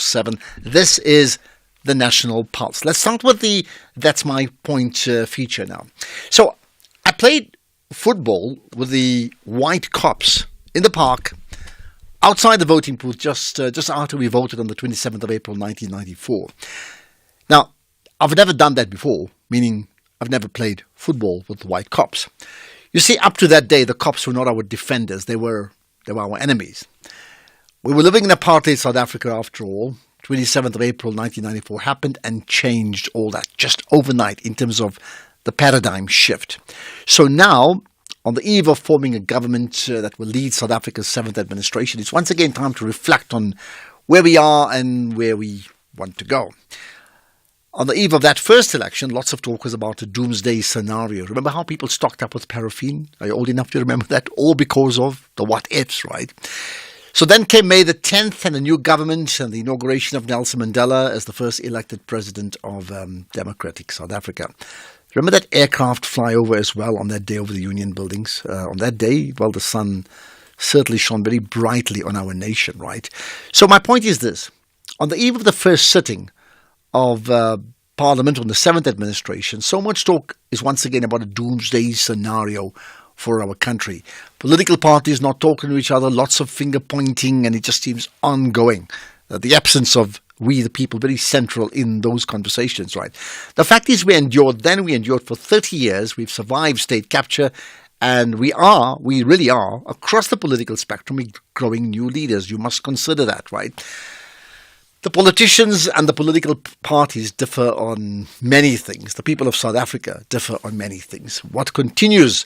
7. This is the National Pulse. Let's start with the That's My Point feature now. So I played football with the white cops in the park outside the voting booth just after we voted on the 27th of April 1994. Now, I've never done that before, meaning I've never played football with the white cops. You see, up to that day, the cops were not our defenders. They were our enemies. We were living in apartheid South Africa after all. 27th of April 1994 happened and changed all that just overnight in terms of the paradigm shift. So now, on the eve of forming a government that will lead South Africa's 7th administration, it's once again time to reflect on where we are and where we want to go. On the eve of that first election, lots of talk was about a doomsday scenario. Remember how people stocked up with paraffin? Are you old enough to remember that? All because of the what-ifs, right? So then came May the 10th and a new government and the inauguration of Nelson Mandela as the first elected president of democratic South Africa. Remember that aircraft flyover as well on that day over the Union buildings? On that day, well, the sun certainly shone very brightly on our nation, right? So my point is this. On the eve of the first sitting of Parliament on the 7th administration, so much talk is once again about a doomsday scenario for our country. Political parties not talking to each other, lots of finger pointing, and it just seems ongoing. The absence of we the people very central in those conversations, right? The fact is we endured for 30 years, we've survived state capture, and we really are, across the political spectrum, growing new leaders. You must consider that, right? The politicians and the political parties differ on many things. The people of South Africa differ on many things. What continues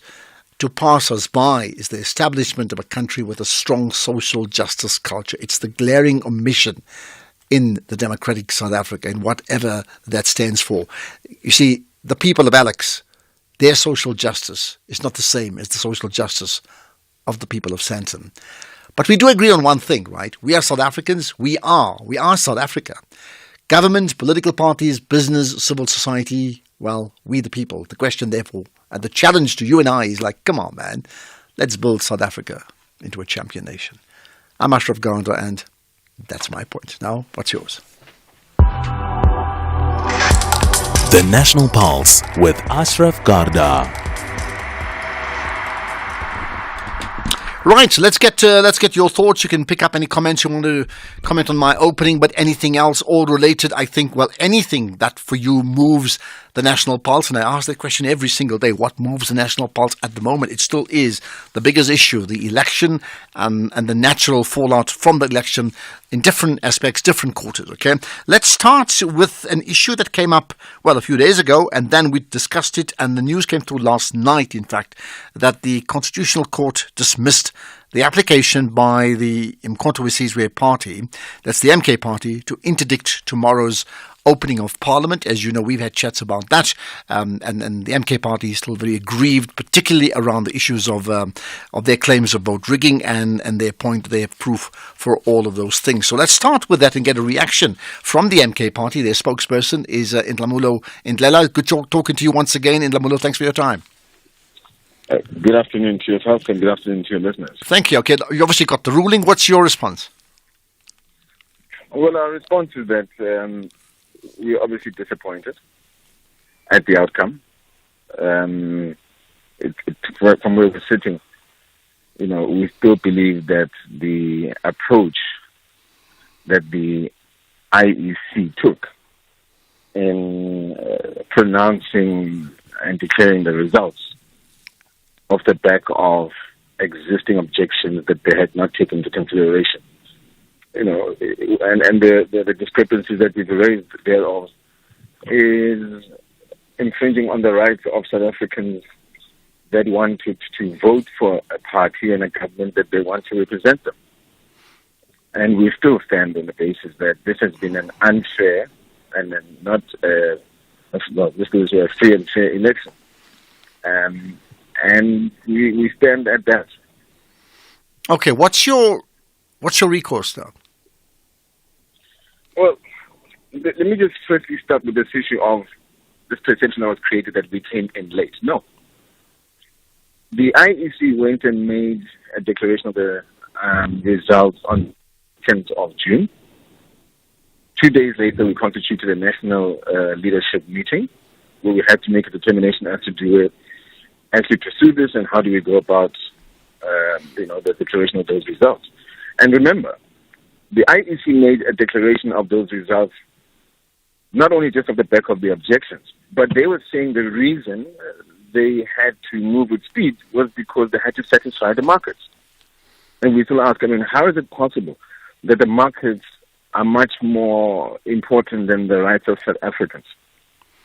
to pass us by is the establishment of a country with a strong social justice culture. It's the glaring omission in the democratic South Africa, in whatever that stands for. You see, the people of Alex, their social justice is not the same as the social justice of the people of Sandton. But we do agree on one thing, right? We are South Africans. We are South Africa. Government, political parties, business, civil society, well, we the people. The question, therefore, and the challenge to you and I is like, come on, man, let's build South Africa into a champion nation. I'm Ashraf Garda, and that's my point. Now, what's yours? The National Pulse with Ashraf Garda. Right, so let's get your thoughts. You can pick up any comments you want to comment on my opening, but anything else, all related, I think, well, anything that for you moves the National Pulse, and I ask that question every single day, what moves the National Pulse at the moment? It still is the biggest issue, the election and the natural fallout from the election in different aspects, different quarters, okay? Let's start with an issue that came up, well, a few days ago, and then we discussed it, and the news came through last night, in fact, that the Constitutional Court dismissed the application by the Umkhonto we Sizwe party, that's the MK party, to interdict tomorrow's opening of Parliament. As you know, we've had chats about that, and the MK party is still very aggrieved, particularly around the issues of their claims of vote rigging and their point they have proof for all of those things. So let's start with that and get a reaction from the MK party. Their spokesperson is Ndlamulo Ndlela. Good talking to you once again, Ndlamulo. Thanks for your time. Good afternoon to yourself and good afternoon to your listeners. Thank you. Okay, you obviously got the ruling. What's your response? Well, our response is that we're obviously disappointed at the outcome. From where we're sitting, we still believe that the approach that the IEC took in pronouncing and declaring the results off the back of existing objections that they had not taken into consideration, and the discrepancies that we've raised thereof is infringing on the rights of South Africans that wanted to vote for a party and a government that they want to represent them. And we still stand on the basis that this has been an unfair and this is a free and fair election. And we stand at that. Okay, what's your recourse now? Well, let me just firstly start with this issue of this perception that was created that we came in late. No. The IEC went and made a declaration of the results on 10th of June. 2 days later, we constituted a national leadership meeting where we had to make a determination as to pursue this and how do we go about, the declaration of those results. And remember, the IEC made a declaration of those results not only just off the back of the objections, but they were saying the reason they had to move with speed was because they had to satisfy the markets. And we still ask, how is it possible that the markets are much more important than the rights of South Africans?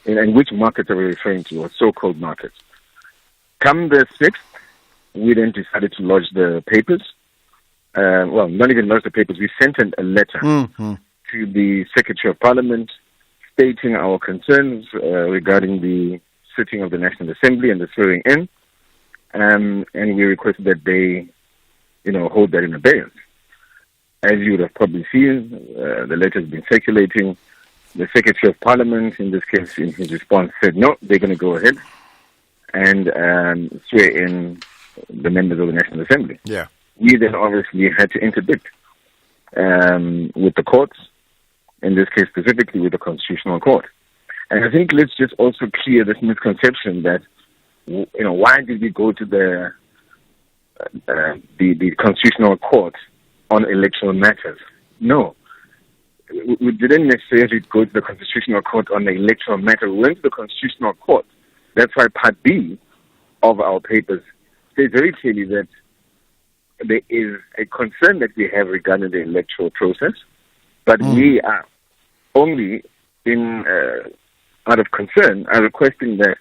And which markets are we referring to, or so-called markets? Come the 6th, we then decided to lodge the papers. Not even lodge the papers. We sent a letter to the Secretary of Parliament stating our concerns regarding the sitting of the National Assembly and the swearing in, and we requested that they, hold that in abeyance. As you would have probably seen, the letter has been circulating. The Secretary of Parliament, in this case, in his response, said no, they're going to go ahead and swear in the members of the National Assembly. Yeah. We then obviously had to interdict with the courts, in this case specifically with the Constitutional Court. And I think let's just also clear this misconception that, why did we go to the Constitutional Court on electoral matters? No. We didn't necessarily go to the Constitutional Court on the electoral matter. We went to the Constitutional Court. That's why Part B of our papers states very clearly that there is a concern that we have regarding the electoral process, but we are only out of concern, are requesting that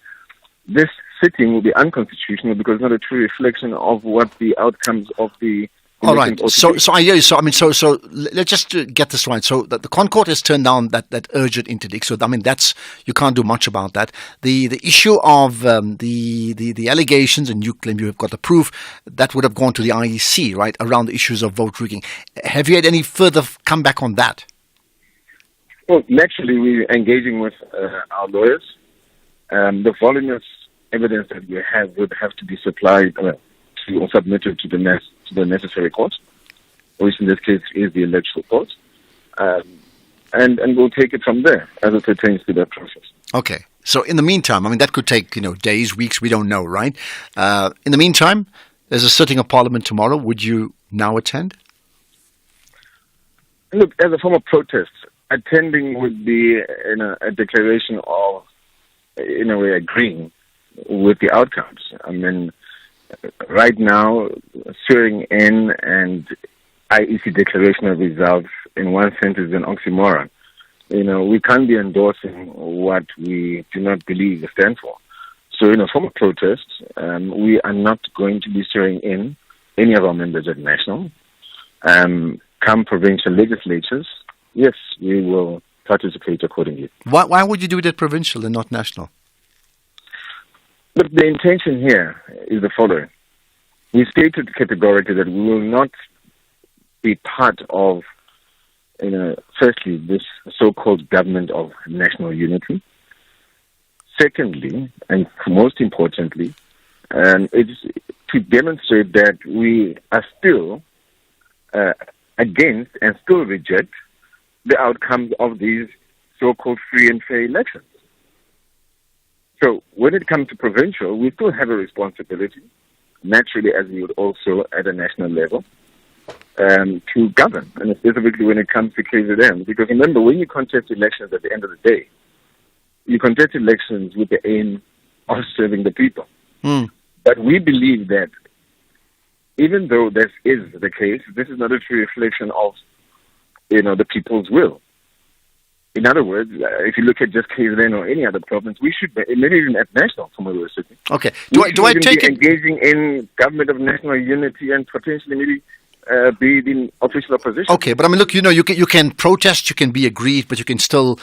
this sitting will be unconstitutional because it's not a true reflection of what the outcomes of the all right. So I hear you. So let's just get this right. So the Concord has turned down that urgent interdict. So that's, you can't do much about that. The issue of the allegations, and you claim you have got the proof, that would have gone to the IEC, right, around the issues of vote rigging. Have you had any further comeback on that? Well, naturally, we're engaging with our lawyers. The voluminous evidence that we have would have to be supplied or submitted to the necessary court, which in this case is the electoral court, and we'll take it from there as it pertains to that process. Okay. So in the meantime, that could take days, weeks, we don't know, right? In the meantime, there's a sitting of Parliament tomorrow. Would you now attend? Look, as a form of protest, attending would be a declaration of, in a way, agreeing with the outcomes. Right now, swearing in and IEC declaration of results in one sentence is an oxymoron. We can't be endorsing what we do not believe or stand for. So, from a protest, we are not going to be swearing in any of our members at national. Come provincial legislatures, yes, we will participate accordingly. Why would you do it at provincial and not national? But the intention here is the following. We stated categorically that we will not be part of, firstly, this so-called government of national unity. Secondly, and most importantly, it's to demonstrate that we are still against and still reject the outcomes of these so-called free and fair elections. So when it comes to provincial, we still have a responsibility, naturally as we would also at a national level, to govern, and specifically when it comes to KZN. Because remember, when you contest elections at the end of the day, you contest elections with the aim of serving the people. But we believe that even though this is the case, this is not a true reflection of, the people's will. In other words, if you look at just KZN or any other province, we should, maybe even at national, from where we're sitting. Okay. Do I take it engaging in government of national unity and potentially maybe be in official opposition? Okay, but look, you can protest, you can be aggrieved, but you can still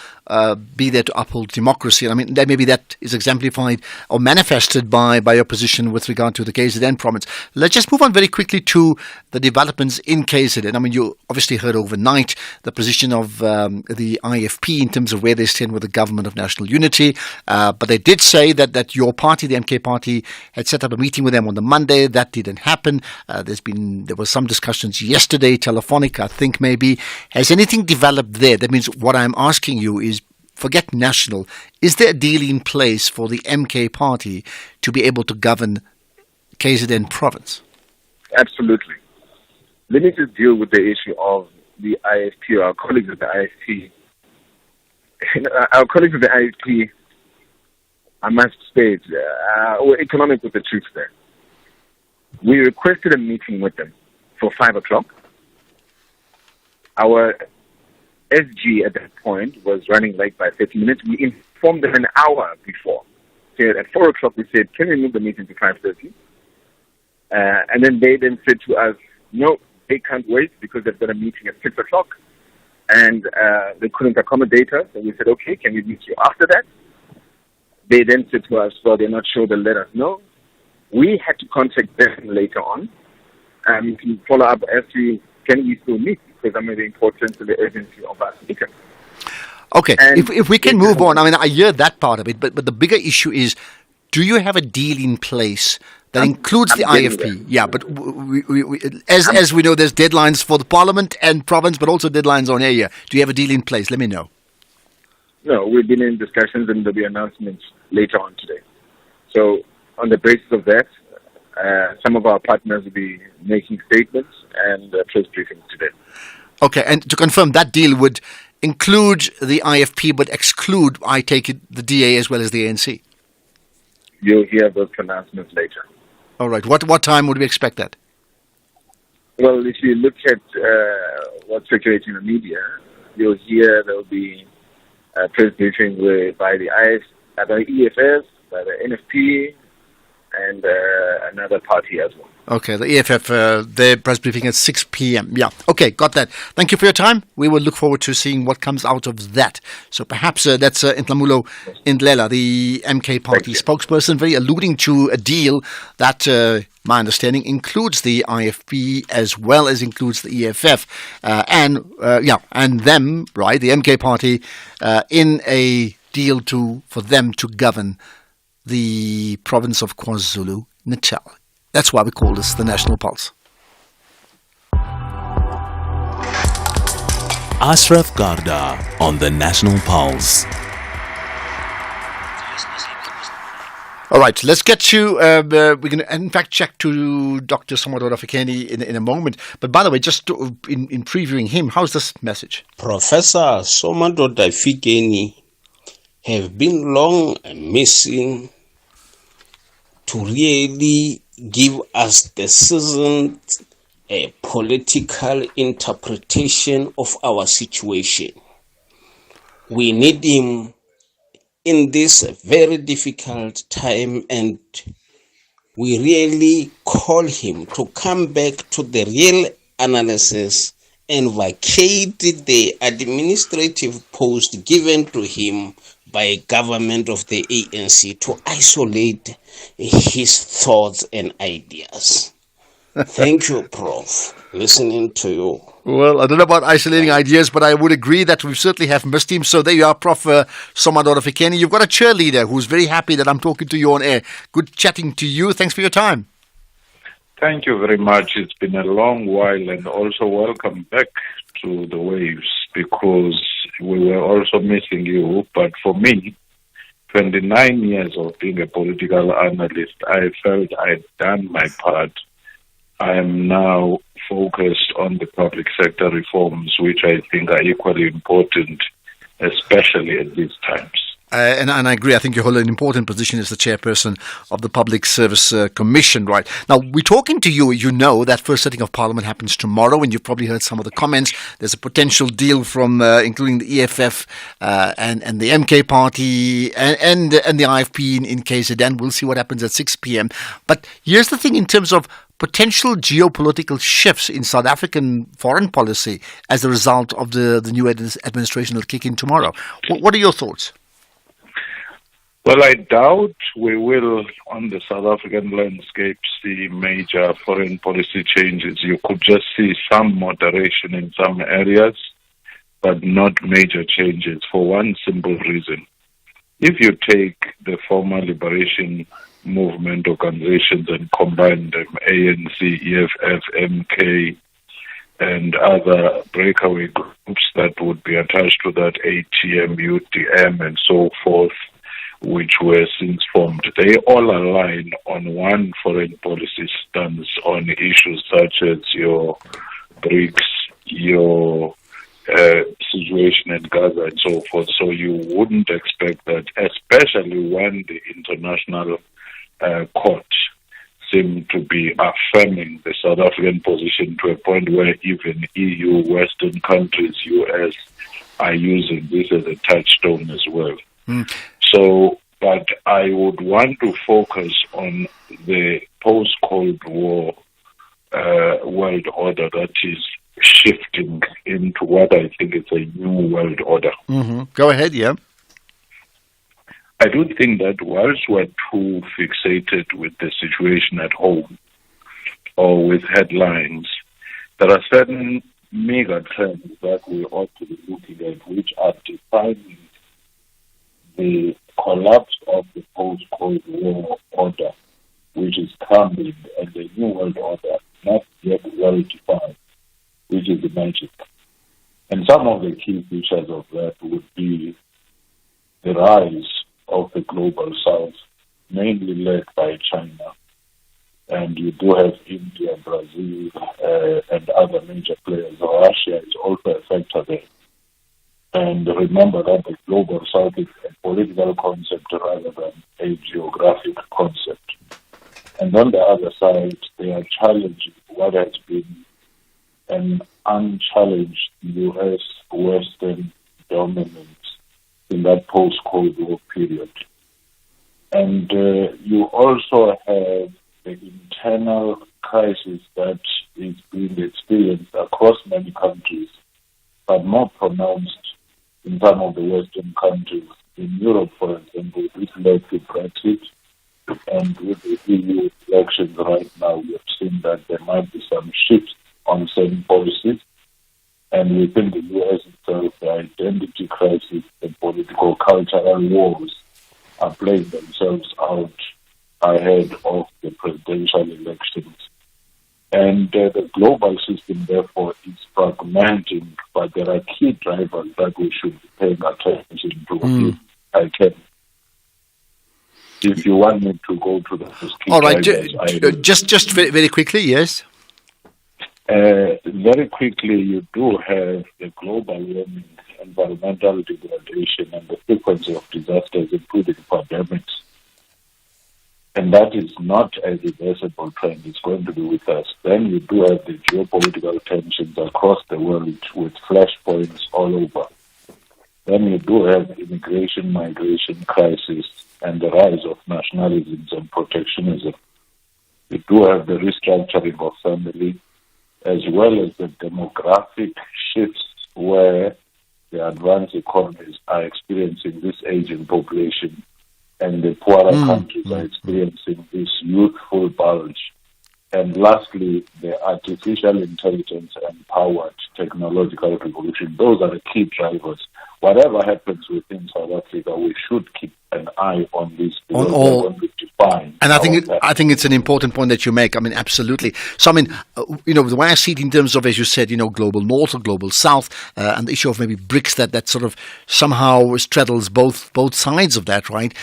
be there to uphold democracy. And maybe that is exemplified or manifested by your position with regard to the KZN province. Let's just move on very quickly to the developments in KZN. You obviously heard overnight the position of the IFP in terms of where they stand with the government of national unity. But they did say that your party, the MK party, had set up a meeting with them on the Monday. That didn't happen. There was some discussion discussions yesterday, telephonic, I think maybe. Has anything developed there? That means what I'm asking you is, forget national, is there a deal in place for the MK party to be able to govern KZN province? Absolutely. Let me just deal with the issue of the IFP, our colleagues at the IFP. Our colleagues at the IFP, I must state, were economic with the truth there. We requested a meeting with them for 5 o'clock. Our SG at that point was running late by 30 minutes. We informed them an hour before. So at 4 o'clock we said, can we move the meeting to 5:30? And then they then said to us, no, they can't wait because they've got a meeting at 6 o'clock. And they couldn't accommodate us. And we said, okay, can we meet you after that? They then said to us, well, they're not sure, they'll let us know. We had to contact them later on to follow up as to can we still meet, because I'm very important to the urgency of our meeting. Okay, if we can move on, I mean, I hear that part of it, but the bigger issue is, do you have a deal in place that includes the IFP? Yeah, but as we know, there's deadlines for the Parliament and province, but also deadlines on area. Do you have a deal in place? Let me know. No, we've been in discussions and there'll be announcements later on today. So on the basis of that, some of our partners will be making statements and press briefings today. Okay, and to confirm, that deal would include the IFP but exclude, I take it, the DA as well as the ANC? You'll hear those pronouncements later. All right. What time would we expect that? Well, if you look at what's circulating in the media, you'll hear there'll be a press briefing by the EFF, by the NFP, and another party as well. Okay, the EFF, their press briefing at 6 p.m. Yeah, okay, got that. Thank you for your time. We will look forward to seeing what comes out of that. So perhaps that's Ntlamulo Ndlela, the MK party spokesperson, very alluding to a deal that, my understanding, includes the IFP as well as includes the EFF and them, right, the MK party, in a deal for them to govern the province of KwaZulu-Natal. That's why we call this the National Pulse. Ashraf Garda on the National Pulse. All right, let's get to, we're going to, in fact, check to Dr. Somadora Fikeni in a moment. But by the way, just in previewing him, how's this message? Professor Somadora Fikeni have been long missing to really give us the seasoned political interpretation of our situation. We need him in this very difficult time, and we really call him to come back to the real analysis and vacate the administrative post given to him by government of the ANC to isolate his thoughts and ideas. Thank you, Prof. Listening to you. Well, I don't know about isolating ideas, but I would agree that we certainly have missed him. So there you are, Prof. Somadora Fikeni. You've got a cheerleader who's very happy that I'm talking to you on air. Good chatting to you. Thanks for your time. Thank you very much. It's been a long while, and also welcome back to the waves, because we were also missing you. But for me, 29 years of being a political analyst, I felt I'd done my part. I am now focused on the public sector reforms, which I think are equally important, especially at these times. And I agree. I think you hold an important position as the chairperson of the Public Service Commission, right? Now, we're talking to you. You know that first sitting of Parliament happens tomorrow, and you've probably heard some of the comments. There's a potential deal from including the EFF and the MK party and the IFP in KZN. We'll see what happens at 6 p.m. But here's the thing in terms of potential geopolitical shifts in South African foreign policy as a result of the new administration will kick in tomorrow. What are your thoughts? Well, I doubt we will, on the South African landscape, see major foreign policy changes. You could just see some moderation in some areas, but not major changes for one simple reason. If you take the former liberation movement organizations and combine them, ANC, EFF, MK, and other breakaway groups that would be attached to that ATM, UTM, and so forth, which were since formed. They all align on one foreign policy stance on issues such as your BRICS, your situation in Gaza, and so forth. So you wouldn't expect that, especially when the international court seem to be affirming the South African position to a point where even EU, Western countries, US, are using this as a touchstone as well. So, but I would want to focus on the post-Cold War world order that is shifting into what I think is a new world order. Go ahead, yeah. I do think that whilst we're too fixated with the situation at home or with headlines, there are certain mega trends that we ought to be looking at, which are defining the collapse of the post-Cold War order, which is coming, and the new world order, not yet well defined, which is emerging. And some of the key features of that would be the rise of the global south, mainly led by China. And you do have India, Brazil, and other major players. Russia is also a factor there. And remember that the global south is a political concept rather than a geographic concept. And on the other side, they are challenging what has been an unchallenged U.S. Western dominance in that post-Cold War period. And you also have the internal crisis that is being experienced across many countries, but more pronounced in some of the Western countries. In Europe, for example, this led to Brexit, and with the EU elections right now, we have seen that there might be some shifts on certain policies. And within the U.S. itself, the identity crisis and political cultural wars are playing themselves out ahead of the presidential elections. And the global system, therefore, is fragmenting, but there are key drivers that we should be paying attention to. If I can. If you want me to go to the key all right, drivers, just very, very quickly, yes. Very quickly, you do have the global warming, environmental degradation, and the frequency of disasters, including pandemics. And that is not a reversible trend. It's going to be with us. Then you do have the geopolitical tensions across the world with flashpoints all over. Then you do have immigration, migration crisis, and the rise of nationalisms and protectionism. You do have the restructuring of family, as well as the demographic shifts where the advanced economies are experiencing this aging population and the poorer countries are experiencing this youthful bulge. And lastly, the artificial intelligence empowered technological revolution. Those are the key drivers. Whatever happens within South Africa, we should keep an eye on this. On all. And I think it's an important point that you make. I mean, absolutely. So, I mean, the way I see it in terms of, as you said, global north or global south, and the issue of maybe BRICS that sort of somehow straddles both sides of that, right?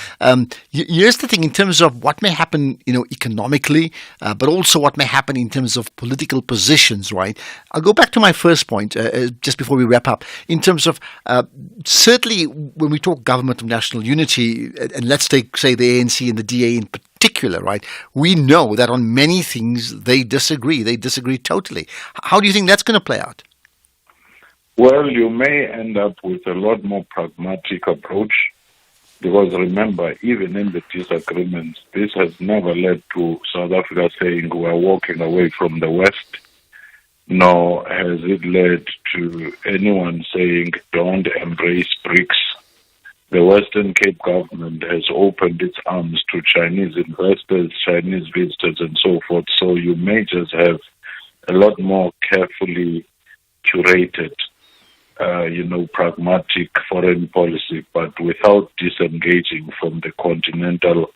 Here's the thing in terms of what may happen, economically, but also what may happen in terms of political positions, right? I'll go back to my first point just before we wrap up. In terms of certainly when we talk government of national unity, and let's take, say, the ANC and the DA in particular, right? We know that on many things they disagree. They disagree totally. How do you think that's going to play out? Well, you may end up with a lot more pragmatic approach because remember, even in the disagreements, this has never led to South Africa saying we're walking away from the West, nor has it led to anyone saying don't embrace BRICS. The Western Cape government has opened its arms to Chinese investors, Chinese visitors, and so forth. So you may just have a lot more carefully curated, pragmatic foreign policy, but without disengaging from the continental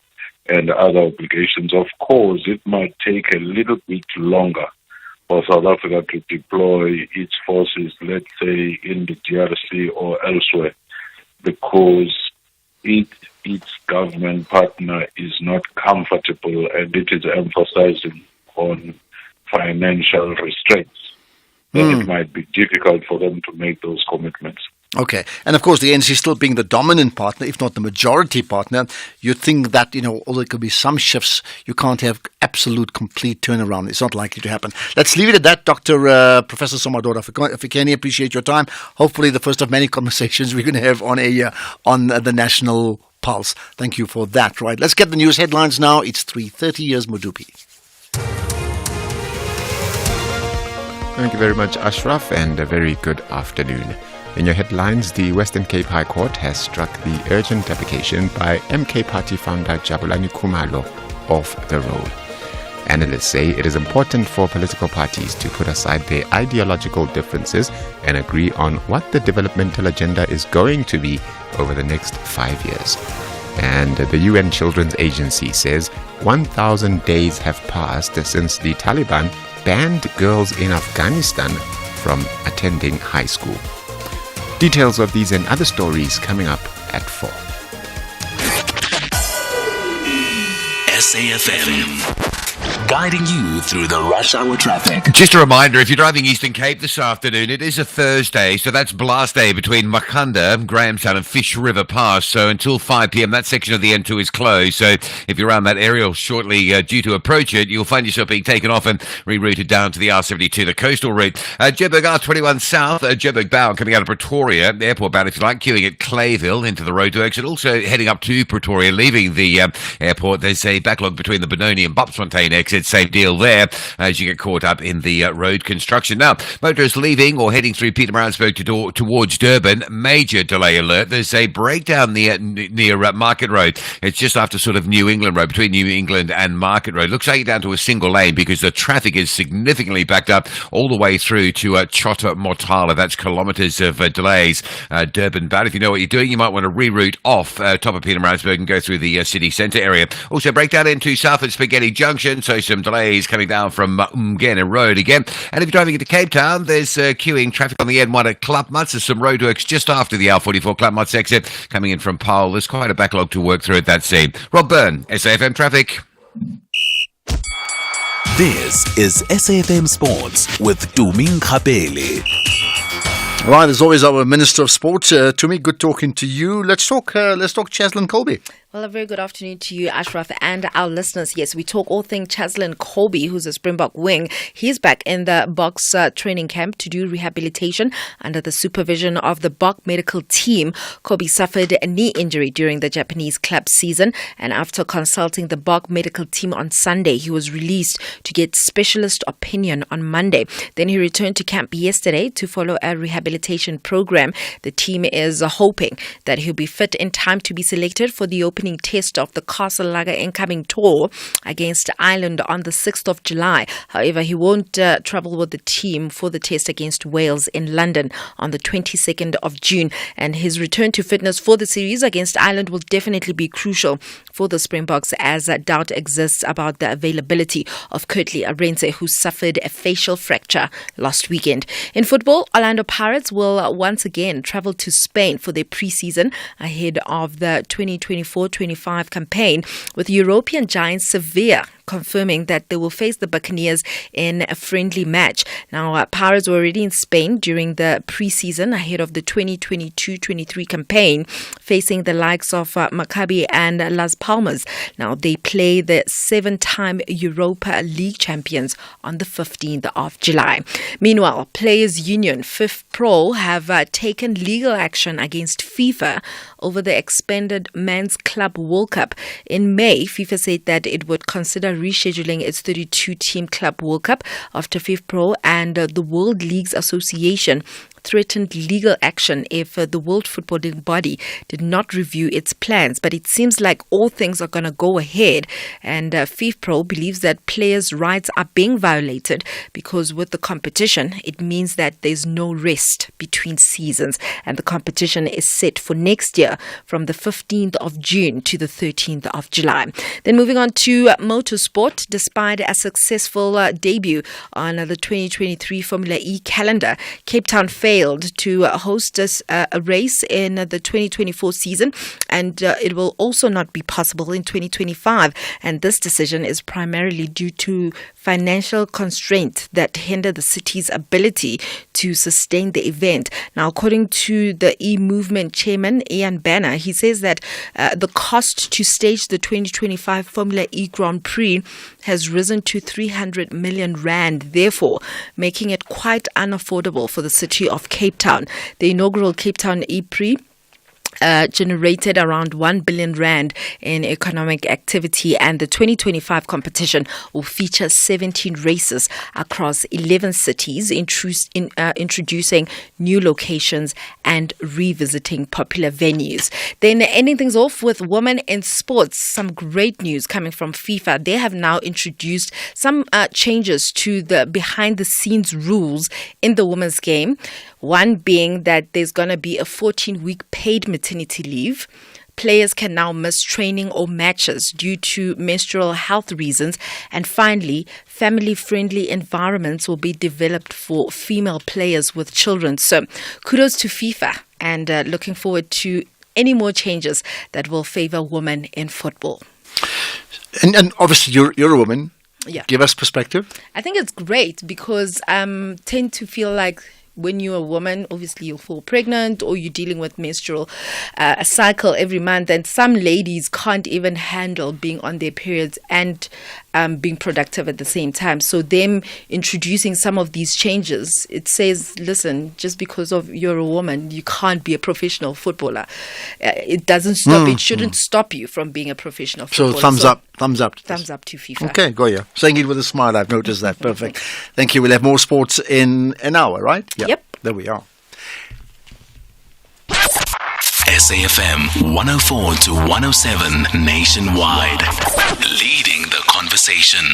and other obligations. Of course, it might take a little bit longer for South Africa to deploy its forces, let's say, in the DRC or elsewhere, because its government partner is not comfortable and it is emphasizing on financial restraints. Then it might be difficult for them to make those commitments. Okay. And of course, the ANC still being the dominant partner, if not the majority partner, you think that, although there could be some shifts, you can't have absolute complete turnaround. It's not likely to happen. Let's leave it at that, Professor Somadora. If we can, appreciate your time. Hopefully the first of many conversations we're going to have on the National Pulse. Thank you for that. Right. Let's get the news headlines now. It's 3:30. Here's Mudupi. Thank you very much, Ashraf, and a very good afternoon. In your headlines, the Western Cape High Court has struck the urgent application by MK Party founder Jabulani Khumalo off the roll. Analysts say it is important for political parties to put aside their ideological differences and agree on what the developmental agenda is going to be over the next 5 years. And the UN Children's Agency says 1,000 days have passed since the Taliban banned girls in Afghanistan from attending high school. Details of these and other stories coming up at 4. SAFM. Guiding you through the rush hour traffic. Just a reminder, if you're driving Eastern Cape this afternoon, it is a Thursday, so that's blast day between Makhanda, Grahamstown and Fish River Pass. So until 5 p.m, that section of the N2 is closed. So if you're around that area or shortly due to approach it, you'll find yourself being taken off and rerouted down to the R72, the coastal route. Joburg R21 South, Joburg bound, coming out of Pretoria, airport bound if you like, queuing at Clayville into the roadworks, and also heading up to Pretoria, leaving the airport. There's a backlog between the Benoni and Bopsfontein exit. Same deal there as you get caught up in the road construction. Now, motorists leaving or heading through Pietermaritzburg towards Durban, major delay alert. There's a breakdown near Market Road. It's just after sort of New England Road, between New England and Market Road. Looks like you're down to a single lane because the traffic is significantly backed up all the way through to Chota Mortala. That's kilometres of delays. Durban bound. If you know what you're doing, you might want to reroute off top of Pietermaritzburg and go through the city centre area. Also, breakdown into South at Spaghetti Junction, so some delays coming down from Umgena Road again. And if you're driving into Cape Town, there's queuing traffic on the N1 at Klapmuts. There's some roadworks just after the R44 Klapmuts exit coming in from Paarl. There's quite a backlog to work through at that scene. Rob Byrne, SAFM Traffic. This is SAFM Sports with Tumi Nkhabele. Right, as always, our Minister of Sport, Tumi, good talking to you. Let's talk Cheslin Kolbe. Well, a very good afternoon to you, Ashraf, and our listeners. Yes, we talk all things Cheslin Kolbe, who's a Springbok wing. He's back in the Boks training camp to do rehabilitation under the supervision of the Bok medical team. Kolbe suffered a knee injury during the Japanese club season, and after consulting the Bok medical team on Sunday, he was released to get specialist opinion on Monday. Then he returned to camp yesterday to follow a rehabilitation program. The team is hoping that he'll be fit in time to be selected for the opening test of the Castle Lager incoming tour against Ireland on the 6th of July. However, he won't travel with the team for the test against Wales in London on the 22nd of June. And his return to fitness for the series against Ireland will definitely be crucial for the Springboks, as doubt exists about the availability of Kurtley Arendse, who suffered a facial fracture last weekend. In football, Orlando Pirates will once again travel to Spain for their pre-season ahead of the 2024-25 campaign, with European giant Sevilla confirming that they will face the Buccaneers in a friendly match. Now, Pirates were already in Spain during the pre-season ahead of the 2022-23 campaign, facing the likes of Maccabi and Las Palmas. Now, they play the 7-time Europa League champions on the 15th of July. Meanwhile, Players Union FIFPro have taken legal action against FIFA over the expanded Men's Club World Cup. In May, FIFA said that it would consider rescheduling its 32-team Club World Cup after FIFPro and the World Leagues Association threatened legal action if the World Footballing Body did not review its plans. But it seems like all things are going to go ahead, and FIFPro believes that players' rights are being violated because with the competition, it means that there's no rest between seasons, and the competition is set for next year from the 15th of June to the 13th of July. Then moving on to motorsport, despite a successful debut on the 2023 Formula E calendar, Cape Town failed to host a race in the 2024 season, and it will also not be possible in 2025. And this decision is primarily due to financial constraints that hinder the city's ability to sustain the event. Now, according to the E-Movement chairman, Ian Banner, he says that the cost to stage the 2025 Formula E Grand Prix has risen to 300 million rand, therefore making it quite unaffordable for the city of Cape Town. The inaugural Cape Town E-Prix generated around 1 billion rand in economic activity, and the 2025 competition will feature 17 races across 11 cities, introducing new locations and revisiting popular venues. Then ending things off with women in sports, some great news coming from FIFA. They have now introduced some changes to the behind the scenes rules in the women's game. One being that there's going to be a 14-week paid maternity leave. Players can now miss training or matches due to menstrual health reasons. And finally, family-friendly environments will be developed for female players with children. So kudos to FIFA, and looking forward to any more changes that will favor women in football. And obviously you're a woman. Yeah. Give us perspective. I think it's great because I tend to feel like when you're a woman, obviously you'll fall pregnant or you're dealing with menstrual a cycle every month, and some ladies can't even handle being on their periods and being productive at the same time. So them introducing some of these changes, it says, listen, just because of you're a woman, you can't be a professional footballer. It doesn't stop. It shouldn't stop you from being a professional footballer. So thumbs up. Thumbs up. Thumbs up to FIFA. Okay, Goya. Saying it with a smile, I've noticed that. Perfect. Thank you. We'll have more sports in an hour, right? Yeah. Yep. There we are. SAFM 104 to 107 nationwide. Leading the conversation.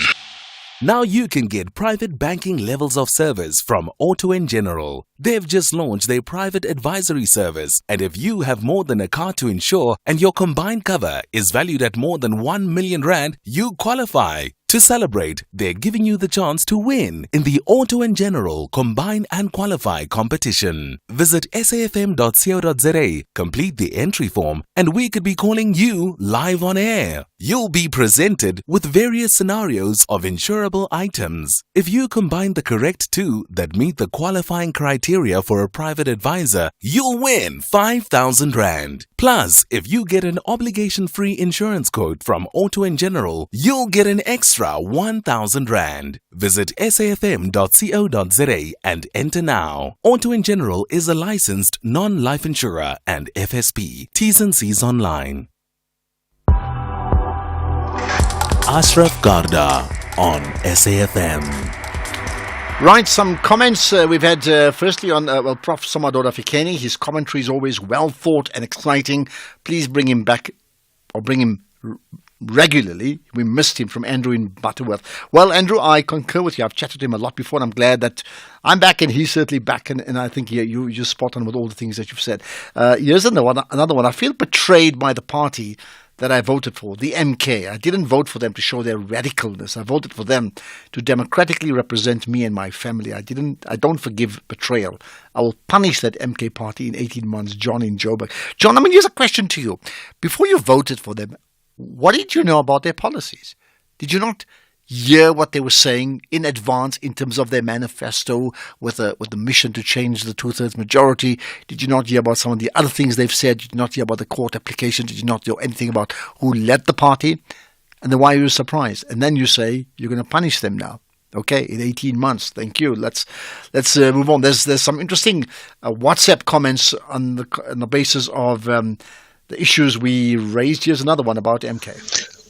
Now you can get private banking levels of service from Auto & General. They've just launched their private advisory service, and if you have more than a car to insure and your combined cover is valued at more than 1 million rand, you qualify. To celebrate, they're giving you the chance to win in the Auto & General Combine and Qualify competition. Visit safm.co.za, complete the entry form, and we could be calling you live on air. You'll be presented with various scenarios of insurable items. If you combine the correct two that meet the qualifying criteria for a private advisor, you'll win 5,000 rand. Plus, if you get an obligation-free insurance quote from Auto & General, you'll get an extra 1,000 rand. Visit safm.co.za and enter now. Auto & General is a licensed non-life insurer and FSP. T's and C's online. Ashraf Garda on SAFM. Right, some comments we've had firstly on, Prof. Somadora Fikeni. His commentary is always well thought and exciting. Please bring him back, or bring him regularly. We missed him, from Andrew in Butterworth. Well, Andrew, I concur with you. I've chatted to him a lot before, and I'm glad that I'm back and he's certainly back. And I think you're spot on with all the things that you've said. Here's another one. I feel betrayed by the party that I voted for, the MK. I didn't vote for them to show their radicalness. I voted for them to democratically represent me and my family. I don't forgive betrayal. I will punish that MK party in 18 months. John in Joburg. John, here's a question to you. Before you voted for them, what did you know about their policies? Did you not hear what they were saying in advance in terms of their manifesto with the mission to change the 2/3 majority? Did you not hear about some of the other things they've said? Did you not hear about the court application? Did you not know anything about who led the party? And then why are you surprised? And then you say you're going to punish them now. Okay, in 18 months. Thank you. Let's move on. There's some interesting WhatsApp comments on the basis of the issues we raised. Here's another one about MK.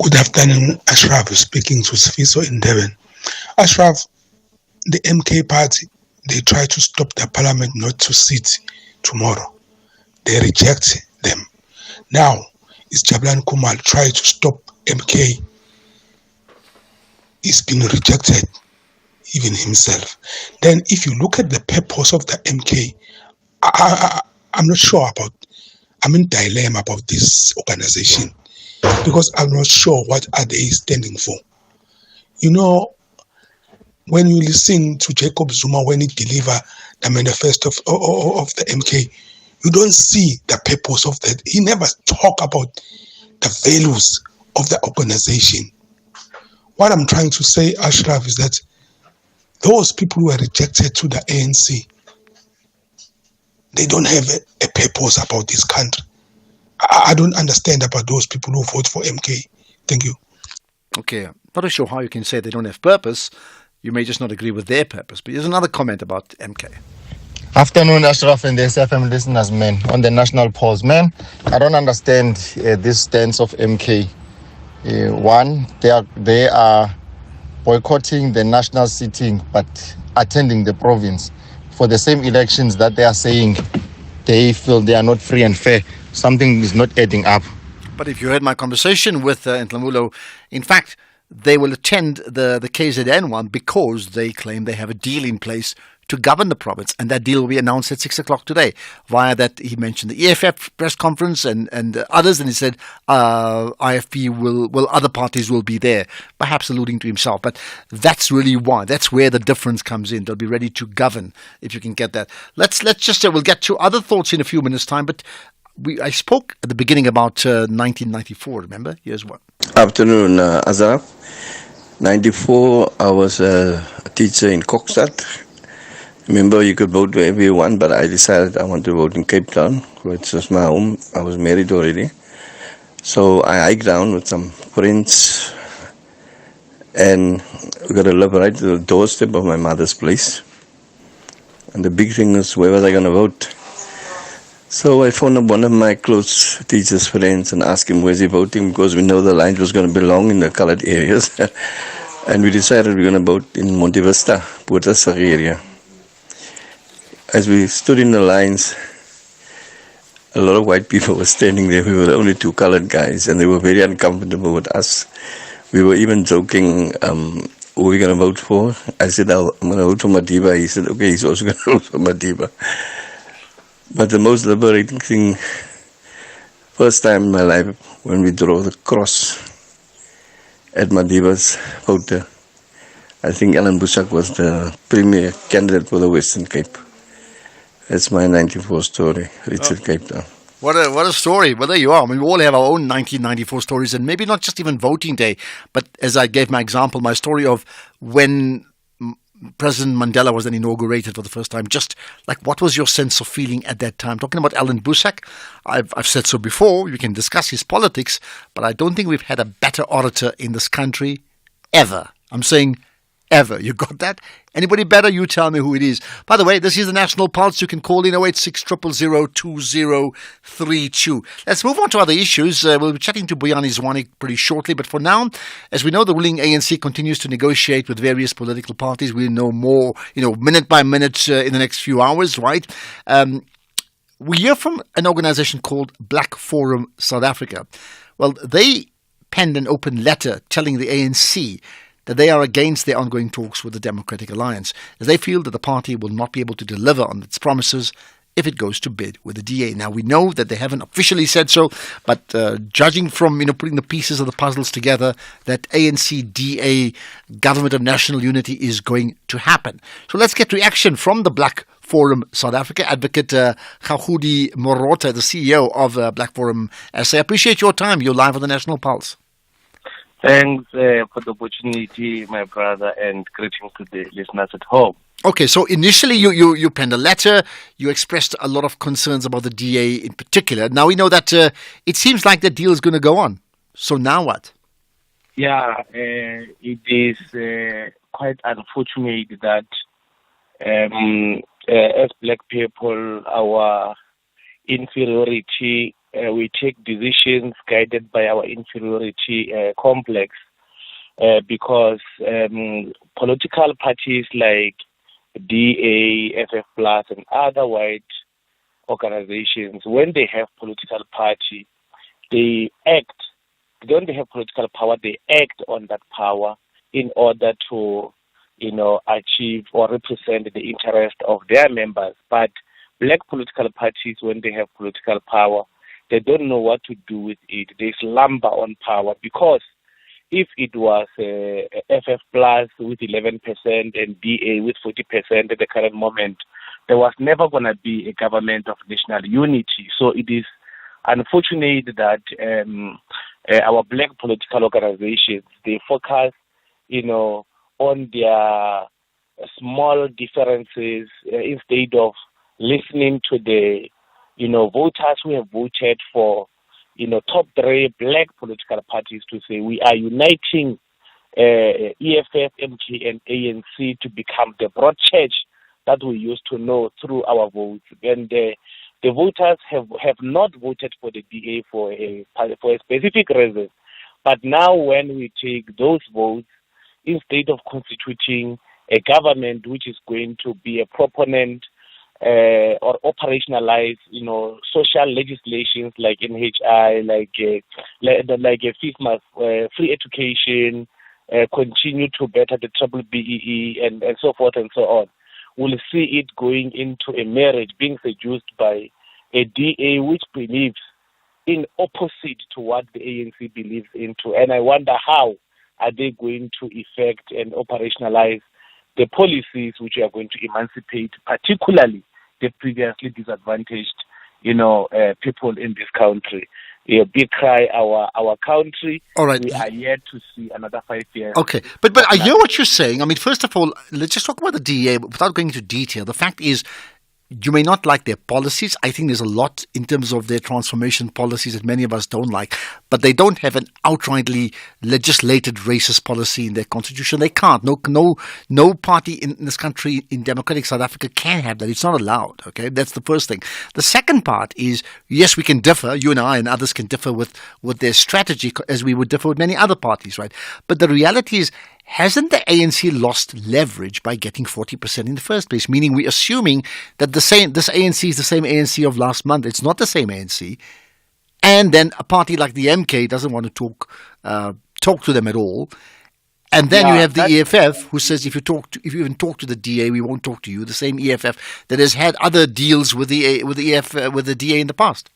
Good afternoon, Ashraf, speaking to Sfiso in Devon. Ashraf, the MK party they try to stop the parliament not to sit tomorrow. They reject them. Now, is Jabulani Kumal try to stop MK? He's been rejected, even himself. Then if you look at the purpose of the MK, I'm not sure about, I'm in dilemma about this organization because I'm not sure what are they standing for. You know, when you listen to Jacob Zuma when he deliver the manifesto of the MK, you don't see the purpose of that. He never talk about the values of the organization. What I'm trying to say, Ashraf, is that those people who are rejected to the ANC, they don't have a purpose about this country. I don't understand about those people who vote for MK. Thank you. Okay, not sure how you can say they don't have purpose. You may just not agree with their purpose. But here's another comment about MK. Afternoon, Ashraf and the SFM listeners, man, on the national polls. Man, I don't understand this stance of MK. One, they are boycotting the national sitting but attending the province for the same elections that they are saying they feel they are not free and fair. Something is not adding up. But if you heard my conversation with Ntlamulo, in fact, they will attend the KZN one because they claim they have a deal in place to govern the province, and that deal will be announced at 6 o'clock today. Via that, he mentioned the EFF press conference and others, and he said IFP will other parties will be there, perhaps alluding to himself. But that's really why. That's where the difference comes in. They'll be ready to govern if you can get that. Let's just we'll get to other thoughts in a few minutes' time, but I spoke at the beginning about 1994, remember? Here's one. Afternoon, Ashraf. 94, I was a teacher in Kokstad. Remember, you could vote wherever you want, but I decided I want to vote in Cape Town, which was my home. I was married already. So I hiked down with some friends, and we got to live right to the doorstep of my mother's place. And the big thing was, where was I going to vote? So I phoned up one of my close teacher's friends and asked him where's he voting, because we know the line was going to be long in the colored areas. And we decided we're going to vote in Monte Vista, Puerto area. As we stood in the lines, a lot of white people were standing there. We were the only two colored guys, and they were very uncomfortable with us. We were even joking, who are we going to vote for? I said, I'm going to vote for Madiba. He said, okay, he's also going to vote for Madiba. But the most liberating thing, first time in my life, when we draw the cross at Madiba's voter, I think Alan Busak was the premier candidate for the Western Cape. That's my 94 story, Richard Cape Town. What a story. Well, there you are. I mean, we all have our own 1994 stories, and maybe not just even voting day, but as I gave my example, my story of when President Mandela was then inaugurated for the first time. Just like, what was your sense of feeling at that time? Talking about Alan Busak, I've said so before, we can discuss his politics, but I don't think we've had a better orator in this country ever. I'm saying ever. You got that? Anybody better? You tell me who it is. By the way, this is the National Pulse. You can call in 086 000 2032. Let's move on to other issues. We'll be chatting to Boyani Zwane pretty shortly. But for now, as we know, the ruling ANC continues to negotiate with various political parties. We'll know more, minute by minute in the next few hours, right? We hear from an organization called Black Forum South Africa. Well, they penned an open letter telling the ANC that they are against their ongoing talks with the Democratic Alliance, as they feel that the party will not be able to deliver on its promises if it goes to bid with the DA. Now, we know that they haven't officially said so, but judging from putting the pieces of the puzzles together, that ANC-DA Government of National Unity is going to happen. So let's get reaction from the Black Forum South Africa. Advocate Khahudi Morota, the CEO of Black Forum SA. I appreciate your time. You're live on the National Pulse. Thanks for the opportunity, my brother, and greetings to the listeners at home. Okay, so initially you penned a letter. You expressed a lot of concerns about the DA in particular. Now we know that it seems like the deal is going to go on. So now what? Yeah, it is quite unfortunate that as black people, our inferiority, we take decisions guided by our inferiority complex because political parties like DA, FF Plus, and other white organizations, when they have political party, they act. When they have political power, they act on that power in order to, achieve or represent the interest of their members. But black political parties, when they have political power, they don't know what to do with it. They slumber on power, because if it was FF Plus with 11% and DA with 40% at the current moment, there was never going to be a government of national unity. So it is unfortunate that our black political organizations, they focus, on their small differences instead of listening to the, voters who have voted for, top three black political parties to say we are uniting EFF, MK, and ANC to become the broad church that we used to know through our votes. And the voters have not voted for the DA for a specific reason. But now when we take those votes, instead of constituting a government which is going to be a proponent or operationalize, social legislations like NHI, like a FISMA, free education, continue to better the triple BEE, and so forth and so on, we'll see it going into a marriage, being seduced by a DA which believes in opposite to what the ANC believes into. And I wonder how are they going to effect and operationalize the policies which are going to emancipate, particularly the previously disadvantaged, people in this country. Big cry, our country. All right. We are yet to see another 5 years. Okay, but I hear what you're saying. I mean, first of all, let's just talk about the DA without going into detail. The fact is, you may not like their policies. I think there's a lot in terms of their transformation policies that many of us don't like, but they don't have an outrightly legislated racist policy in their constitution. They can't. No party in this country, in democratic South Africa, can have that. It's not allowed. Okay, that's the first thing. The second part is, yes, we can differ. You and I and others can differ with their strategy, as we would differ with many other parties, right? But the reality is, hasn't the ANC lost leverage by getting 40% in the first place? Meaning we're assuming that this ANC is the same ANC of last month. It's not the same ANC. And then a party like the MK doesn't want to talk to them at all. And then you have the EFF who says if you even talk to the DA, we won't talk to you. The same EFF that has had other deals with the DA in the past.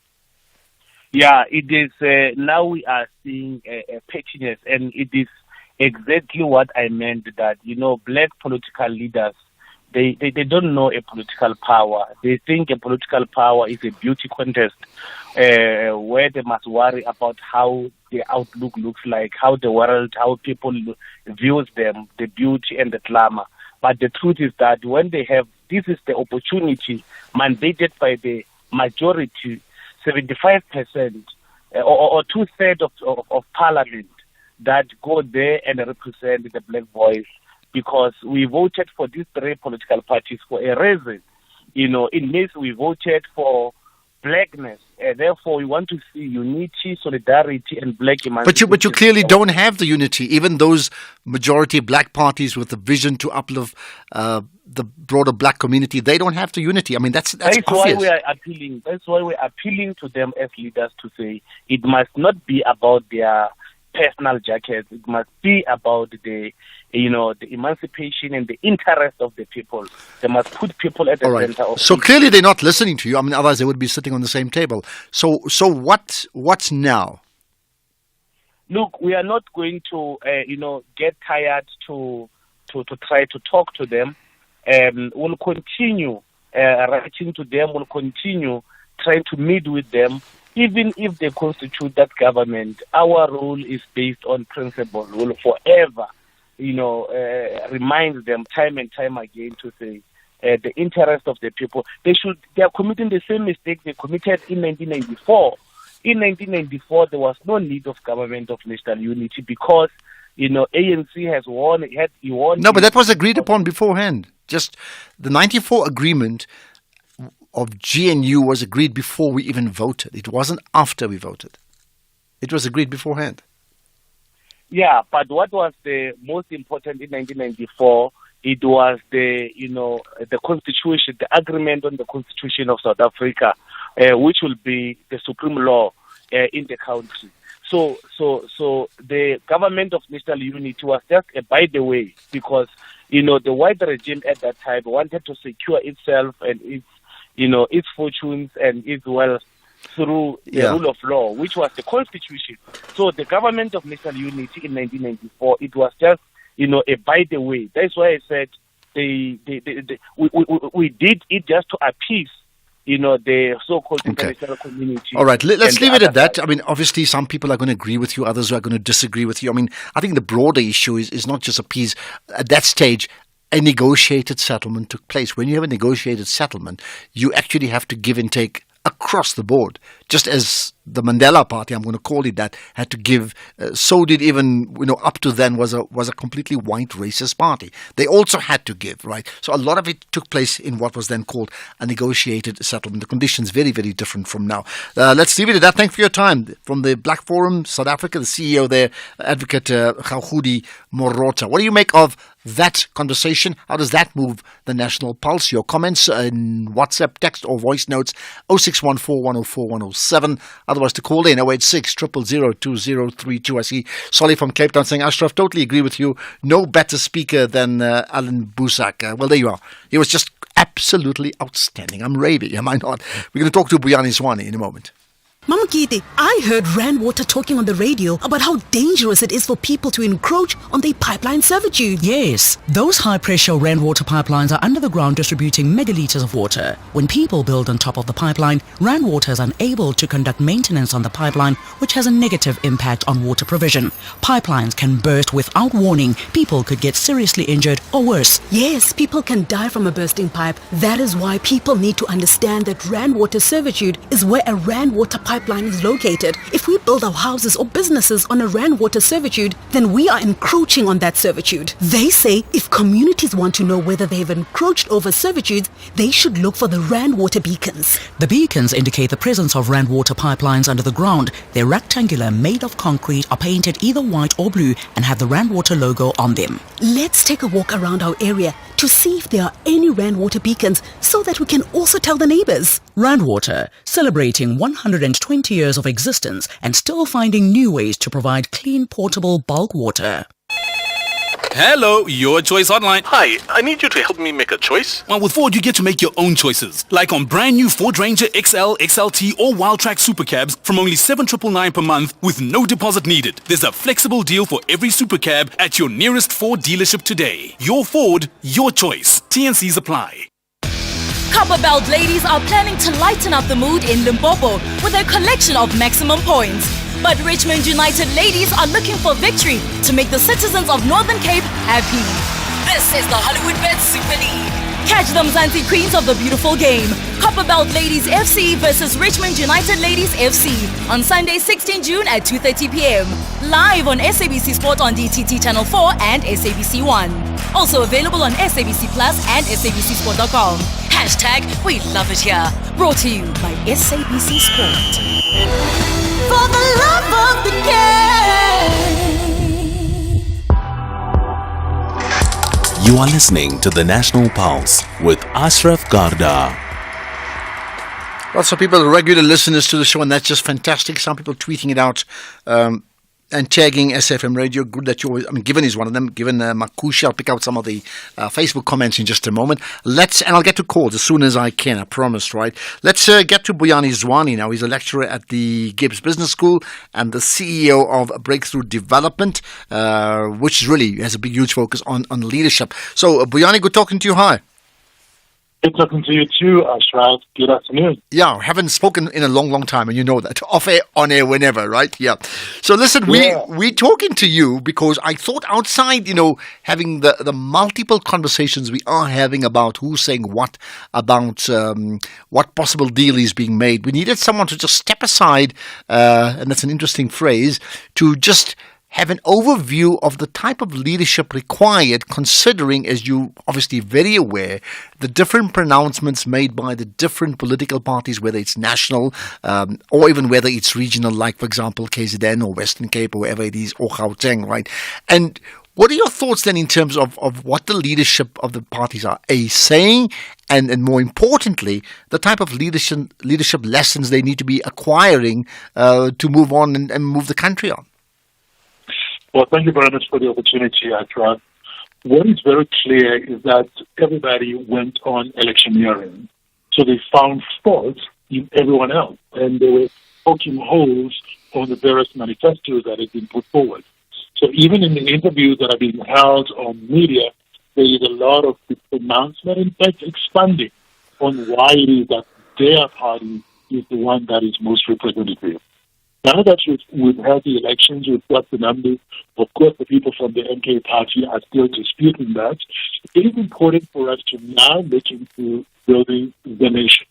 Yeah, it is. Now we are seeing a pettiness, and it is exactly what I meant, that, black political leaders, they don't know a political power. They think a political power is a beauty contest where they must worry about how the outlook looks like, how the world, how people views them, the beauty and the glamour. But the truth is that when they have, this is the opportunity mandated by the majority, 75% or 2/3 of parliament, that go there and represent the black voice, because we voted for these three political parties for a reason. It means we voted for blackness, and therefore we want to see unity, solidarity, and black emancipation. But you clearly don't have the unity. Even those majority black parties with the vision to uplift the broader black community, they don't have the unity. I mean, that's obvious. Why we are appealing. That's why we're appealing to them as leaders to say it must not be about their personal jackets. It must be about the emancipation and the interest of the people. They must put people at the center of. So clearly they're not listening to you. I mean, otherwise they would be sitting on the same table. So what's now? Look, we are not going to get tired to try to talk to them. We'll continue writing to them. We'll continue trying to meet with them. Even if they constitute that government, our role is based on principle. We'll forever, remind them time and time again to say the interest of the people. They are committing the same mistake they committed in 1994. In 1994, there was no need of government of national unity because, ANC has won. He won. No, but that was agreed upon beforehand. Just the 94 agreement of GNU was agreed before we even voted. It wasn't after we voted. It was agreed beforehand. Yeah, but what was the most important in 1994 it was the constitution, the agreement on the constitution of South Africa, which will be the supreme law in the country. So the government of national unity was just a by the way, because the white regime at that time wanted to secure itself and its fortunes and its wealth through the rule of law, which was the constitution. So the government of national unity in 1994, it was just a by the way. That's why I said we did it just to appease the so-called international community. All right, let's leave it at that. I mean, obviously, some people are going to agree with you, others are going to disagree with you. I mean, I think the broader issue is not just appease. At that stage, a negotiated settlement took place. When you have a negotiated settlement, you actually have to give and take across the board, just as the Mandela Party, I'm going to call it that, had to give. So did even up to then was a completely white racist party. They also had to give, right? So a lot of it took place in what was then called a negotiated settlement. The conditions very, very different from now. Let's leave it at that. Thanks for your time. From the Black Forum, South Africa, the CEO there, Advocate Gaugudi Morota. What do you make of that conversation? How does that move the national pulse? Your comments in WhatsApp, text or voice notes 0614 104 107. Otherwise to call in 086 000 2032. I see Solly from Cape Town saying, Ashraf, totally agree with you. No better speaker than Alan Busak. Well, there you are. He was just absolutely outstanding. I'm raving, am I not? We're going to talk to Buyani Zwane in a moment. Mama Kiti, I heard Rand Water talking on the radio about how dangerous it is for people to encroach on their pipeline servitude. Yes, those high-pressure Rand Water pipelines are under the ground distributing megaliters of water. When people build on top of the pipeline, Rand Water is unable to conduct maintenance on the pipeline, which has a negative impact on water provision. Pipelines can burst without warning. People could get seriously injured or worse. Yes, people can die from a bursting pipe. That is why people need to understand that Rand Water servitude is where a Rand Water pipeline is located. If we build our houses or businesses on a Rand Water servitude, then we are encroaching on that servitude. They say if communities want to know whether they've encroached over servitudes, they should look for the Rand Water beacons. The beacons indicate the presence of Rand Water pipelines under the ground. They're rectangular, made of concrete, are painted either white or blue, and have the Rand Water logo on them. Let's take a walk around our area to see if there are any Rand Water beacons so that we can also tell the neighbors. Rand Water, celebrating 120 years of existence and still finding new ways to provide clean, portable bulk water. Hello, Your Choice Hotline. Hi, I need you to help me make a choice. Well, with Ford, you get to make your own choices. Like on brand new Ford Ranger XL, XLT or Wildtrak Supercabs from only $7,999 per month with no deposit needed. There's a flexible deal for every Supercab at your nearest Ford dealership today. Your Ford, your choice. T&Cs apply. Copperbelt ladies are planning to lighten up the mood in Limpopo with a collection of maximum points. But Richmond United ladies are looking for victory to make the citizens of Northern Cape happy. This is the Hollywood Bet Super League. Catch the Mzansi Queens of the beautiful game. Copperbelt Ladies FC versus Richmond United Ladies FC on Sunday 16 June at 2:30 p.m. Live on SABC Sport on DTT Channel 4 and SABC 1. Also available on SABC Plus and SABCSport.com. Hashtag We Love It Here. Brought to you by SABC Sport. For the love of the game. You are listening to the National Pulse with Ashraf Garda. Lots of people, regular listeners to the show, and that's just fantastic. Some people tweeting it out and tagging SFM Radio. Good that you always, Given is one of them. Given Makusha, I'll pick out some of the Facebook comments in just a moment. And I'll get to calls as soon as I can, I promise, right? Let's get to Buyani Zwane now. He's a lecturer at the Gibbs Business School and the CEO of Breakthrough Development, which really has a big, huge focus on leadership. So, Buyani, good talking to you. Hi. Good talking to you too, Ashraf. Good afternoon. Yeah, haven't spoken in a long, long time, and you know that. Off air, on air, whenever, right? Yeah. So listen, we're talking to you because I thought outside, having the multiple conversations we are having about who's saying what, about what possible deal is being made, we needed someone to just step aside, and that's an interesting phrase, to just have an overview of the type of leadership required, considering, as you obviously very aware, the different pronouncements made by the different political parties, whether it's national or even whether it's regional, like, for example, KZN or Western Cape or wherever it is, or Gauteng, right? And What are your thoughts then in terms of what the leadership of the parties are saying, and more importantly, the type of leadership lessons they need to be acquiring to move on and move the country on? Well, thank you very much for the opportunity, Ashraf. What is very clear is that everybody went on electioneering. So they found fault in everyone else, and they were poking holes on the various manifestos that had been put forward. So even in the interviews that are being held on media, there is a lot of pronouncement, in fact, expanding on why it is that their party is the one that is most representative. Now that we've had the elections, we've got the numbers. Of course, the people from the MK party are still disputing that. It is important for us to now look into building the nation,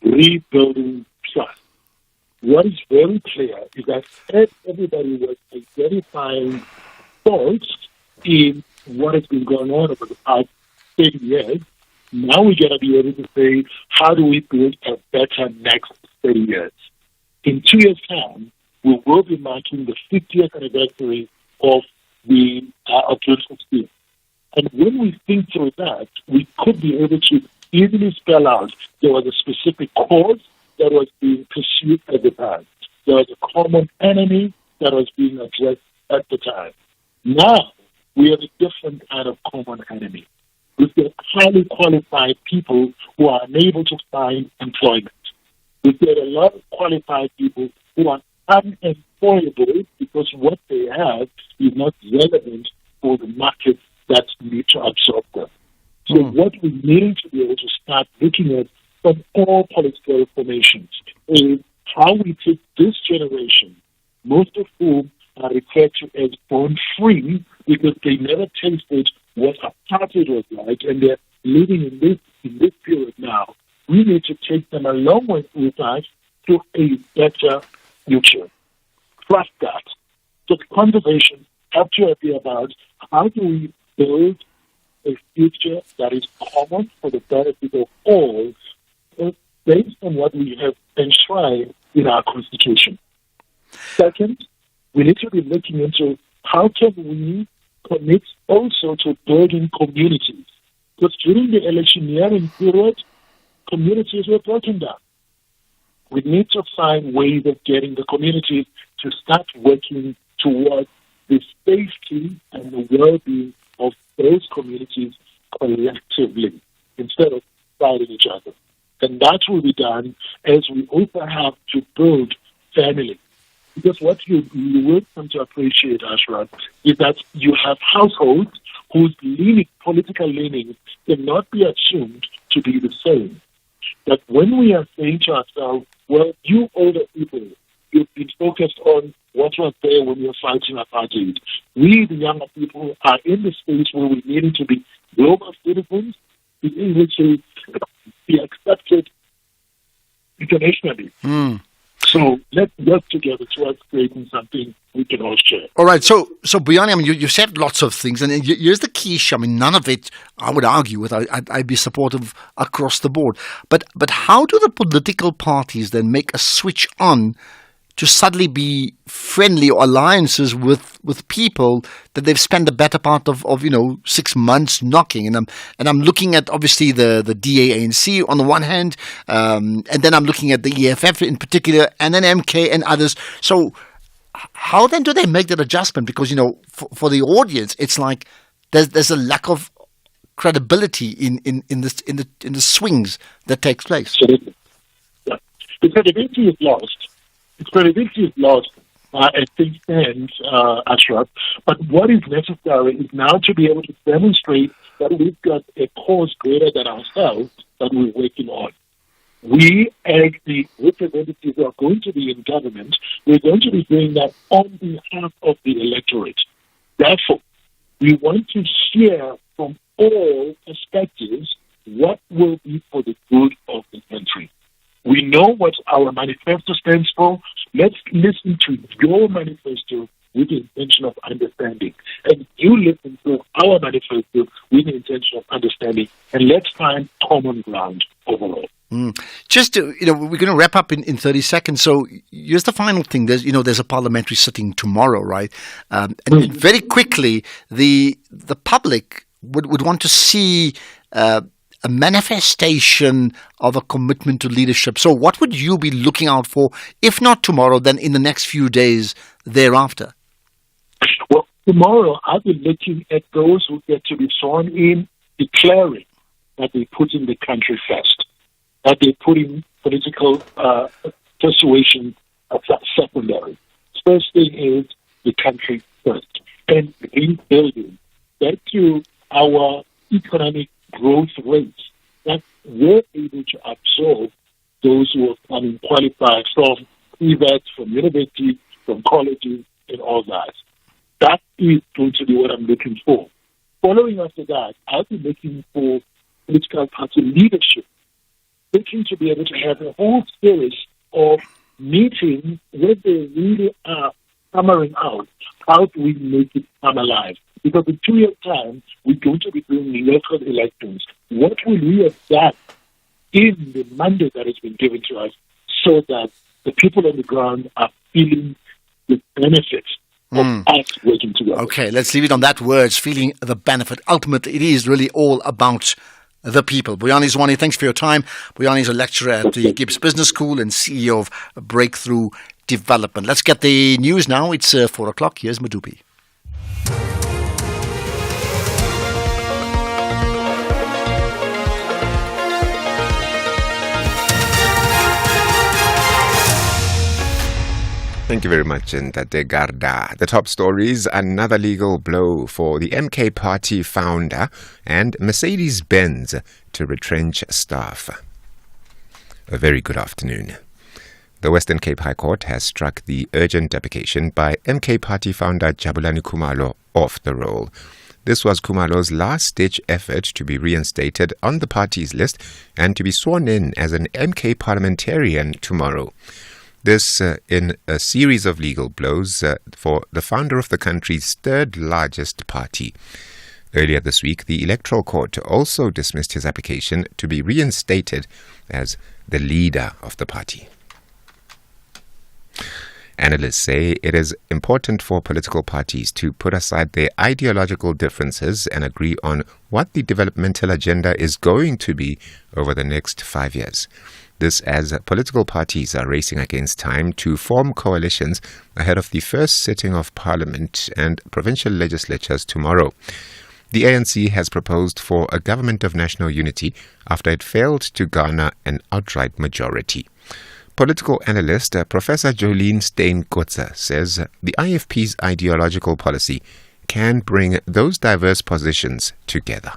rebuilding trust. What is very clear is that as everybody was identifying faults in what has been going on over the past 30 years, now we got to be able to say, how do we build a better next 30 years? In 2 years' time, we will be marking the 50th anniversary of the of 2016. And when we think through that, we could be able to easily spell out there was a specific cause that was being pursued at the time. There was a common enemy that was being addressed at the time. Now, we have a different kind of common enemy. We've got highly qualified people who are unable to find employment. We've got a lot of qualified people who are unemployable because what they have is not relevant for the market that need to absorb them. So what we need to be able to start looking at from all political formations is how we take this generation, most of whom are referred to as born free because they never tasted what apartheid was like, and they're living in this period now. We need to take them along with us to a better future. Trust that. So the conversations have to be about how do we build a future that is common for the benefit of all, based on what we have enshrined in our Constitution. Second, we need to be looking into how can we commit also to building communities. Because during the electioneering period, communities were broken down. We need to find ways of getting the communities to start working towards the safety and the well-being of those communities collectively instead of fighting each other. And that will be done as we also have to build family. Because what you will come to appreciate, Ashraf, is that you have households whose political leanings cannot be assumed to be the same. That when we are saying to ourselves, well, you older people, you've been focused on what was there when you were fighting apartheid. We, the younger people, are in the space where we need to be global citizens, be able to be accepted internationally. So let's work together towards creating something we can all share. All right. So Buyani, I mean, you said lots of things, and here's the key issue. I mean, none of it I would argue with. I'd be supportive across the board. But how do the political parties then make a switch on to suddenly be friendly or alliances with people that they've spent the better part of 6 months knocking? And I'm looking at obviously the DA-ANC on the one hand, and then I'm looking at the EFF in particular, and then MK and others. So how then do they make that adjustment? Because for the audience, it's like there's a lack of credibility in the swings that takes place. Absolutely. Yeah. The credibility is lost. Its credibility is lost as things stand, Ashraf. But what is necessary is now to be able to demonstrate that we've got a cause greater than ourselves that we're working on. We, as the representatives who are going to be in government, we're going to be doing that on behalf of the electorate. Therefore, we want to hear from all perspectives what will be for the good of the country. We know what our manifesto stands for. Let's listen to your manifesto with the intention of understanding. And you listen to our manifesto with the intention of understanding. And let's find common ground overall. Just we're going to wrap up in 30 seconds. So here's the final thing. There's a parliamentary sitting tomorrow, right? And very quickly, the public would want to see a manifestation of a commitment to leadership. So what would you be looking out for, if not tomorrow, then in the next few days thereafter? Well, tomorrow I'll be looking at those who get to be sworn in, declaring that they put in the country first, that they put in political persuasion secondary. First thing is the country first, and rebuilding. Back to our economic growth rates, that we're able to absorb those who are coming qualified from PVET, from university, from colleges, and all that. That is going to be what I'm looking for. Following after that, I'll be looking for political party leadership, looking to be able to have a whole series of meetings where they really are hammering out how do we make it come alive. Because in 2 years' time, we're going to be doing local elections. What will we have done in the mandate that has been given to us so that the people on the ground are feeling the benefits of us working together? Okay, let's leave it on that words, feeling the benefit. Ultimately, it is really all about the people. Buyani Zwane, thanks for your time. Buyani is a lecturer at the Gibbs Business School and CEO of Breakthrough Development. Let's get the news now. It's 4 o'clock. Here's Madupi. Thank you very much, Ashraf Garda. The top stories: another legal blow for the MK Party founder, and Mercedes-Benz to retrench staff. A very good afternoon. The Western Cape High Court has struck the urgent application by MK Party founder Jabulani Khumalo off the roll. This was Khumalo's last-ditch effort to be reinstated on the party's list and to be sworn in as an MK parliamentarian tomorrow. This in a series of legal blows for the founder of the country's third largest party. Earlier this week, the Electoral Court also dismissed his application to be reinstated as the leader of the party. Analysts say it is important for political parties to put aside their ideological differences and agree on what the developmental agenda is going to be over the next 5 years. This as political parties are racing against time to form coalitions ahead of the first sitting of Parliament and provincial legislatures tomorrow. The ANC has proposed for a government of national unity after it failed to garner an outright majority. Political analyst Professor Jolene Steyn-Kotze says the IFP's ideological policy can bring those diverse positions together.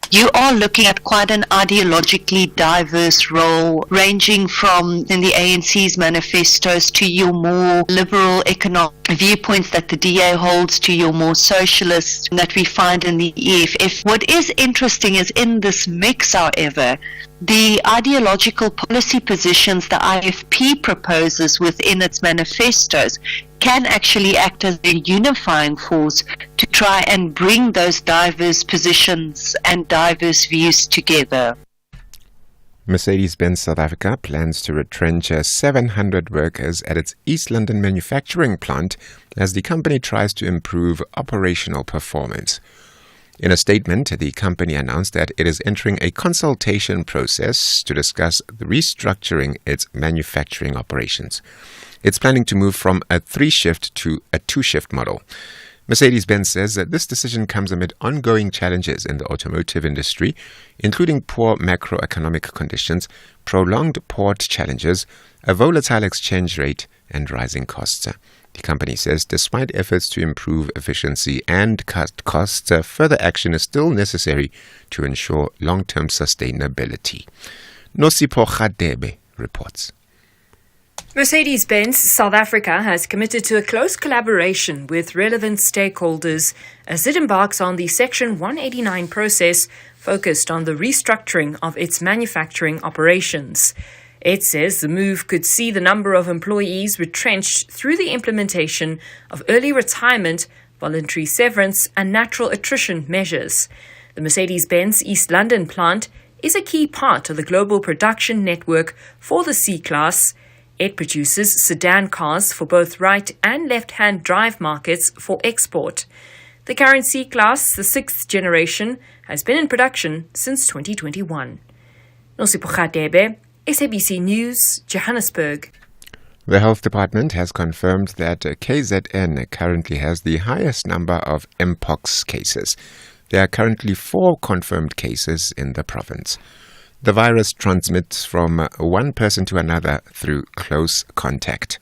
You are looking at quite an ideologically diverse role, ranging from in the ANC's manifestos to your more liberal economic viewpoints that the DA holds to your more socialist that we find in the EFF. What is interesting is in this mix, however, the ideological policy positions the IFP proposes within its manifestos can actually act as a unifying force to try and bring those diverse positions and diverse views together. Mercedes-Benz South Africa plans to retrench 700 workers at its East London manufacturing plant as the company tries to improve operational performance. In a statement, the company announced that it is entering a consultation process to discuss restructuring its manufacturing operations. It's planning to move from a 3-shift to a 2-shift model. Mercedes-Benz says that this decision comes amid ongoing challenges in the automotive industry, including poor macroeconomic conditions, prolonged port challenges, a volatile exchange rate, and rising costs. The company says despite efforts to improve efficiency and cut costs, further action is still necessary to ensure long-term sustainability. Nosipho Khadebe reports. Mercedes-Benz South Africa has committed to a close collaboration with relevant stakeholders as it embarks on the Section 189 process focused on the restructuring of its manufacturing operations. It says the move could see the number of employees retrenched through the implementation of early retirement, voluntary severance, and natural attrition measures. The Mercedes-Benz East London plant is a key part of the global production network for the C-Class. It produces sedan cars for both right and left-hand drive markets for export. The current C-Class, the 6th generation, has been in production since 2021. Nosipho Khatebe, SABC News, Johannesburg. The Health Department has confirmed that KZN currently has the highest number of Mpox cases. There are currently 4 confirmed cases in the province. The virus transmits from one person to another through close contact.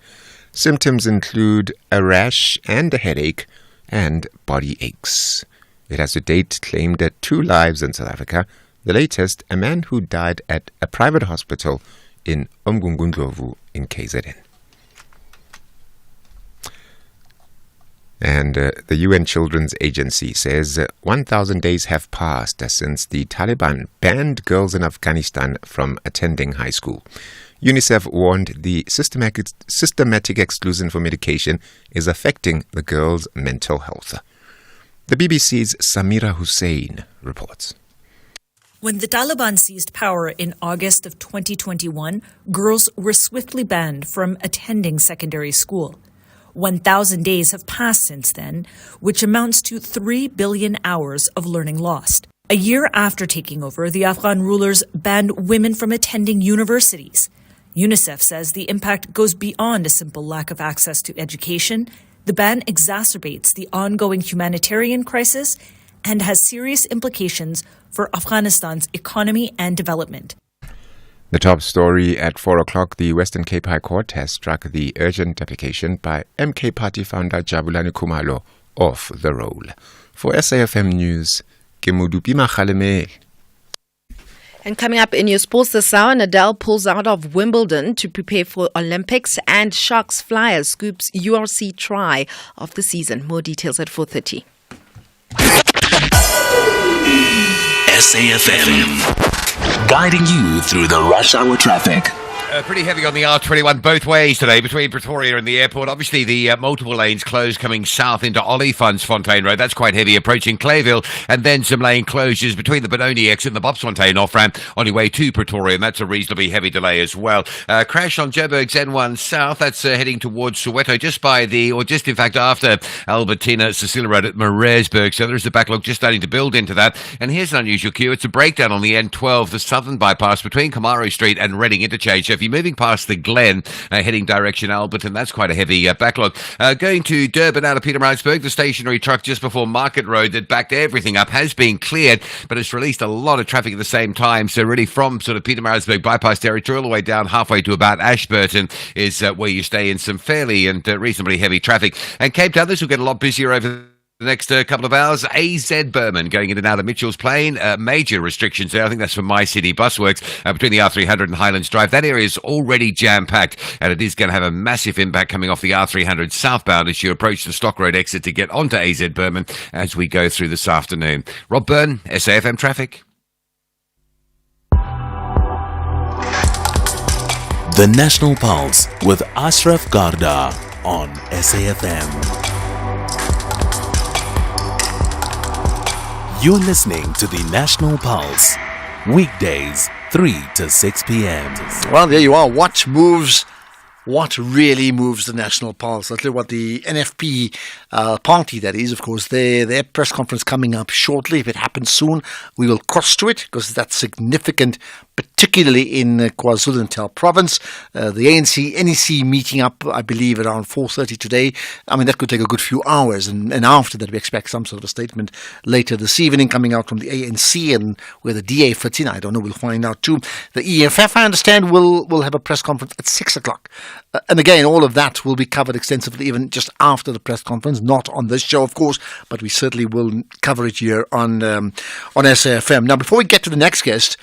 Symptoms include a rash and a headache and body aches. It has to date claimed 2 lives in South Africa, the latest a man who died at a private hospital in Umgungundlovu in KZN. And the UN Children's Agency says 1,000 days have passed since the Taliban banned girls in Afghanistan from attending high school. UNICEF warned the systematic exclusion for medication is affecting the girls' mental health. The BBC's Samira Hussein reports. When the Taliban seized power in August of 2021, girls were swiftly banned from attending secondary school. 1,000 days have passed since then, which amounts to 3 billion hours of learning lost. A year after taking over, the Afghan rulers banned women from attending universities. UNICEF says the impact goes beyond a simple lack of access to education. The ban exacerbates the ongoing humanitarian crisis and has serious implications for Afghanistan's economy and development. The top story at 4 o'clock, the Western Cape High Court has struck the urgent application by MK Party founder Jabulani Khumalo off the roll. For SAFM News, Kemudupi Makhaleme. And coming up in your sports this hour, Nadal pulls out of Wimbledon to prepare for Olympics, and Sharks Flyers scoops URC try of the season. More details at 4:30. SAFM, guiding you through the rush hour traffic. Pretty heavy on the R21 both ways today between Pretoria and the airport. Obviously, the multiple lanes closed coming south into Olifantsfontein Road. That's quite heavy approaching Clayville. And then some lane closures between the Benoni exit and the Bobsfontein off-ramp on your way to Pretoria. And that's a reasonably heavy delay as well. Crash on Joburg's N1 South. That's heading towards Soweto just in fact after Albertina Cecilia Road at Maresburg. So there's a backlog just starting to build into that. And here's an unusual queue. It's a breakdown on the N12, the southern bypass between Kamaru Street and Reading Interchange. So if you're moving past the Glen, heading direction Alberton, that's quite a heavy backlog. Going to Durban out of Pietermaritzburg, the stationary truck just before Market Road that backed everything up has been cleared, but it's released a lot of traffic at the same time. So really from sort of Pietermaritzburg bypass territory all the way down halfway to about Ashburton is where you stay in some fairly and reasonably heavy traffic. And Cape Town, this will get a lot busier over the next couple of hours. AZ Berman going in and out of Mitchell's Plain. Major restrictions there. I think that's for My City Busworks between the R300 and Highlands Drive. That area is already jam-packed, and it is going to have a massive impact coming off the R300 southbound as you approach the Stock Road exit to get onto AZ Berman as we go through this afternoon. Rob Byrne, SAFM Traffic. The National Pulse with Ashraf Garda on SAFM. You're listening to the National Pulse, weekdays 3 to 6 p.m. Well, there you are. What really moves the National Pulse? I'll tell you what, the NFP party, that is, of course, their press conference coming up shortly. If it happens soon, we will cross to it because that's significant, particularly in KwaZulu-Natal province. The ANC, NEC meeting up, I believe, around 4:30 today. I mean, that could take a good few hours. And after that, we expect some sort of a statement later this evening coming out from the ANC, and where the DA fits in, I don't know, we'll find out too. The EFF, I understand, will have a press conference at 6 o'clock. And again, all of that will be covered extensively even just after the press conference, not on this show, of course, but we certainly will cover it here on SAFM. Now, before we get to the next guest,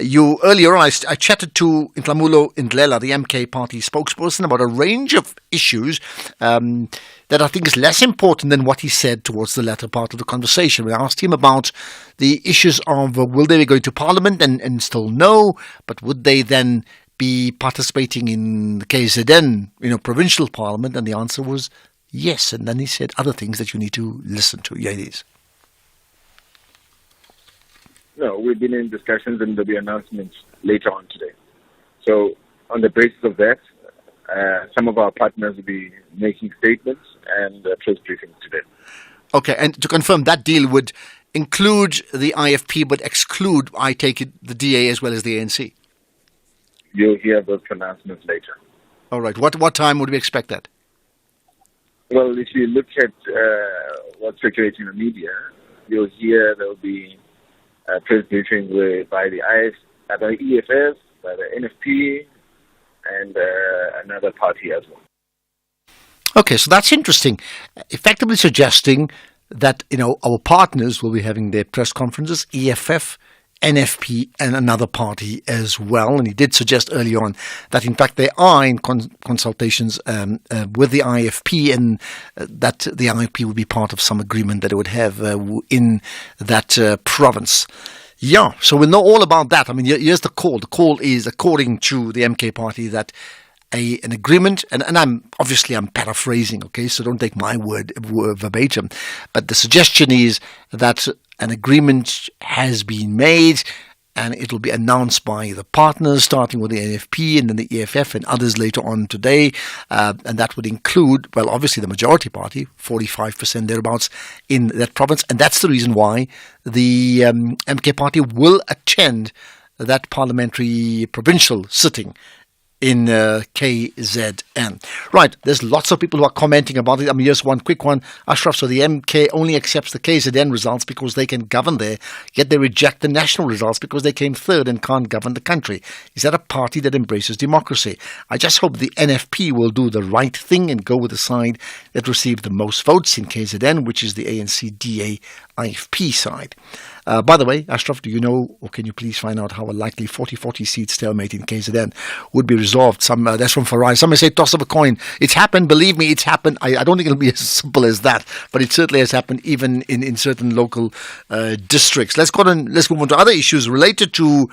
earlier on, I chatted to Ntlamulo Ndlela, the MK party spokesperson, about a range of issues that I think is less important than what he said towards the latter part of the conversation. We asked him about the issues of will they be going to Parliament and still no, but would they then be participating in the KZN, provincial parliament? And the answer was yes. And then he said other things that you need to listen to. Yeah, it is. no, we've been in discussions and there'll be announcements later on today. So on the basis of that, some of our partners will be making statements and press briefings today. Okay, and to confirm, that deal would include the IFP but exclude, I take it, the DA as well as the ANC? You'll hear those pronouncements later. All right. What time would we expect that? Well, if you look at what's circulating in the media, you'll hear there'll be a press briefing by the EFF, by the NFP, and another party as well. Okay, so that's interesting. Effectively suggesting that, our partners will be having their press conferences, EFF, NFP, and another party as well. And he did suggest earlier on that, in fact, they are in consultations with the IFP, and that the IFP will be part of some agreement that it would have in that province. Yeah, so we'll know all about that. I mean, here's the call. The call is, according to the MK party, that an agreement, and I'm paraphrasing, okay, so don't take my word verbatim, but the suggestion is that an agreement has been made and it will be announced by the partners, starting with the NFP and then the EFF and others later on today, and that would include, well, obviously the majority party, 45% thereabouts in that province, and that's the reason why the MK party will attend that parliamentary provincial sitting in KZN. Right, there's lots of people who are commenting about it. I mean, here's one quick one. Ashraf, so the MK only accepts the KZN results because they can govern there, yet they reject the national results because they came third and can't govern the country. Is that a party that embraces democracy? I just hope the NFP will do the right thing and go with the side that received the most votes in KZN, which is the ANC-DA IFP side. By the way, Ashraf, do you know, or can you please find out how a likely 40-40 seat stalemate in KZN would be resolved? That's from Farai. Some may say toss of a coin. It's happened. Believe me, it's happened. I don't think it'll be as simple as that, but it certainly has happened even in certain local districts. Let's move on to other issues related to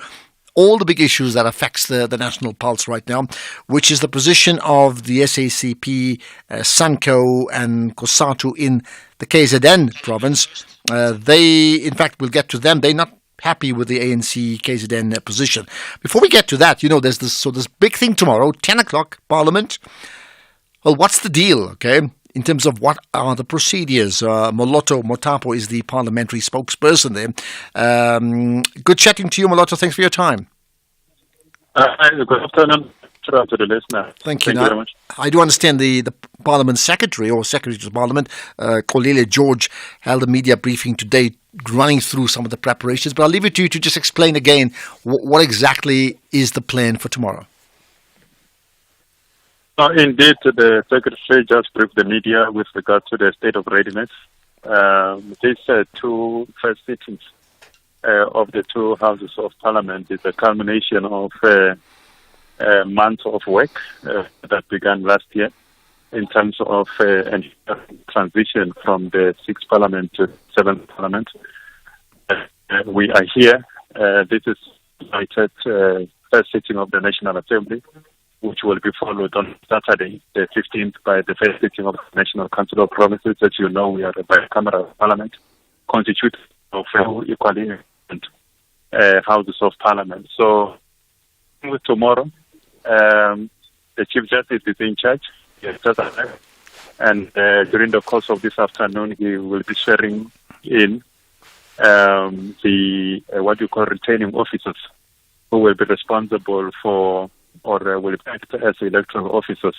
all the big issues that affects the national pulse right now, which is the position of the SACP, Sanco and COSATU in the KZN province. They, in fact, we'll get to them. They're not happy with the ANC KZN position. Before we get to that, there's this big thing tomorrow, 10 o'clock, Parliament. Well, what's the deal, okay, in terms of what are the procedures? Moloto Motapo is the parliamentary spokesperson there. Good chatting to you, Moloto. Thanks for your time. Good afternoon to the listener. Thank you very much. I do understand the Parliament Secretary or Secretary to Parliament, Kolile George, held a media briefing today running through some of the preparations, but I'll leave it to you to just explain again what exactly is the plan for tomorrow. Indeed, the Secretary just briefed the media with regard to the state of readiness. These two first sittings of the two houses of Parliament is a culmination of months of work that began last year in terms of transition from the 6th Parliament to 7th Parliament. We are here. This is invited first sitting of the National Assembly, which will be followed on Saturday, the 15th, by the first sitting of the National Council of Provinces. As you know, we are a bicameral parliament constituted of equally houses of parliament. So, with tomorrow, the Chief Justice is in charge. Yes, and during the course of this afternoon, he will be swearing in the what you call retaining officers, who will be responsible for or will act as electoral officers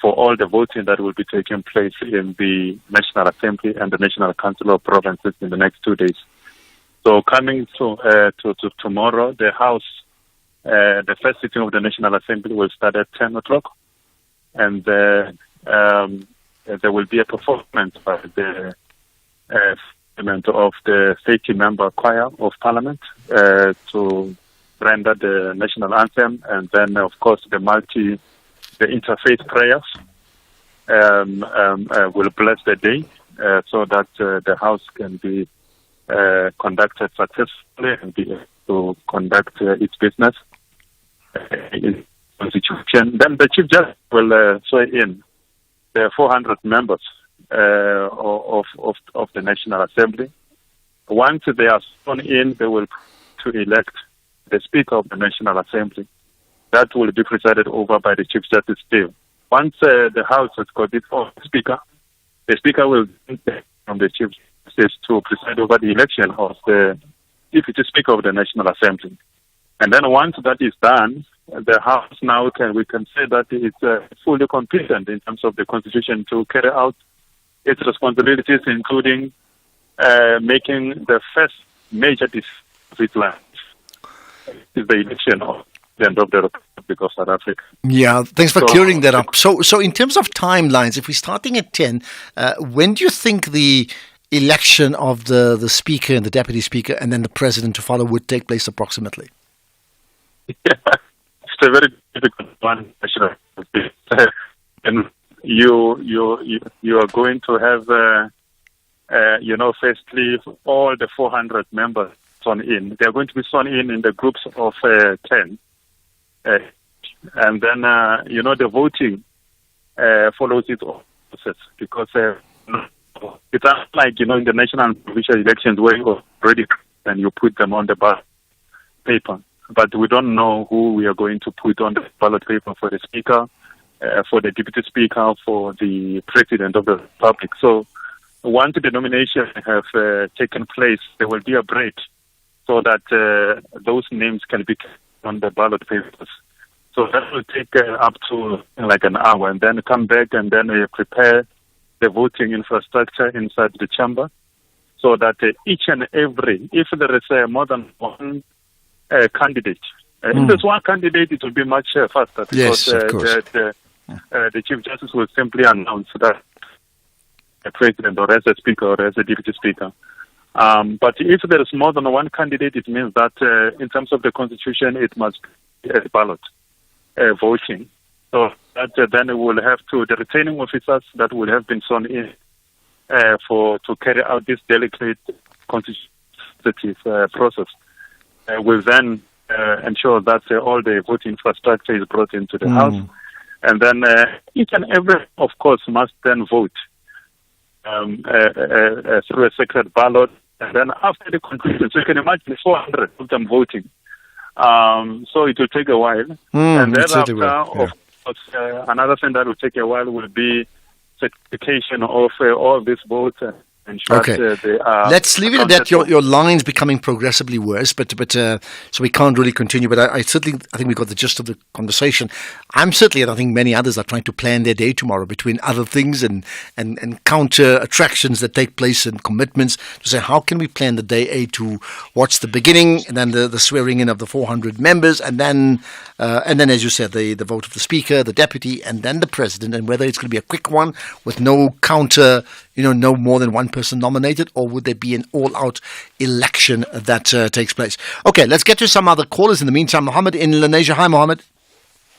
for all the voting that will be taking place in the National Assembly and the National Council of Provinces in the next 2 days. So coming to tomorrow, the House, the first sitting of the National Assembly will start at 10 o'clock, and there will be a performance by the of the 30 member choir of Parliament to render the national anthem, and then of course the interfaith prayers will bless the day so that the House can be conducted successfully and be able to conduct its business in constitution. Then the Chief Justice will swear in the 400 members of the National Assembly. Once they are sworn in, they will to elect the Speaker of the National Assembly. That will be presided over by the Chief Justice still. Once the House has got its own Speaker, the Speaker will take from the Chief Justice to preside over the election of the Deputy Speaker of the National Assembly. And then once that is done, the House now we can say that it's fully competent in terms of the Constitution to carry out its responsibilities, including making the first major decision of its life is the election of the end of the Republic of South Africa. Yeah, thanks for clearing that up. So in terms of timelines, if we're starting at 10, when do you think the election of the Speaker and the Deputy Speaker and then the President to follow would take place approximately? Yeah, it's a very difficult one. And you are going to have, firstly, all the 400 members sworn in. They are going to be sworn in the groups of 10. And then, the voting follows its own process because it's not like, in the national and provincial elections where you already and you put them on the ballot paper. But we don't know who we are going to put on the ballot paper for the Speaker, for the Deputy Speaker, for the President of the Republic. So once the nominations have taken place, there will be a break so that those names can be on the ballot papers. So that will take up to like an hour, and then come back and then prepare the voting infrastructure inside the chamber so that each and every, if there is more than one candidate, if there's one candidate, it will be much faster because Yes, of course. The Chief Justice will simply announce that a President or as a Speaker or as a Deputy Speaker. But if there is more than one candidate, it means that in terms of the Constitution, it must be a ballot voting. So that then we will have the returning officers that will have been sworn in to carry out this delicate constitutive process. Will then ensure that all the voting infrastructure is brought into the House. And then each and every, of course, must then vote through a secret ballot. And then after the conclusion, so you can imagine 400 of them voting. So it will take a while. And thereafter, of course, another thing that will take a while will be certification of all these votes. Okay. Let's leave it at that. Your line's becoming progressively worse, but so we can't really continue. But I think we got the gist of the conversation. I'm certainly, and I think many others are trying to plan their day tomorrow between other things and counter attractions that take place and commitments to say how can we plan the day to watch the beginning and then the swearing in of the 400 members and then as you said the vote of the Speaker, the Deputy, and then the President, and whether it's going to be a quick one with no counter. No more than one person nominated, or would there be an all-out election that takes place? Okay, let's get to some other callers in the meantime. Mohammed in Lenasia. Hi, Mohammed.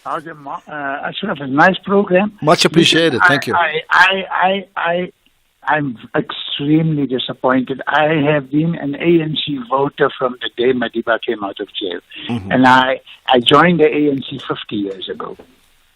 Ashraf, a nice program. Much appreciated. Thank you. I'm extremely disappointed. I have been an ANC voter from the day Madiba came out of jail. Mm-hmm. And I joined the ANC 50 years ago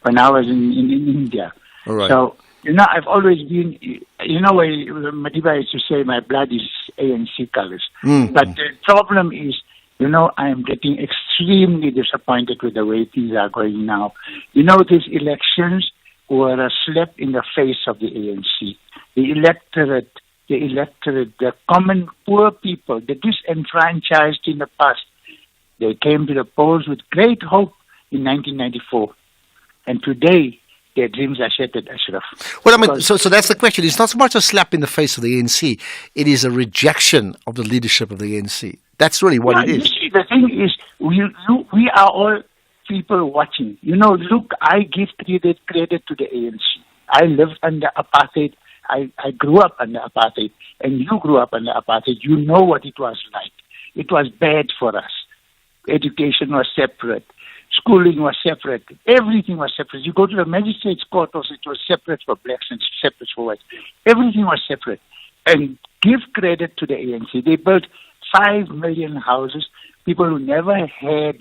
when I was in India. All right. So, I've always been, where Madiba used to say my blood is ANC colors. Mm-hmm. But the problem is, I am getting extremely disappointed with the way things are going now. These elections were a slap in the face of the ANC. The electorate, the common poor people, the disenfranchised in the past, they came to the polls with great hope in 1994. And today, their dreams are shattered, Ashraf. Well, so that's the question. It's not so much a slap in the face of the ANC. It is a rejection of the leadership of the ANC. That's really what it is. You see, the thing is, we are all people watching. Look, I give credit to the ANC. I lived under apartheid. I grew up under apartheid. And you grew up under apartheid. You know what it was like. It was bad for us. Education was separate. Schooling was separate. Everything was separate. You go to the magistrate's court also, it was separate for blacks and separate for whites. Everything was separate. And give credit to the ANC. They built 5 million houses. People who never had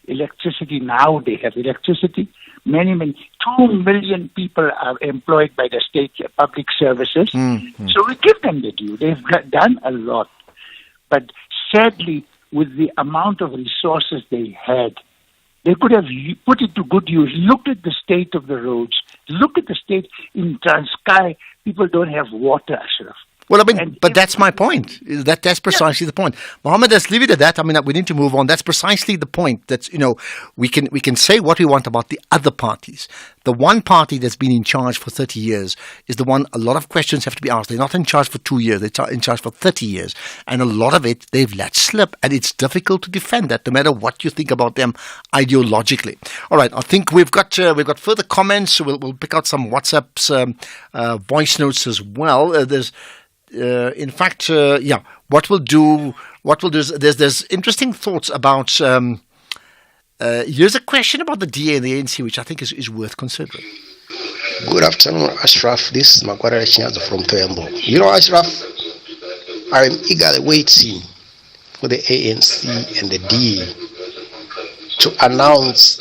electricity, now they have electricity. Many, 2 million people are employed by the state public services. Mm-hmm. So we give them the due. They've done a lot. But sadly, with the amount of resources they had, they could have put it to good use. Look at the state of the roads. Look at the state in Transkei. People don't have water, Ashraf. Well, I mean, but that's my point. That's precisely the point. Mohammed, let's leave it at that. I mean, we need to move on. That's precisely the point. That we can say what we want about the other parties. The one party that's been in charge for 30 years is the one a lot of questions have to be asked. They're not in charge for 2 years. They're in charge for 30 years. And a lot of it, they've let slip. And it's difficult to defend that, no matter what you think about them ideologically. All right, I think we've got further comments. We'll pick out some WhatsApp's voice notes as well. What we'll do is there's interesting thoughts about. Here's a question about the DA and the ANC, which I think is worth considering. Good afternoon, Ashraf. This is Makwara Chinyazo from Toyambo. Ashraf, I am eagerly waiting for the ANC and the DA to announce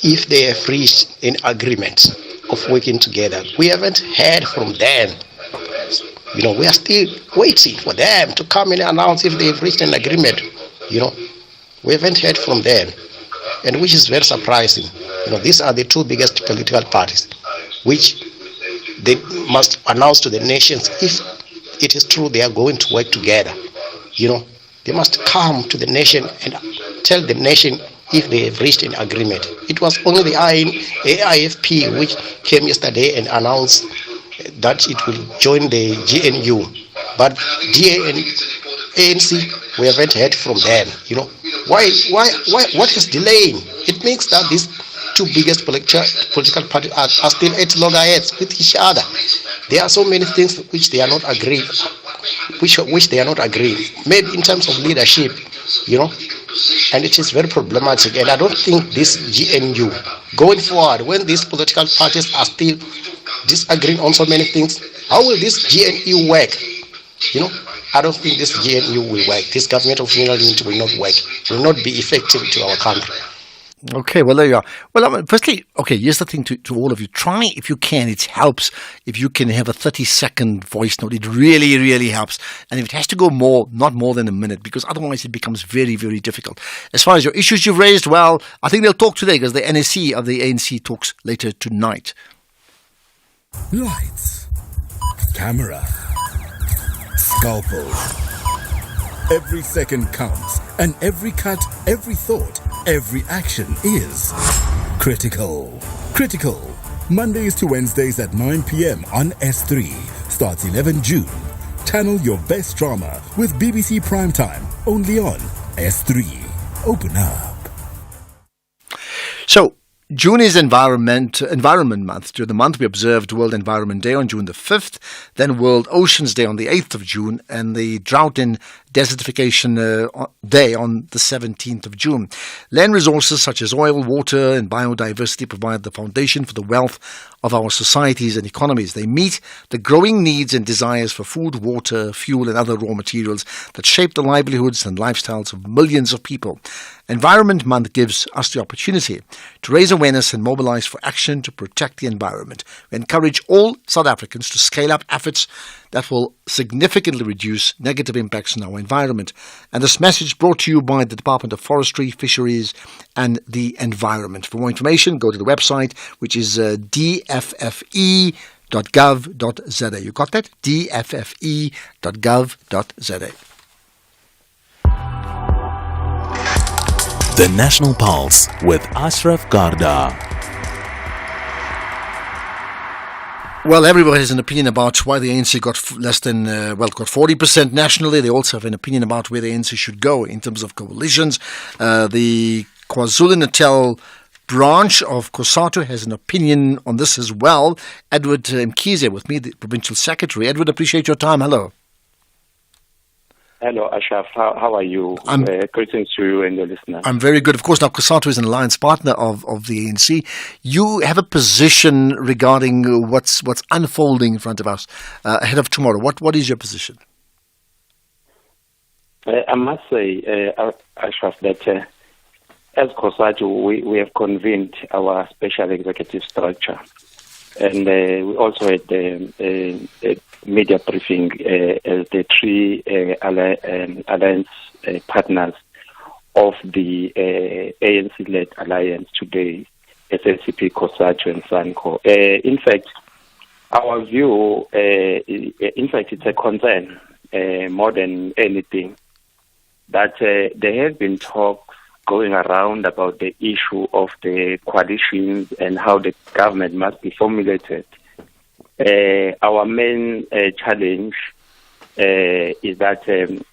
if they have reached an agreement of working together. We haven't heard from them. We are still waiting for them to come and announce if they've reached an agreement. We haven't heard from them, and which is very surprising. These are the two biggest political parties, which they must announce to the nations if it is true they are going to work together. They must come to the nation and tell the nation if they have reached an agreement. It was only the AIFP which came yesterday and announced that it will join the GNU. But DA and ANC, we haven't heard from them. Why? What is delaying? It means that these two biggest political parties are still at loggerheads with each other. There are so many things which they are not agreeing. Which they are not agreeing. Maybe in terms of leadership, and it is very problematic. And I don't think this GNU, going forward, when these political parties are still disagreeing on so many things, how will this GNU work? I don't think this GNU will work. This government of unity will not work, will not be effective to our country. Okay, well, there you are. Well, firstly, here's the thing to all of you. Try, if you can, it helps if you can have a 30-second voice note. It really, really helps. And if it has to go not more than a minute, because otherwise it becomes very, very difficult. As far as your issues you've raised, well, I think they'll talk today because the NSC of the ANC talks later tonight. Lights, camera, scalpel. Every second counts, and every cut, every thought, every action is critical. Critical. Mondays to Wednesdays at 9 p.m. on S3. Starts 11 June. Channel your best drama with BBC Primetime, only on S3. Open up. So, June is Environment Month. During the month, we observed World Environment Day on June the 5th, then World Oceans Day on the 8th of June, and the Drought and Desertification Day on the 17th of June. Land resources such as oil, water, and biodiversity provide the foundation for the wealth of our societies and economies. They meet the growing needs and desires for food, water, fuel, and other raw materials that shape the livelihoods and lifestyles of millions of people. Environment Month gives us the opportunity to raise awareness and mobilize for action to protect the environment. We encourage all South Africans to scale up efforts that will significantly reduce negative impacts on our environment. And this message brought to you by the Department of Forestry, Fisheries and the Environment. For more information, go to the website, which is dffe.gov.za. You got that? dffe.gov.za. The National Pulse with Ashraf Garda. Well, everybody has an opinion about why the ANC got got 40% nationally. They also have an opinion about where the ANC should go in terms of coalitions. The KwaZulu-Natal branch of COSATU has an opinion on this as well. Edward Mkhize with me, the Provincial Secretary. Edward, appreciate your time. Hello. Hello, Ashraf. How are you? Greetings to you and your listeners. I'm very good. Of course, now COSATU is an alliance partner of the ANC. You have a position regarding what's unfolding in front of us ahead of tomorrow. What is your position? I must say, Ashraf, that as COSATU, we have convened our special executive structure And we also had a media briefing as the three alliance partners of the ANC-led alliance today, SLCP, COSATU, and SANCO. In fact, our view, it's a concern more than anything that there have been talks going around about the issue of the coalitions and how the government must be formulated. Our main challenge is that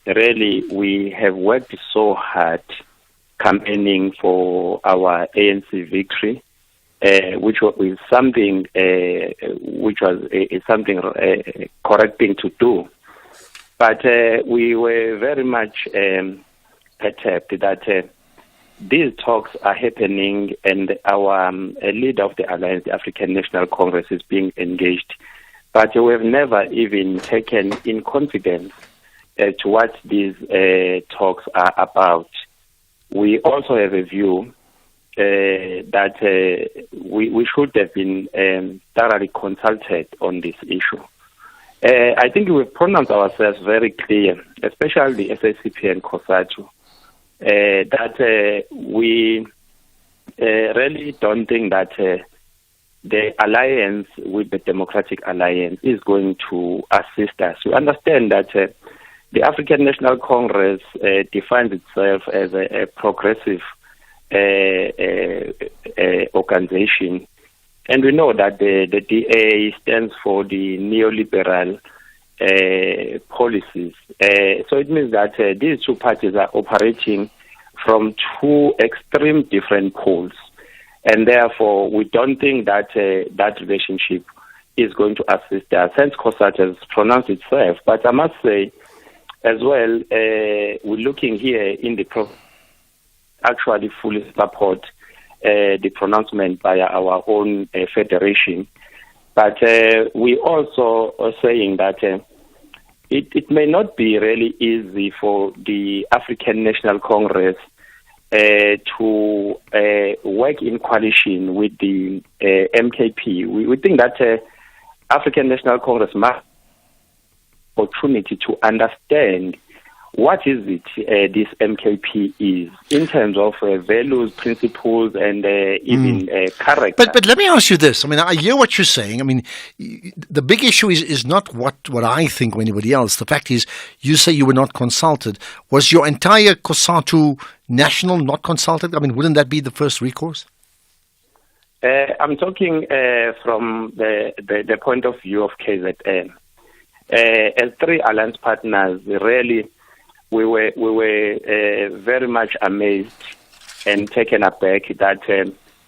really we have worked so hard campaigning for our ANC victory, which was something correct thing to do. But we were very much perturbed that these talks are happening and our leader of the Alliance, the African National Congress, is being engaged. But we have never even taken in confidence to what these talks are about. We also have a view that we should have been thoroughly consulted on this issue. I think we've pronounced ourselves very clear, especially the SACP and COSATU, that we really don't think that the alliance with the Democratic Alliance is going to assist us. We understand that the African National Congress defines itself as a progressive organization, and we know that the DA stands for the neoliberal policies. So it means that these two parties are operating from two extreme different poles, and therefore we don't think that that relationship is going to assist us. Hence, COSAT has pronounced itself. But I must say, as well, we're looking here in the actually fully support the pronouncement by our own federation. But we also are saying that it may not be really easy for the African National Congress to work in coalition with the MKP. We think that African National Congress must have opportunity to understand what is it this MKP is in terms of values, principles, and even character. But let me ask you this. I mean, I hear what you're saying. I mean, the big issue is not what I think or anybody else. The fact is, you say you were not consulted. Was your entire COSATU national not consulted? I mean, wouldn't that be the first recourse? I'm talking from the point of view of KZN. As three alliance partners, really, we were very much amazed and taken aback that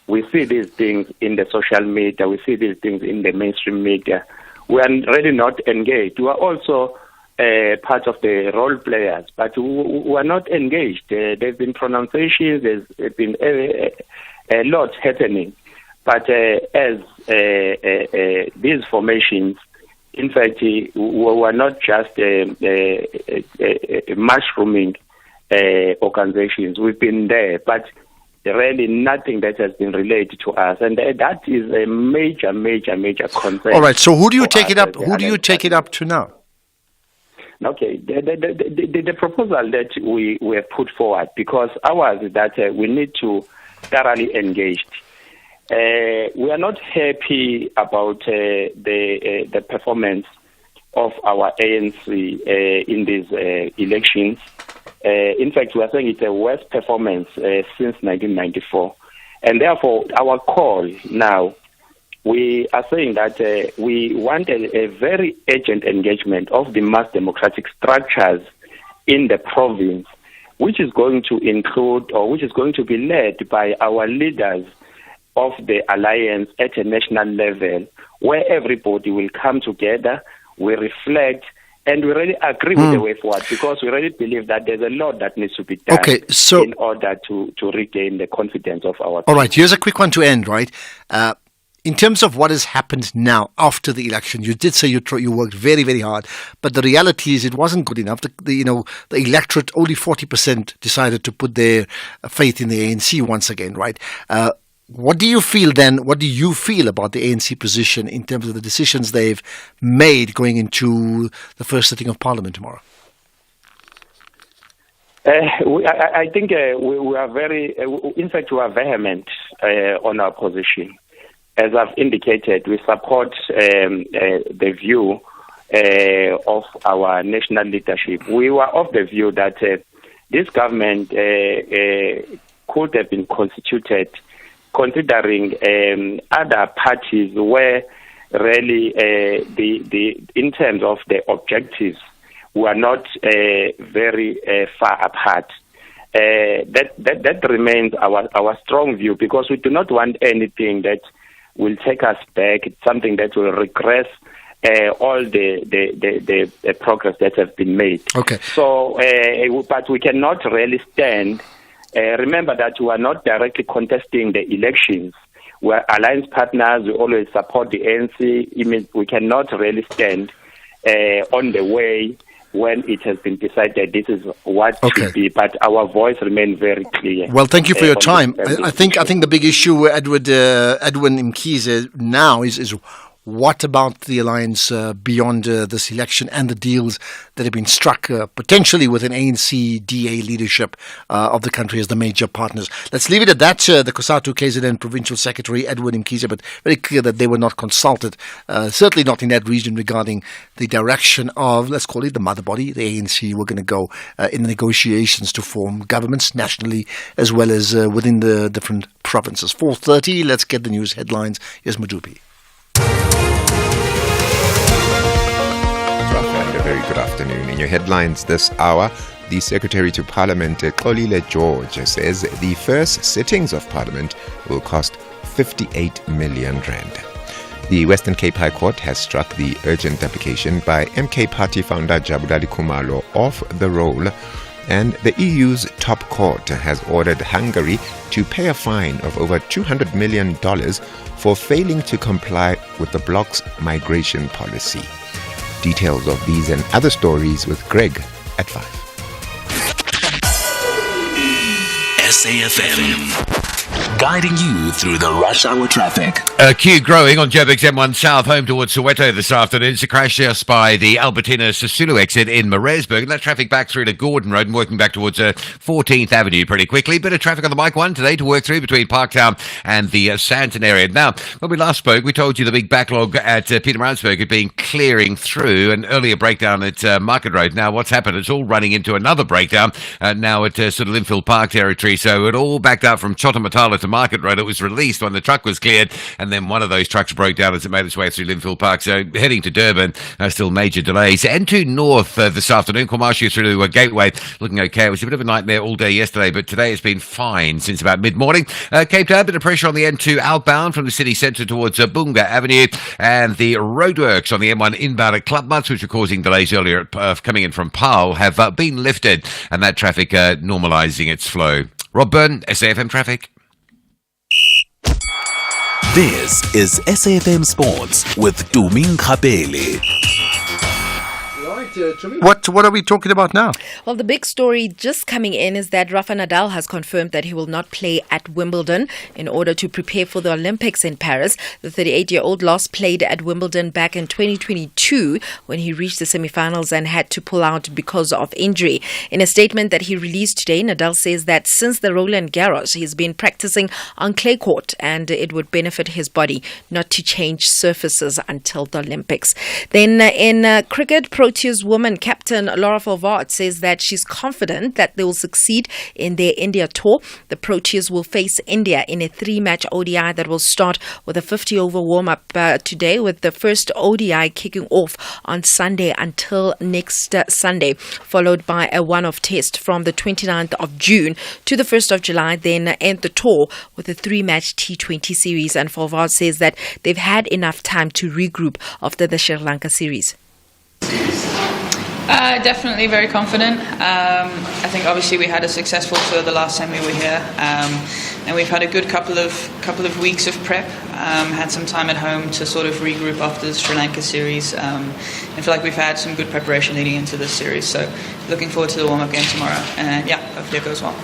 we see these things in the social media, we see these things in the mainstream media. We are really not engaged. We are also part of the role players, but we are not engaged. There have been pronunciations, there's been a lot happening. But as these formations, in fact, we were not just mushrooming organizations. We've been there, but really nothing that has been related to us, and that is a major concern. All right. So who do you take it up? Who do you take it up to now? Okay, the proposal that we have put forward, because ours is that we need to thoroughly engage. We are not happy about the performance of our ANC in these elections. In fact, we are saying it's a worst performance since 1994. And therefore, our call now, we are saying that we want a very urgent engagement of the mass democratic structures in the province, which is going to include, or which is going to be led by our leaders of the alliance at a national level, where everybody will come together, we reflect, and we really agree with the way forward, because we really believe that there's a lot that needs to be done in order to regain the confidence of our people. All right, here's a quick one to end, right? In terms of what has happened now after the election, you did say you worked very, very hard, but the reality is it wasn't good enough. The electorate, only 40% decided to put their faith in the ANC once again, right? what do you feel then? What do you feel about the ANC position in terms of the decisions they've made going into the first sitting of Parliament tomorrow? I think we are very, in fact, we are vehement on our position. As I've indicated, we support the view of our national leadership. We were of the view that this government could have been constituted considering other parties where really in terms of the objectives were not very far apart. That remains our strong view, because we do not want anything that will take us back. It's something that will regress all the progress that has been made. Okay. So, but we cannot really stand. Remember that we are not directly contesting the elections. We are alliance partners. We always support the ANC. We cannot really stand on the way when it has been decided this is what should be. But our voice remains very clear. Well, thank you for your time. I think the big issue, Edwin Mkhize, now is what about the alliance beyond this election and the deals that have been struck potentially with an ANC DA leadership of the country as the major partners? Let's leave it at that. The COSATU KZN Provincial Secretary Edwin Mkhize, but very clear that they were not consulted, certainly not in that region, regarding the direction of, let's call it the mother body, the ANC. We're going to go in the negotiations to form governments nationally as well as within the different provinces. 4:30, let's get the news headlines. Here's Madupi. And a very good afternoon. In your headlines this hour, the Secretary to Parliament, Xolile George, says the first sittings of Parliament will cost 58 million rand. The Western Cape High Court has struck the urgent application by MK Party founder Jabulani Khumalo off the roll, and the EU's top court has ordered Hungary to pay a fine of over $200 million for failing to comply with the bloc's migration policy. Details of these and other stories with Greg at 5. SAFM, guiding you through the rush hour traffic. Queue growing on Joburg's M1 South, home towards Soweto this afternoon. It's a crash just by the Albertina Sisulu exit in Maresburg. That traffic back through to Gordon Road and working back towards 14th Avenue pretty quickly. Bit of traffic on the Mike 1 today to work through between Parktown and the Sandton area. Now, when we last spoke, we told you the big backlog at Pietermaritzburg had been clearing through an earlier breakdown at Market Road. Now, what's happened? It's all running into another breakdown now at sort of Linfield Park territory. So it all backed up from Chotamatala to Market Road. It was released when the truck was cleared, and then one of those trucks broke down as it made its way through Linfield Park. So heading to Durban, still major delays. N2 North this afternoon, Kwamashu through to Gateway, looking okay. It was a bit of a nightmare all day yesterday, but today it's been fine since about mid-morning. Cape Town, a bit of pressure on the N2 outbound from the city centre towards Bunga Avenue, and the roadworks on the M1 inbound at Clubmutts, which were causing delays earlier coming in from Paarl, have been lifted, and that traffic normalising its flow. Rob Byrne, SAFM Traffic. This is SAFM Sports with Tuming Khapele. What are we talking about now? Well, the big story just coming in is that Rafa Nadal has confirmed that he will not play at Wimbledon in order to prepare for the Olympics in Paris. The 38-year-old last played at Wimbledon back in 2022 when he reached the semi-finals and had to pull out because of injury. In a statement that he released today, Nadal says that since the Roland Garros, he's been practicing on clay court and it would benefit his body not to change surfaces until the Olympics. Then in cricket, Proteas woman captain Laura Forvard says that she's confident that they will succeed in their India tour. The Proteas will face India in a 3-match ODI that will start with a 50-over warm-up today, with the first ODI kicking off on Sunday until next Sunday, followed by a one-off test from the 29th of June to the 1st of July, then end the tour with a 3-match T20 series. And Forvard says that they've had enough time to regroup after the Sri Lanka series. Definitely very confident. I think obviously we had a successful tour the last time we were here, and we've had a good couple of weeks of prep. Had some time at home to sort of regroup after the Sri Lanka series. I feel like we've had some good preparation leading into this series. So looking forward to the warm-up game tomorrow, and hopefully it goes well.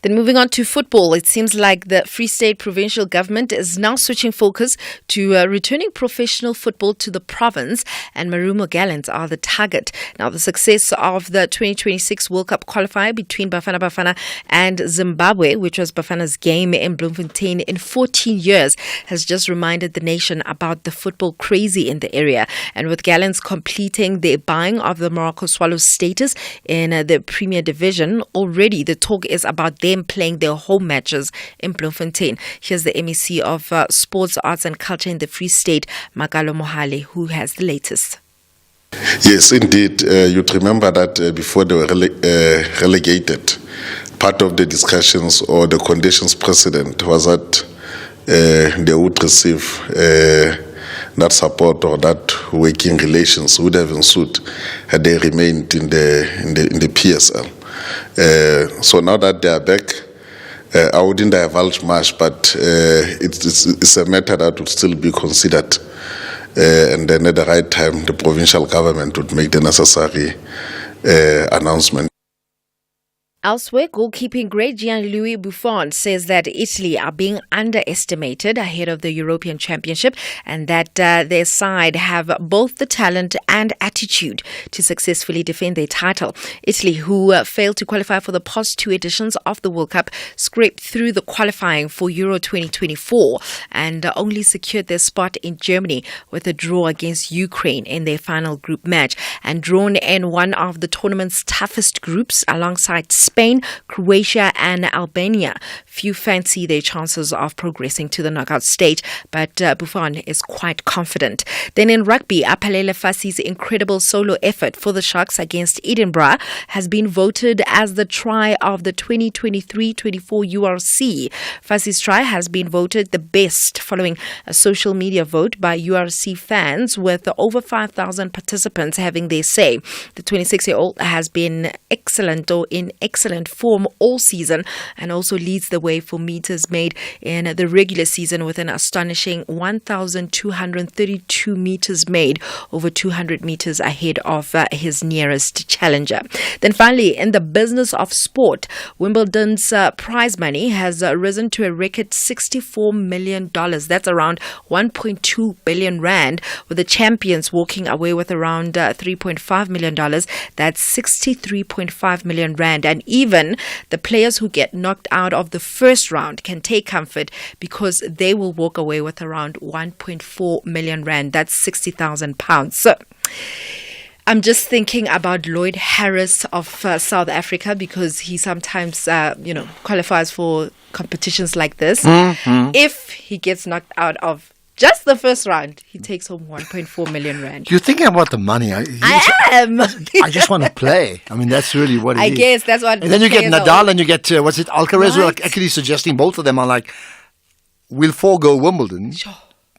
Then moving on to football, it seems like the Free State provincial government is now switching focus to returning professional football to the province, and Marumo Gallants are the target. Now, the success of the 2026 World Cup qualifier between Bafana and Zimbabwe, which was Bafana's game in Bloemfontein in 14 years, has just reminded the nation about the football crazy in the area. And with Gallants completing their buying of the Morocco Swallows status in the Premier Division, already the talk is about them playing their home matches in Bloemfontein. Here's the MEC of Sports, Arts and Culture in the Free State, Makalo Mohale, who has the latest. Yes, indeed. You'd remember that before they were relegated, part of the discussions or the conditions precedent was that they would receive that support or that working relations would have ensued had they remained in the PSL. So now that they are back, I wouldn't divulge much, but it's a matter that would still be considered. And then at the right time, the provincial government would make the necessary announcement. Elsewhere, goalkeeping great Gianluigi Buffon says that Italy are being underestimated ahead of the European Championship, and that their side have both the talent and attitude to successfully defend their title. Italy, who failed to qualify for the past two editions of the World Cup, scraped through the qualifying for Euro 2024 and only secured their spot in Germany with a draw against Ukraine in their final group match, and drawn in one of the tournament's toughest groups alongside Spain, Croatia and Albania. Few fancy their chances of progressing to the knockout stage, but Buffon is quite confident. Then in rugby, Apalele Fasi's incredible solo effort for the Sharks against Edinburgh has been voted as the try of the 2023-24 URC. Fasi's try has been voted the best following a social media vote by URC fans, with over 5,000 participants having their say. The 26-year-old has been excellent form all season and also leads the way for meters made in the regular season with an astonishing 1,232 meters made, over 200 meters ahead of his nearest challenger. Then finally, in the business of sport, Wimbledon's prize money has risen to a record $64 million. That's around 1.2 billion rand, with the champions walking away with around $3.5 million. That's 63.5 million rand. And even the players who get knocked out of the first round can take comfort because they will walk away with around 1.4 million rand. That's 60,000 pounds. So I'm just thinking about Lloyd Harris of South Africa, because he sometimes, qualifies for competitions like this. Mm-hmm. If he gets knocked out of just the first round, he takes home 1.4 million rand. You're thinking about the money. I am. I just want to play. I mean, that's really what it is. I guess that's what. And then you get Nadal and you get, Alcaraz, right? Who are actually suggesting both of them are like, we'll forego Wimbledon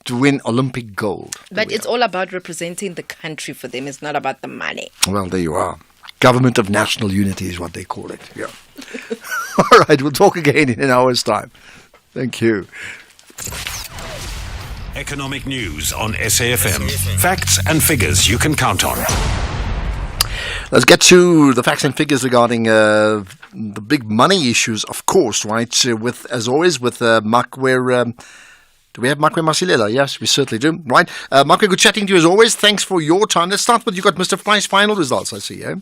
to win Olympic gold. But it's all about representing the country for them. It's not about the money. Well, there you are. Government of national unity is what they call it. Yeah. All right, we'll talk again in an hour's time. Thank you. Economic news on SAFM. Facts and figures you can count on. Let's get to the facts and figures regarding the big money issues, of course, right? As always, with Makwe. Do we have Makwe Masilela? Yes, we certainly do. Right. Makwe, good chatting to you as always. Thanks for your time. Let's start with, you got Mr. Price final results, I see, eh?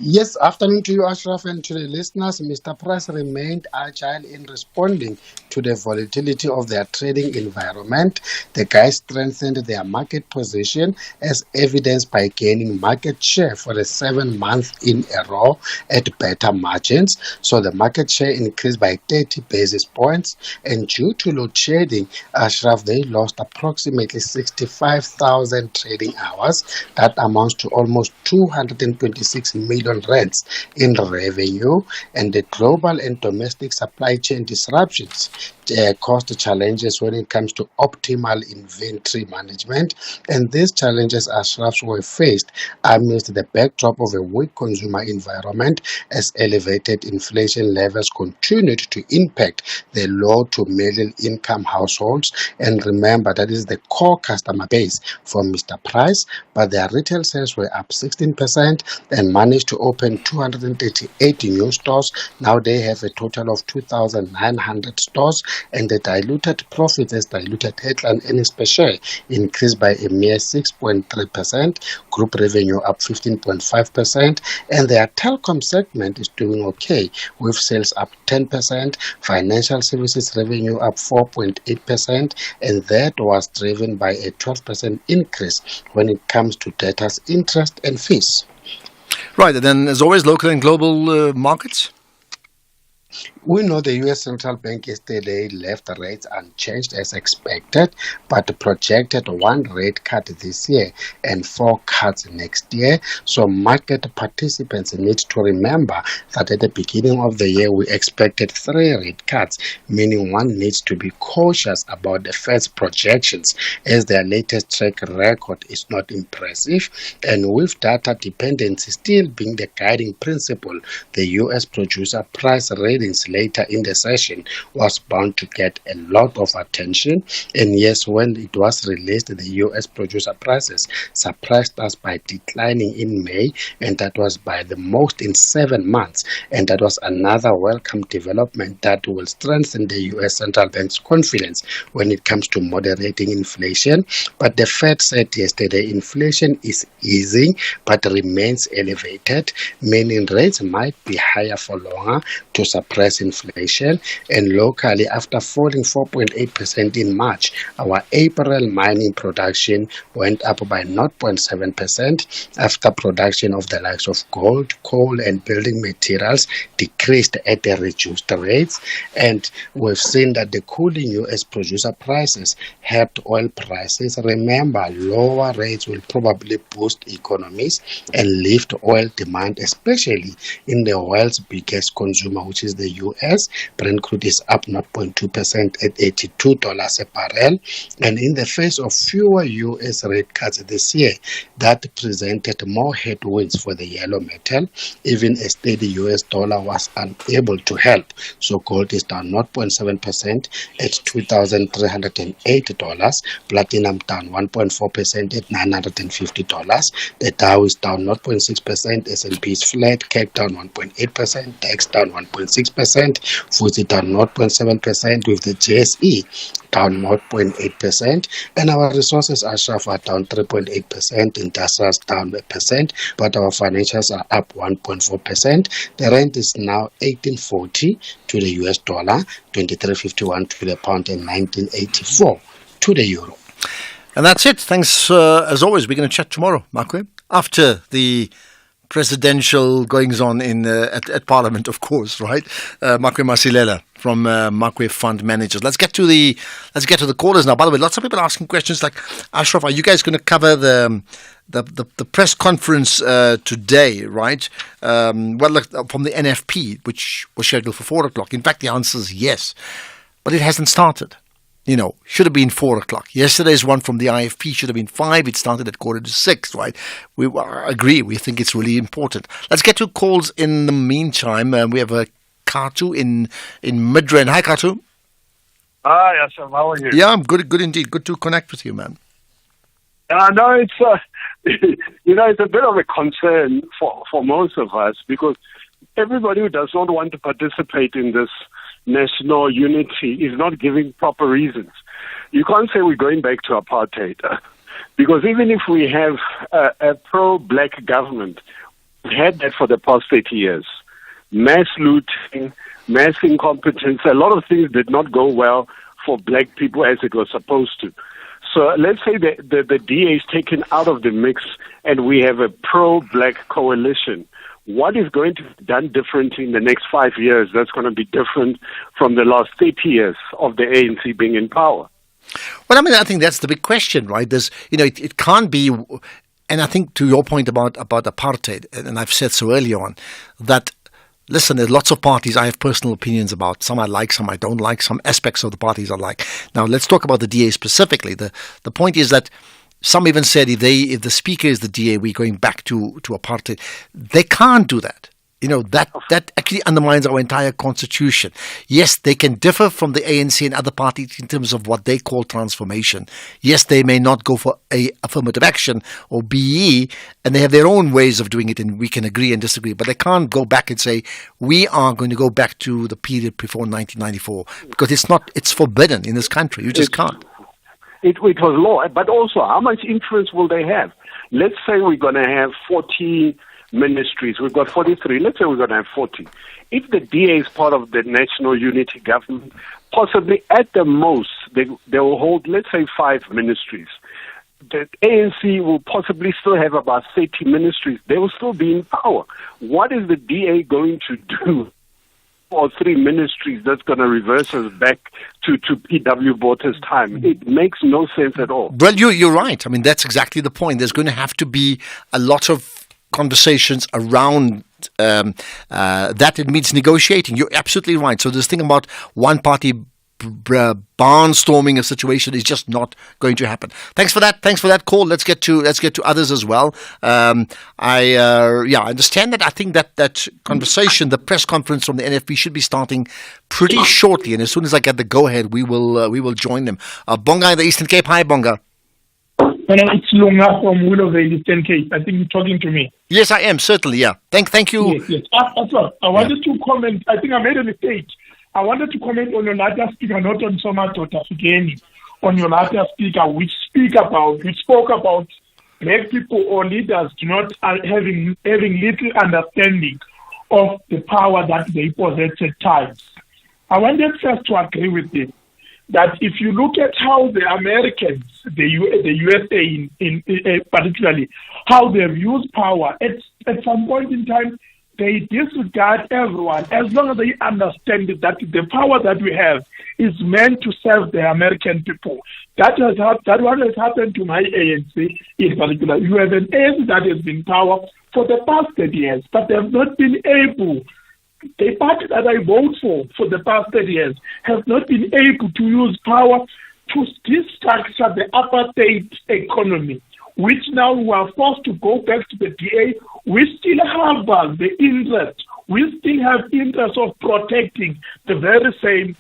Yes, afternoon to you, Ashraf, and to the listeners. Mr. Price remained agile in responding to the volatility of their trading environment. The guys strengthened their market position as evidenced by gaining market share for the 7th month in a row at better margins. So the market share increased by 30 basis points, and due to load shedding, Ashraf, they lost approximately 65,000 trading hours. That amounts to almost 226 million rents in revenue, and the global and domestic supply chain disruptions caused challenges when it comes to optimal inventory management. And these challenges, Ashrafs, were faced amidst the backdrop of a weak consumer environment as elevated inflation levels continued to impact the low to middle income households. And remember, that is the core customer base for Mr. Price, but their retail sales were up 16% and managed to to open 238 new stores. Now they have a total of 2,900 stores, and the diluted profits as diluted headline earnings per share increased by a mere 6.3%, group revenue up 15.5%, and their telecom segment is doing okay with sales up 10%, financial services revenue up 4.8%, and that was driven by a 12% increase when it comes to data's interest and fees. Right, and then as always, local and global markets? We know the U.S. Central Bank yesterday left rates unchanged as expected, but projected one rate cut this year and 4 cuts next year. So market participants need to remember that at the beginning of the year, we expected 3 rate cuts, meaning one needs to be cautious about the Fed's projections as their latest track record is not impressive. And with data dependency still being the guiding principle, the U.S. producer price readings later in the session was bound to get a lot of attention. And yes, when it was released, the U.S. producer prices surprised us by declining in May, and that was by the most in 7 months. And that was another welcome development that will strengthen the U.S. Central Bank's confidence when it comes to moderating inflation. But the Fed said yesterday inflation is easing but remains elevated, meaning rates might be higher for longer to suppress inflation. And locally, after falling 4.8% in March, our April mining production went up by 0.7% after production of the likes of gold, coal, and building materials decreased at a reduced rates. And we've seen that the cooling U.S. producer prices helped oil prices. Remember, lower rates will probably boost economies and lift oil demand, especially in the world's biggest consumer, which is the U.S. Brent crude is up 0.2% at $82 a barrel. And in the face of fewer U.S. rate cuts this year, that presented more headwinds for the yellow metal. Even a steady U.S. dollar was unable to help. So gold is down 0.7% at $2,308. Platinum down 1.4% at $950. The Dow is down 0.6%. S&P is flat. CAC down 1.8%. DAX down 1.6%. FTSE down 0.7%, with the JSE down 0.8%, and our resources Ashraf are down 3.8%, industrials down 1%, but our financials are up 1.4%. The rand is now 18.40 to the US dollar, 23.51 to the pound, and 19.84 to the euro. And that's it. Thanks as always. We're going to chat tomorrow, Makwe, after the presidential goings on in at Parliament, of course, right? Makwe Masilela from Makwe Fund Managers. Let's get to the callers now. By the way, lots of people asking questions like, Ashraf, are you guys going to cover the press conference today, right? Look, from the NFP, which was scheduled for 4:00. In fact, the answer is yes, but it hasn't started. Should have been 4:00. Yesterday's one from the IFP should have been 5. It started at 5:45, right? We agree. We think it's really important. Let's get to calls in the meantime. We have a Katu in Midrand. Hi, Katu. Hi, Ashraf. How are you? Yeah, I'm good indeed. Good to connect with you, man. No, it's it's a bit of a concern for most of us, because everybody who does not want to participate in this national unity is not giving proper reasons. You can't say we're going back to apartheid, because even if we have a pro-black government, we've had that for the past 30 years. Mass looting, mass incompetence, a lot of things did not go well for black people as it was supposed to. So let's say the DA is taken out of the mix and we have a pro-black coalition. What is going to be done differently in the next 5 years that's going to be different from the last 30 years of the ANC being in power? Well, I think that's the big question, right? There's, it can't be, and I think to your point about apartheid, and I've said so earlier on, that, listen, there's lots of parties I have personal opinions about. Some I like, some I don't like, some aspects of the parties I like. Now, let's talk about the DA specifically. The point is that some even said if the speaker is the DA, we're going back to apartheid. They can't do that. that actually undermines our entire constitution. Yes, they can differ from the ANC and other parties in terms of what they call transformation. Yes, they may not go for a affirmative action or BE, and they have their own ways of doing it, and we can agree and disagree. But they can't go back and say, we are going to go back to the period before 1994, because it's forbidden in this country. You just can't. It was law, but also how much influence will they have? Let's say we're going to have 40 ministries. We've got 43. Let's say we're going to have 40. If the DA is part of the national unity government, possibly at the most, they will hold, let's say, 5 ministries. The ANC will possibly still have about 30 ministries. They will still be in power. What is the DA going to do? Or 3 ministries that's going to reverse us back to P.W. Botha's time. It makes no sense at all. Well, you're right. I mean, that's exactly the point. There's going to have to be a lot of conversations around that. It means negotiating. You're absolutely right. So this thing about one party barnstorming a situation is just not going to happen. Thanks for that call. Let's get to others as well. I understand that. I think that conversation, the press conference from the NFP, should be starting pretty shortly, and as soon as I get the go ahead, we will join them. Bonga in the Eastern Cape. Hi, Bonga. It's Lunga from Willowvale, Eastern Cape. I think you're talking to me. Yes, I am, certainly, yeah. Thank you. Yes. I wanted to comment. I think I made a mistake. I wanted to comment on your latter speaker, not on Somato Tafikeni, on your latter speaker, which spoke about black people or leaders not having little understanding of the power that they possess at times. I wanted first to agree with him that if you look at how the Americans, the USA in particularly, how they've used power, at some point in time, they disregard everyone as long as they understand that the power that we have is meant to serve the American people. That what has happened to my ANC in particular. You have an ANC that has been in power for the past 30 years, but they have not been able. The party that I vote for the past 30 years has not been able to use power to restructure the apartheid economy, which now we are forced to go back to the DA. We still have the interest. We still have interest of protecting the very same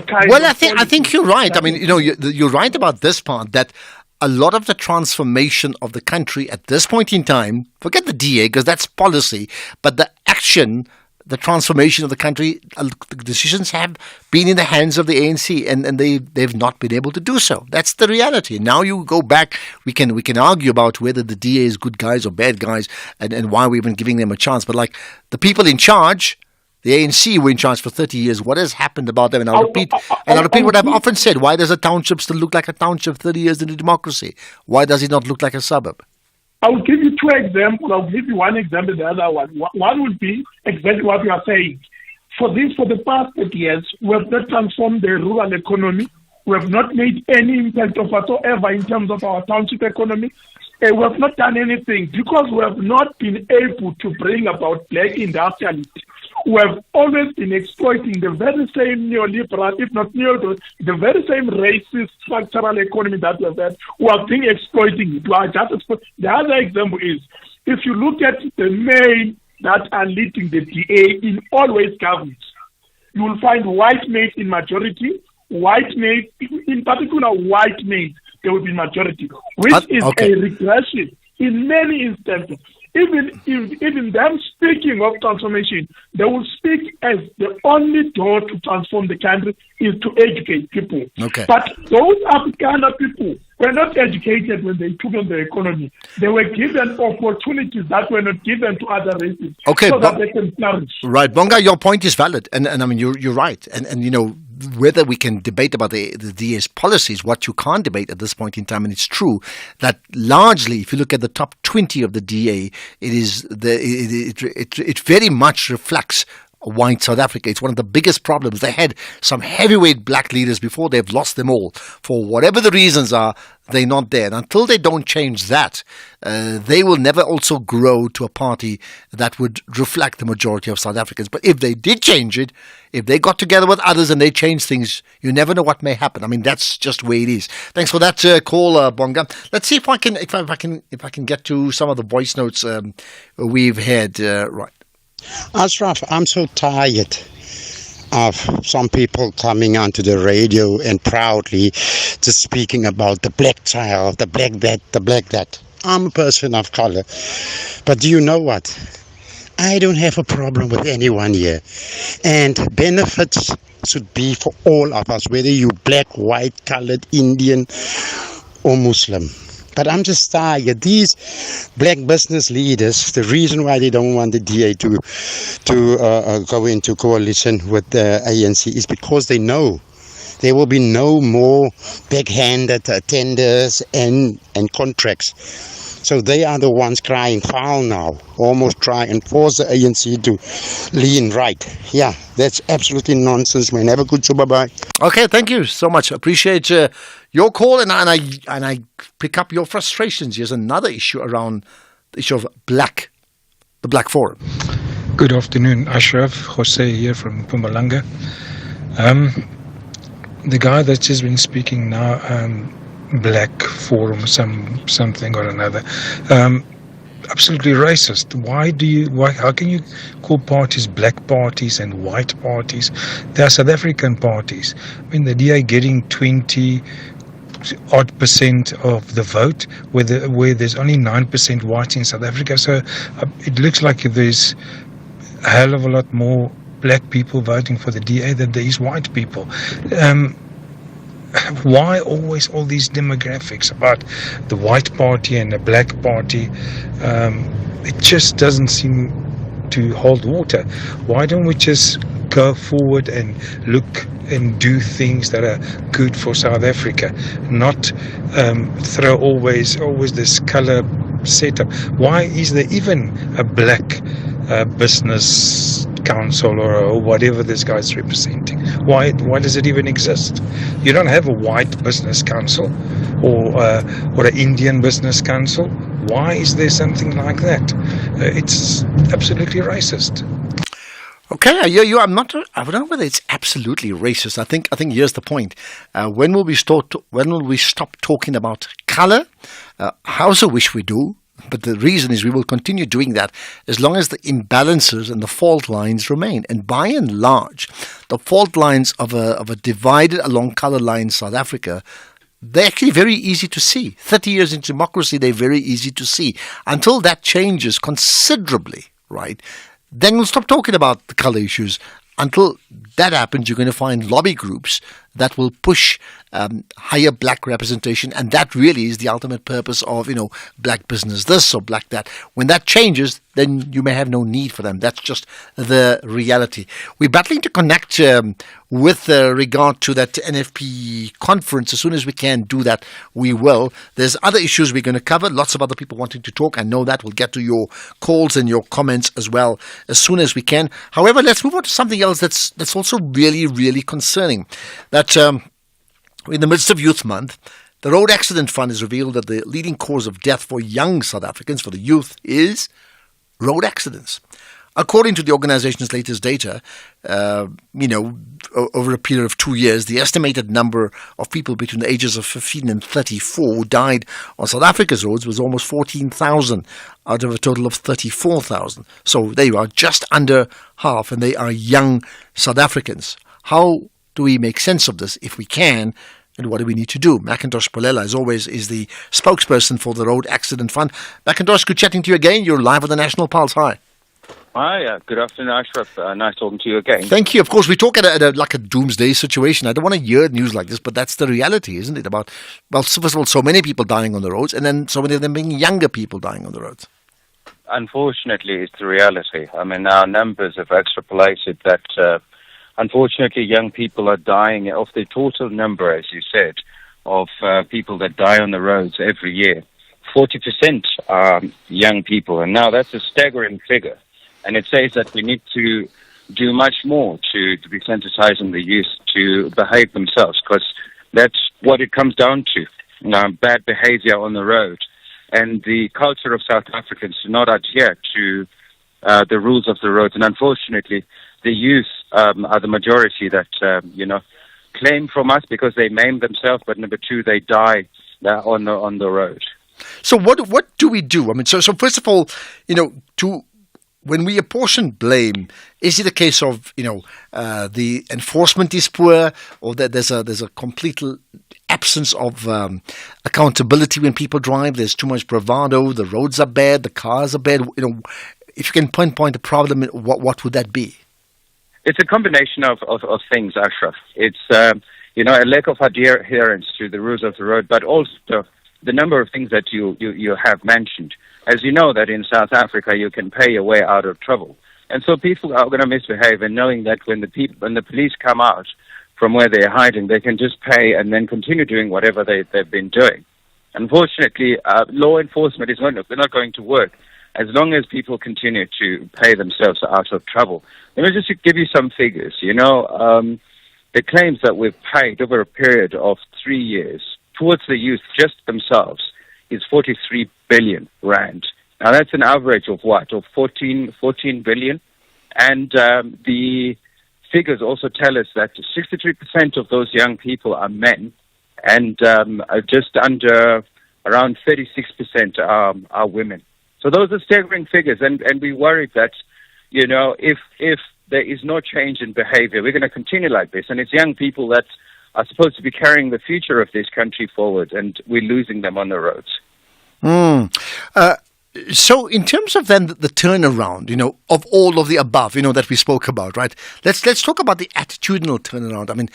kind. Well, I think you're right. I mean, you're right about this part, that a lot of the transformation of the country at this point in time, forget the DA because that's policy, but the action, the transformation of the country, the decisions have been in the hands of the ANC, and they've not been able to do so. That's the reality. Now you go back, we can argue about whether the DA is good guys or bad guys, and why we've been giving them a chance. But like the people in charge, the ANC were in charge for 30 years. What has happened about them? And I'll repeat what I've often said. Why does a township still look like a township 30 years into democracy? Why does it not look like a suburb? I will give you 2 examples. I'll give you one example, the other one. One would be exactly what you are saying. For the past 30 years, we have not transformed the rural economy. We have not made any impact of whatsoever in terms of our township economy. We have not done anything because we have not been able to bring about black industrialists. We have always been exploiting the very same neoliberal, if not neoliberal, the very same racist structural economy that we have had. We have been exploiting it. The other example is, if you look at the men that are leading the DA in always governments, you will find white males in majority, white males, in particular white males, they will be majority, which is a regression in many instances. Even them speaking of transformation, they will speak as the only door to transform the country is to educate people. Okay. But those Afrikaner people were not educated when they took on the economy. They were given opportunities that were not given to other races, so that they can flourish. Right, Bonga, your point is valid, and I mean you're right, and whether we can debate about the DA's policies, what you can't debate at this point in time, and it's true that largely, if you look at the top 20 of the DA, it very much reflects white South Africa. It's one of the biggest problems. They had some heavyweight black leaders before. They've lost them all. For whatever the reasons are, they're not there. And until they don't change that, they will never also grow to a party that would reflect the majority of South Africans. But if they did change it, if they got together with others and they changed things, you never know what may happen. I mean, that's just where it is. Thanks for that call, Bonga. Let's see if I can get to some of the voice notes we've had. Right. Ashraf, I'm so tired of some people coming onto the radio and proudly just speaking about the black child, the black that, the black that. I'm a person of color. But do you know what? I don't have a problem with anyone here. And benefits should be for all of us, whether you black, white, colored, Indian or Muslim. But I'm just tired. These black business leaders, the reason why they don't want the DA to go into coalition with the ANC is because they know there will be no more backhanded tenders and contracts. So they are the ones crying foul now, almost try and force the ANC to lean right. Yeah, that's absolutely nonsense, man. Have a good show. Bye-bye. Okay, thank you so much. Appreciate your call, and I pick up your frustrations. Here's another issue around the issue of the Black Forum. Good afternoon, Ashraf. Jose here from Mpumalanga. The guy that's just been speaking now, Black Forum, something or another, absolutely racist. How can you call parties black parties and white parties? They are South African parties. I mean, the DA getting 20% of the vote, where there's only 9% whites in South Africa. So it looks like there's a hell of a lot more black people voting for the DA than there is white people. Why always all these demographics about the white party and the black party? It just doesn't seem to hold water. Why don't we just go forward and look and do things that are good for South Africa, not throw always this color setup? Why is there even a black business council or whatever this guy's representing? Why does it even exist? You don't have a white business council or an Indian business council. Why is there something like that? It's absolutely racist. Okay, I hear you. I don't know whether it's absolutely racist. I think here's the point. When will we stop talking about color? I also wish we do. But the reason is we will continue doing that as long as the imbalances and the fault lines remain. And by and large, the fault lines of a divided along colour lines South Africa, they're actually very easy to see. 30 years into democracy, they're very easy to see. Until that changes considerably, right, then we'll stop talking about the colour issues. Until that happens, you're going to find lobby groups that will push higher black representation, and that really is the ultimate purpose of, black business this or black that. When that changes, then you may have no need for them. That's just the reality. We're battling to connect with regard to that NFP conference. As soon as we can do that, we will. There's other issues we're going to cover. Lots of other people wanting to talk. I know that. We'll get to your calls and your comments as well as soon as we can. However, let's move on to something else that's also really, really concerning. That in the midst of Youth Month, the Road Accident Fund has revealed that the leading cause of death for young South Africans, for the youth, is road accidents. According to the organization's latest data, over a period of 2 years, the estimated number of people between the ages of 15 and 34 who died on South Africa's roads was almost 14,000 out of a total of 34,000. So they are just under half, and they are young South Africans. How do we make sense of this if we can? And what do we need to do? Macintosh Polela, as always, is the spokesperson for the Road Accident Fund. Macintosh, good chatting to you again. You're live on the National Pulse. Hi. Hi, good afternoon, Ashraf. Nice talking to you again. Thank you. Of course, we talk at a doomsday situation. I don't want to hear news like this, but that's the reality, isn't it? About, first of all, so many people dying on the roads, and then so many of them being younger people dying on the roads. Unfortunately, it's the reality. I mean, our numbers have extrapolated that, unfortunately, young people are dying of the total number, as you said, of people that die on the roads every year. 40% are young people, and now that's a staggering figure. And it says that we need to do much more to be sensitizing the youth to behave themselves, because that's what it comes down to, bad behavior on the road. And the culture of South Africans do not adhere to the rules of the roads. And unfortunately, the youth are the majority that, claim from us because they maim themselves, but number two, they die on the road. So what do we do? I mean, so first of all, to when we apportion blame, is it a case of the enforcement is poor, or that there's a complete absence of accountability when people drive? There's too much bravado. The roads are bad. The cars are bad. If you can pinpoint a problem, what would that be? It's a combination of things, Ashraf. It's a lack of adherence to the rules of the road, but also the number of things that you have mentioned. As you know, that in South Africa you can pay your way out of trouble, and so people are going to misbehave. And knowing that when the police come out from where they're hiding, they can just pay and then continue doing whatever they've been doing. Unfortunately, law enforcement is not going to work as long as people continue to pay themselves out of trouble. Let me just give you some figures. The claims that we've paid over a period of 3 years towards the youth just themselves is 43 billion rand. Now that's an average of what? Of 14 billion. And the figures also tell us that 63% of those young people are men, and just under around 36% are women. So those are staggering figures, and we worry that, if there is no change in behavior, we're going to continue like this. And it's young people that are supposed to be carrying the future of this country forward, and we're losing them on the roads. So in terms of then the turnaround, of all of the above, that we spoke about, right? Let's talk about the attitudinal turnaround. I mean,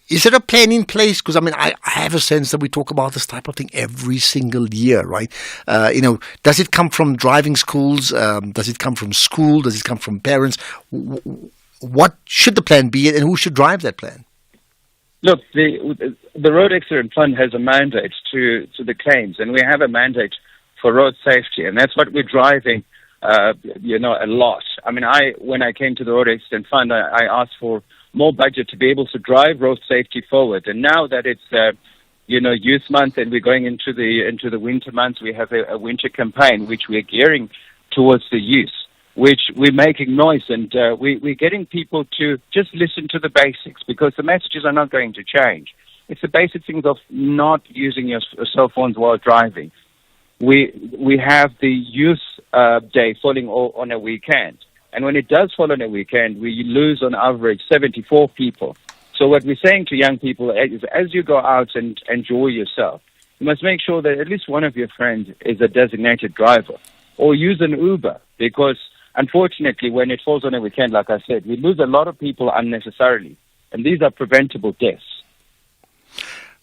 is there a plan in place? Because, I have a sense that we talk about this type of thing every single year, right? Does it come from driving schools? Does it come from school? Does it come from parents? What should the plan be, and who should drive that plan? Look, the Road Accident Fund has a mandate to the claims, and we have a mandate for road safety, and that's what we're driving, a lot. When I came to the Road Accident Fund, I asked for more budget to be able to drive road safety forward. And now that it's, Youth Month, and we're going into the winter months, we have a winter campaign which we're gearing towards the youth, which we're making noise, and we're getting people to just listen to the basics, because the messages are not going to change. It's the basic things of not using your cell phones while driving. We have the youth day falling on a weekend. And when it does fall on a weekend, we lose on average 74 people. So what we're saying to young people is, as you go out and enjoy yourself, you must make sure that at least one of your friends is a designated driver, or use an Uber, because unfortunately when it falls on a weekend, like I said, we lose a lot of people unnecessarily. And these are preventable deaths.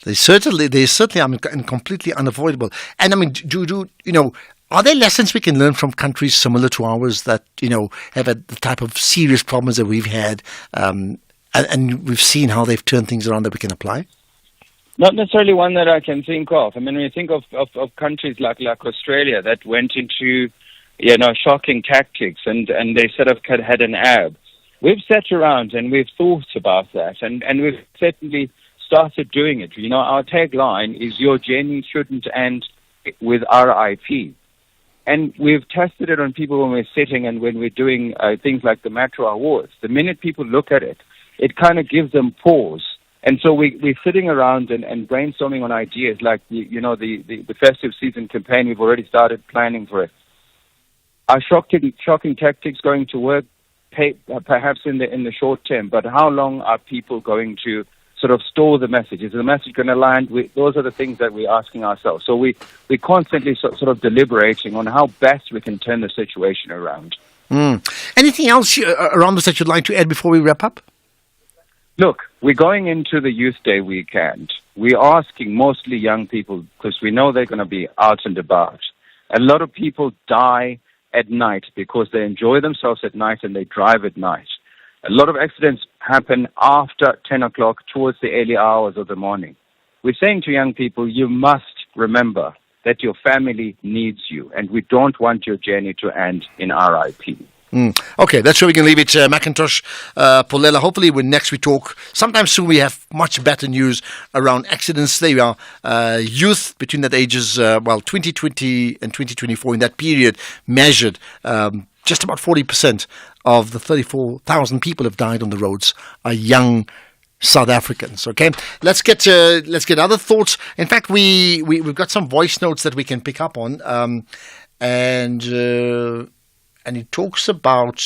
They certainly and completely unavoidable. And are there lessons we can learn from countries similar to ours that, have the type of serious problems that we've had, and we've seen how they've turned things around that we can apply? Not necessarily one that I can think of. When you think of countries like Australia that went into, shocking tactics, and they sort of had an ebb. We've sat around and we've thought about that, and we've certainly started doing it. Our tagline is, your journey shouldn't end with RIP. And we've tested it on people when we're sitting and when we're doing things like the Metro Awards. The minute people look at it, it kind of gives them pause. And so we're sitting around and brainstorming on ideas like, the festive season campaign. We've already started planning for it. Are shocking tactics going to work? Perhaps in the short term, but how long are people going to sort of store the message? Is the message going to land? Those are the things that we're asking ourselves. So we're constantly sort of deliberating on how best we can turn the situation around. Anything else around this that you'd like to add before we wrap up? Look, we're going into the Youth Day weekend. We're asking mostly young people, because we know they're going to be out and about. A lot of people die at night because they enjoy themselves at night and they drive at night. A lot of accidents happen after 10 o'clock, towards the early hours of the morning. We're saying to young people, you must remember that your family needs you, and we don't want your journey to end in RIP. Okay, that's where we can leave it. Macintosh, Polela, hopefully when next we talk, sometime soon, we have much better news around accidents. There we are. Youth between that ages, 2020 and 2024, in that period, measured just about 40% of the 34,000 people have died on the roads are young South Africans. Okay, let's get other thoughts. In fact, we've got some voice notes that we can pick up on, and and he talks about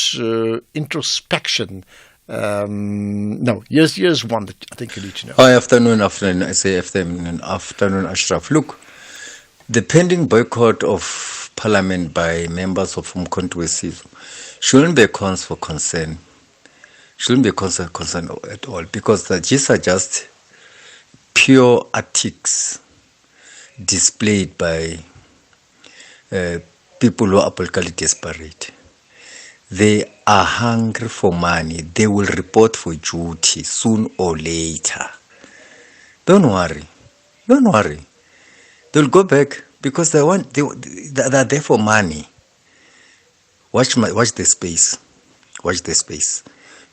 introspection. Here's one that I think you need to know. Hi, afternoon, I say afternoon, Ashraf. Look, the pending boycott of Parliament by members of Umkhonto weSizwe shouldn't be a cause for concern. Shouldn't be a cause of concern at all, because these are just pure ethics displayed by people who are politically desperate. They are hungry for money. They will report for duty soon or later. Don't worry. They'll go back because they're there for money. Watch the space.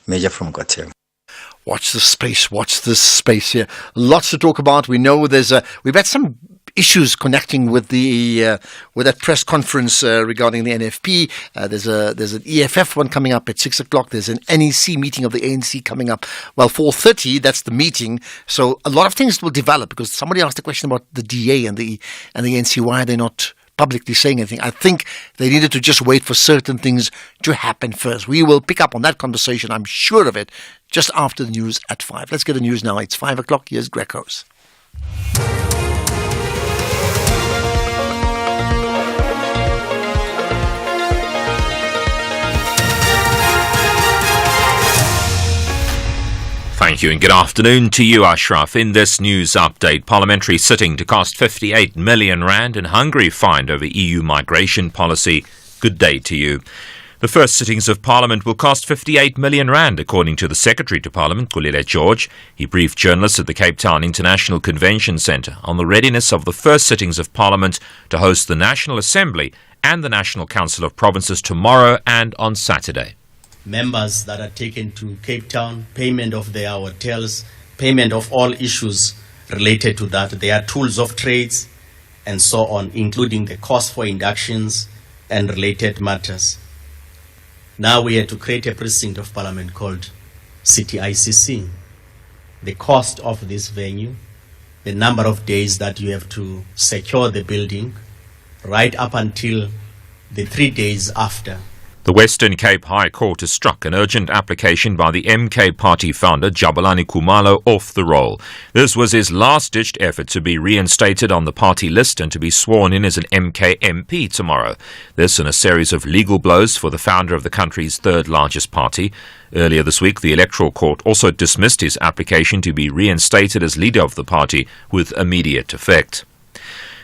Major from Gauteng. Watch the space here. Lots to talk about. We know we've had some issues connecting with with that press conference regarding the NFP. There's an EFF one coming up at 6 o'clock. There's an NEC meeting of the ANC coming up. 4:30. That's the meeting. So a lot of things will develop, because somebody asked a question about the DA and the ANC. Why are they not publicly saying anything? I think they needed to just wait for certain things to happen first. We will pick up on that conversation, I'm sure of it, just after the news at 5. Let's get the news now. It's 5 o'clock. Here's Greco's. Thank you and good afternoon to you, Ashraf. In this news update, parliamentary sitting to cost 58 million rand and Hungary fined over EU migration policy. Good day to you. The first sittings of Parliament will cost 58 million rand, according to the Secretary to Parliament, Kulile George. He briefed journalists at the Cape Town International Convention Centre on the readiness of the first sittings of Parliament to host the National Assembly and the National Council of Provinces tomorrow and on Saturday. Members that are taken to Cape Town, payment of their hotels, payment of all issues related to that, their tools of trades, and so on, including the cost for inductions and related matters. Now we had to create a precinct of Parliament called CTICC. The cost of this venue, the number of days that you have to secure the building, right up until the 3 days after. The Western Cape High Court has struck an urgent application by the MK Party founder Jabulani Khumalo off the roll. This was his last-ditched effort to be reinstated on the party list and to be sworn in as an MK MP tomorrow. This in a series of legal blows for the founder of the country's third-largest party. Earlier this week, the Electoral Court also dismissed his application to be reinstated as leader of the party with immediate effect.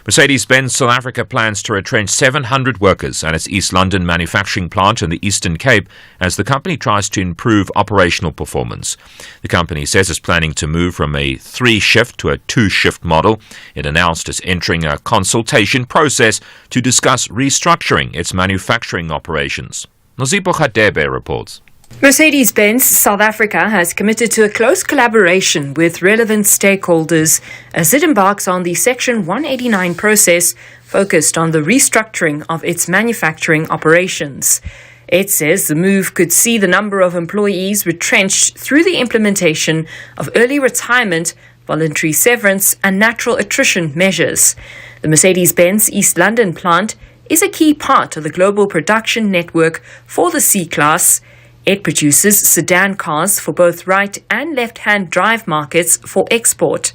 Mercedes-Benz South Africa plans to retrench 700 workers at its East London manufacturing plant in the Eastern Cape as the company tries to improve operational performance. The company says it's planning to move from a 3-shift to a 2-shift model. It announced it's entering a consultation process to discuss restructuring its manufacturing operations. Nozipo Khadebe reports. Mercedes-Benz South Africa has committed to a close collaboration with relevant stakeholders as it embarks on the Section 189 process focused on the restructuring of its manufacturing operations. It says the move could see the number of employees retrenched through the implementation of early retirement, voluntary severance and natural attrition measures. The Mercedes-Benz East London plant is a key part of the global production network for the C-Class. It produces sedan cars for both right and left-hand drive markets for export.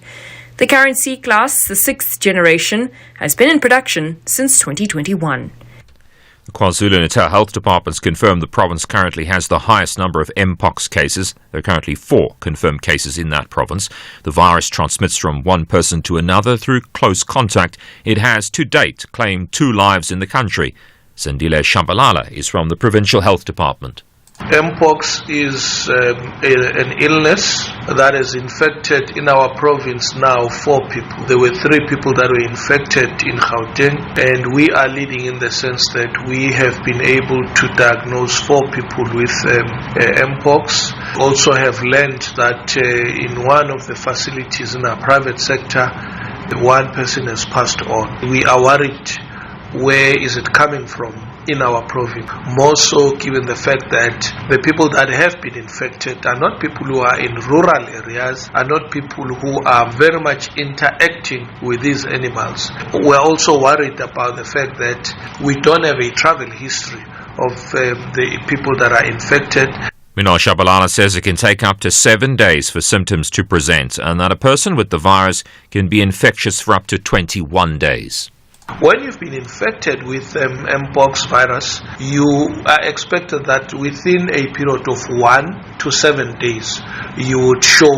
The current C-Class, the 6th generation, has been in production since 2021. The KwaZulu-Natal Health Department's confirmed the province currently has the highest number of Mpox cases. There are currently 4 confirmed cases in that province. The virus transmits from one person to another through close contact. It has, to date, claimed 2 lives in the country. Sandile Shambalala is from the Provincial Health Department. Mpox is an illness that has infected in our province now 4 people. There were 3 people that were infected in Gauteng, and we are leading in the sense that we have been able to diagnose 4 people with Mpox. Also have learned that in one of the facilities in our private sector, 1 person has passed on. We are worried, where is it coming from in our province? More so given the fact that the people that have been infected are not people who are in rural areas, are not people who are very much interacting with these animals. We're also worried about the fact that we don't have a travel history the people that are infected. Minal Shabalala says it can take up to 7 days for symptoms to present and that a person with the virus can be infectious for up to 21 days. When you've been infected with Mpox virus, you are expected that within a period of 1 to 7 days, you would show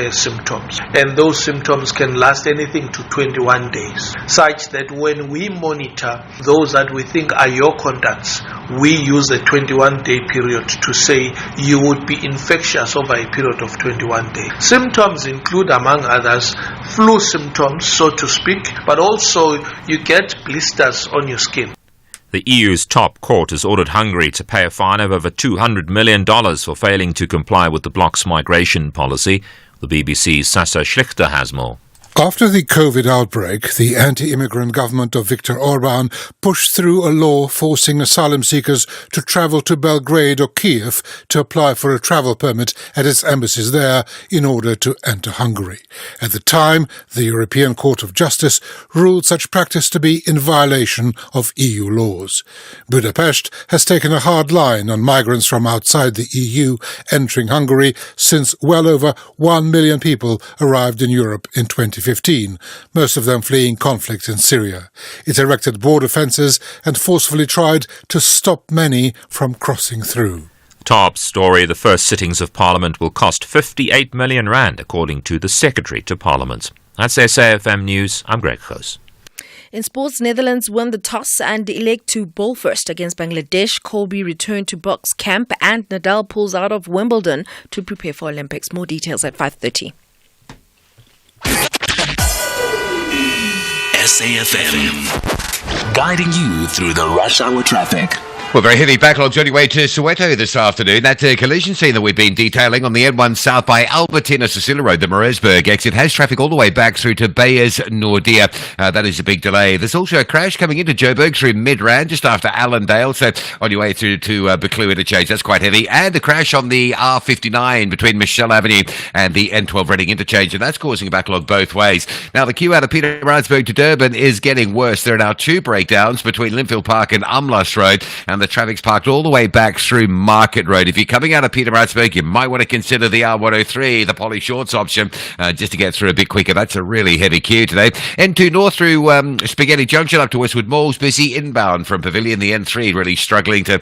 symptoms. And those symptoms can last anything to 21 days, such that when we monitor those that we think are your contacts, we use a 21-day period to say you would be infectious over a period of 21 days. Symptoms include, among others, flu symptoms, so to speak, but also you get blisters on your skin. The EU's top court has ordered Hungary to pay a fine of over $200 million for failing to comply with the bloc's migration policy. The BBC's Sasa Schlichter has more. After the COVID outbreak, the anti-immigrant government of Viktor Orban pushed through a law forcing asylum seekers to travel to Belgrade or Kiev to apply for a travel permit at its embassies there in order to enter Hungary. At the time, the European Court of Justice ruled such practice to be in violation of EU laws. Budapest has taken a hard line on migrants from outside the EU entering Hungary since well over 1 million people arrived in Europe in 2015, most of them fleeing conflict in Syria. It erected border fences and forcefully tried to stop many from crossing through. Top story, the first sittings of Parliament will cost 58 million rand, according to the Secretary to Parliament. That's SAFM News. I'm Greg Goos. In sports, Netherlands won the toss and elect to bowl first against Bangladesh. Colby returned to box camp and Nadal pulls out of Wimbledon to prepare for Olympics. More details at 5:30. SAFM, guiding you through the rush hour traffic. Well, very heavy backlogs on your way to Soweto this afternoon. That collision scene that we've been detailing on the N1 South by Albertina Cecilia Road, the Marisburg exit, has traffic all the way back through to Beyers Nordia. That is a big delay. There's also a crash coming into Joburg through Midrand just after Allendale. So on your way through to Buccleuch interchange, that's quite heavy. And a crash on the R59 between Michelle Avenue and the N12 Reading interchange, and that's causing a backlog both ways. Now, the queue out of Pietermaritzburg to Durban is getting worse. There are now 2 breakdowns between Linfield Park and Umlas Road, and the traffic's parked all the way back through Market Road. If you're coming out of Pietermaritzburg, you might want to consider the R103, the Polly Shorts option, just to get through a bit quicker. That's a really heavy queue today. N2 North through Spaghetti Junction up to Westwood Malls, busy inbound from Pavilion. The N3 really struggling to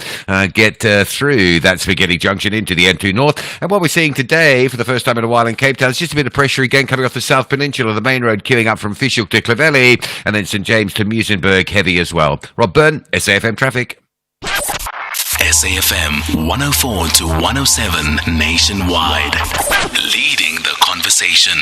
get through that Spaghetti Junction into the N2 North. And what we're seeing today, for the first time in a while in Cape Town, is just a bit of pressure again coming off the South Peninsula, the main road queuing up from Fischhoek to Clovelly, and then St James to Muizenberg, heavy as well. Rob Byrne, SAFM Traffic. SAFM 104 to 107 nationwide, leading the conversation.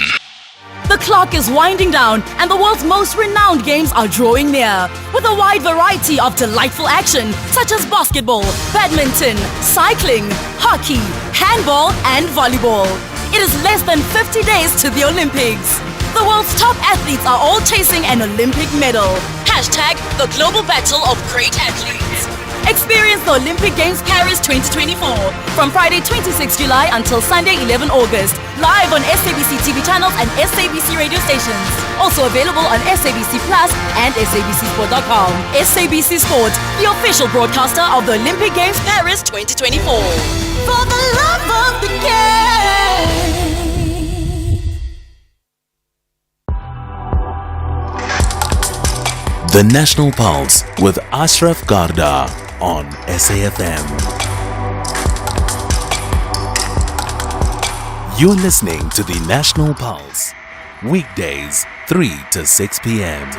The clock is winding down and the world's most renowned games are drawing near. With a wide variety of delightful action such as basketball, badminton, cycling, hockey, handball and volleyball. It is less than 50 days to the Olympics. The world's top athletes are all chasing an Olympic medal. Hashtag the global battle of great athletes. Experience the Olympic Games Paris 2024 from Friday 26 July until Sunday 11 August. Live on SABC TV channels and SABC radio stations. Also available on SABC Plus and SABCsport.com. SABC Sport, the official broadcaster of the Olympic Games Paris 2024. For the love of the game. The National Pulse with Ashraf Garda on SAFM. You're listening to the National Pulse, weekdays 3 to 6 p.m.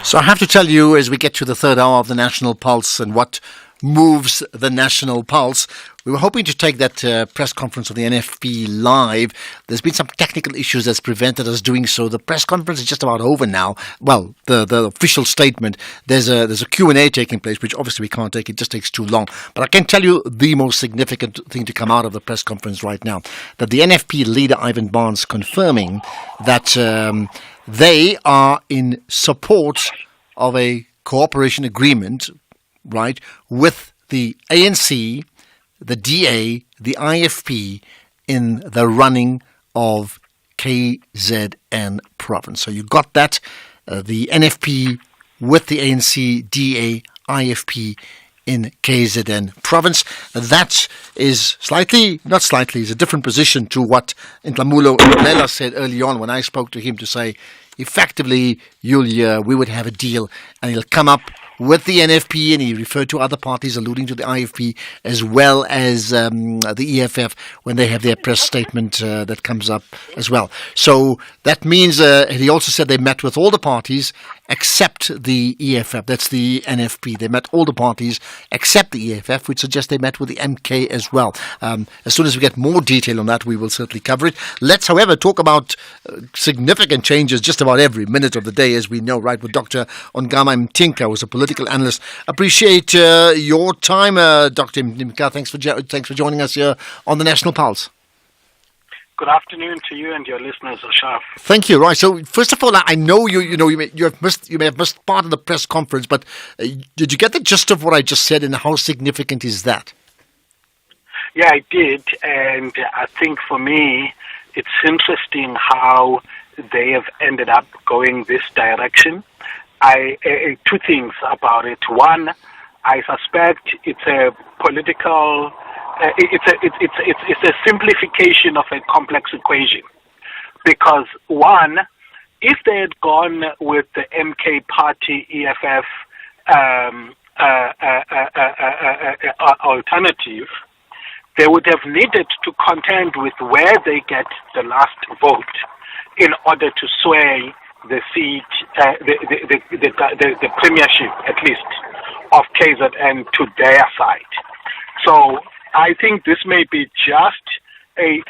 So I have to tell you, as we get to the third hour of the National Pulse and what moves the National Pulse, we were hoping to take that press conference of the NFP live. There's been some technical issues that's prevented us doing so. The press conference is just about over now. Well, the official statement, there's a Q&A taking place, which obviously we can't take. It just takes too long. But I can tell you the most significant thing to come out of the press conference right now, that the NFP leader, Ivan Barnes, confirming that they are in support of a cooperation agreement, right, with the ANC, the DA, the IFP in the running of KZN province. So you got that, the NFP with the ANC, DA, IFP in KZN province. That is is a different position to what Ntlamulo Lela said early on when I spoke to him to say, effectively, Yulia, we would have a deal and he'll come up with the NFP, and he referred to other parties alluding to the IFP as well as the EFF when they have their press statement that comes up as well. So that means he also said they met with all the parties except the EFF. That's the NFP. They met all the parties except the EFF, which suggests they met with the MK as well. As soon as we get more detail on that, we will certainly cover it. Let's, however, talk about significant changes just about every minute of the day, as we know, right, with Dr. Ongama Mtinka, who's a political analyst. Appreciate your time, Dr. Mtinka. Thanks for joining us here on the National Pulse. Good afternoon to you and your listeners, Ashraf. Thank you. Right. So, first of all, I know you may have missed part of the press conference, but did you get the gist of what I just said, and how significant is that? Yeah, I did, and I think for me, it's interesting how they have ended up going this direction. Two things about it. One, I suspect it's a political. It's a simplification of a complex equation, because one, if they had gone with the MK party EFF alternative, they would have needed to contend with where they get the last vote in order to sway the seat, the premiership at least of KZN to their side. So I think this may be just a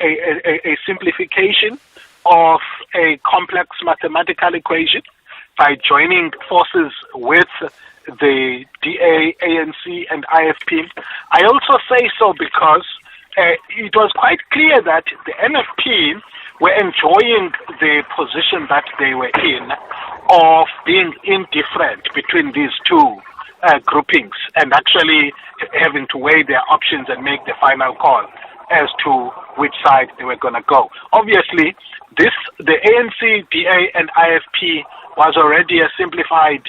simplification of a complex mathematical equation by joining forces with the DA, ANC, and IFP. I also say so because it was quite clear that the NFP were enjoying the position that they were in of being indifferent between these two groupings and actually having to weigh their options and make the final call as to which side they were going to go. Obviously, the ANC, DA, and IFP was already a simplified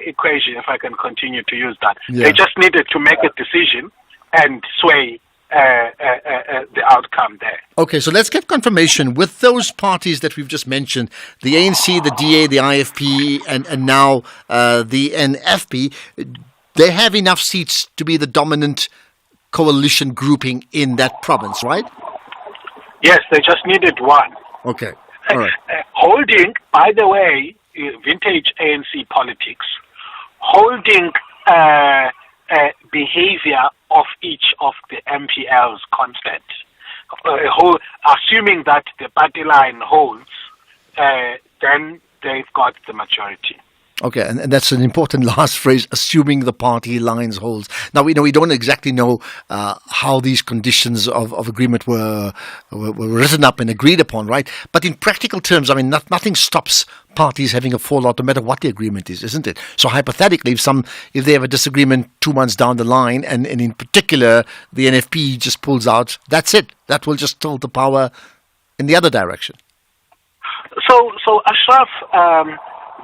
equation, if I can continue to use that. Yeah. They just needed to make a decision and sway the outcome there. Okay, so let's get confirmation with those parties that we've just mentioned, the ANC, the DA, the IFP, and now the NFP. They have enough seats to be the dominant coalition grouping in that province, right? Yes, they just needed one. Okay, all right. Holding, by the way, vintage ANC politics, holding behavior of each of the MPLs constant, assuming that the party line holds, then they've got the majority. Okay, and that's an important last phrase, assuming the party lines holds. Now, we don't exactly know how these conditions of agreement were written up and agreed upon, right? But in practical terms, I mean, nothing stops parties having a fallout no matter what the agreement is, isn't it? So hypothetically, if they have a disagreement 2 months down the line, and in particular, the NFP just pulls out, that's it. That will just tilt the power in the other direction. So Ashraf,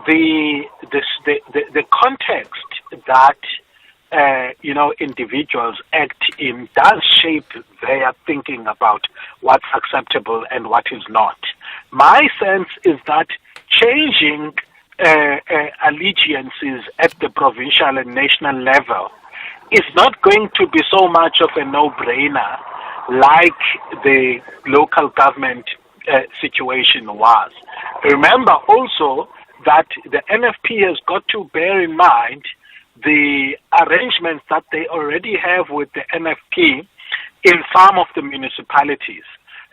the context that individuals act in does shape their thinking about what's acceptable and what is not. My sense is that changing allegiances at the provincial and national level is not going to be so much of a no-brainer like the local government situation was. Remember also that the NFP has got to bear in mind the arrangements that they already have with the NFP in some of the municipalities.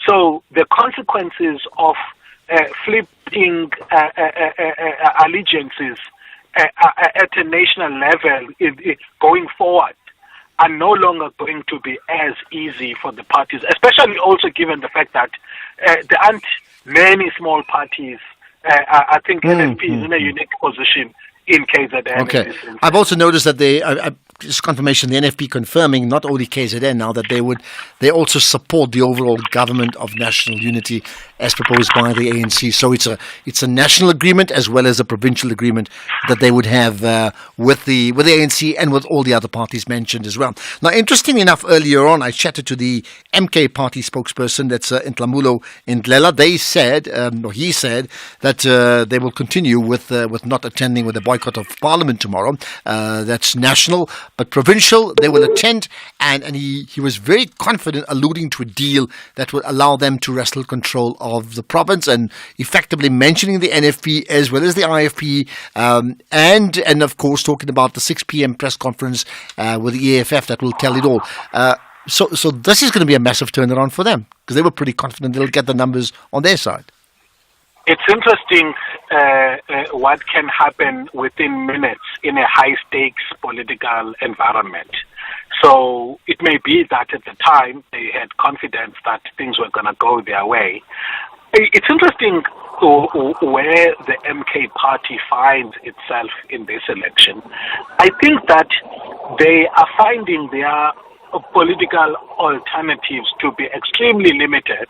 So the consequences of flipping allegiances at a national level going forward are no longer going to be as easy for the parties, especially also given the fact that there aren't many small parties. I think NFP is in a unique position in KZN. Okay. I've also noticed that just confirmation, the NFP confirming not only KZN now that they also support the overall government of national unity as proposed by the ANC. So it's a national agreement as well as a provincial agreement that they would have with the ANC and with all the other parties mentioned as well. Now, interestingly enough, earlier on, I chatted to the MK party spokesperson, that's Ntlamulo Ndlela. He said that they will continue with not attending, with a boycott of Parliament tomorrow. That's national, but provincial, they will attend, and he was very confident, alluding to a deal that would allow them to wrestle control of the province, and effectively mentioning the NFP as well as the IFP, and of course talking about the 6 p.m. press conference with the EFF that will tell it all. So this is going to be a massive turnaround for them, because they were pretty confident they'll get the numbers on their side. It's interesting what can happen within minutes in a high-stakes political environment. So it may be that at the time they had confidence that things were going to go their way. It's interesting where the MK party finds itself in this election. I think that they are finding their political alternatives to be extremely limited.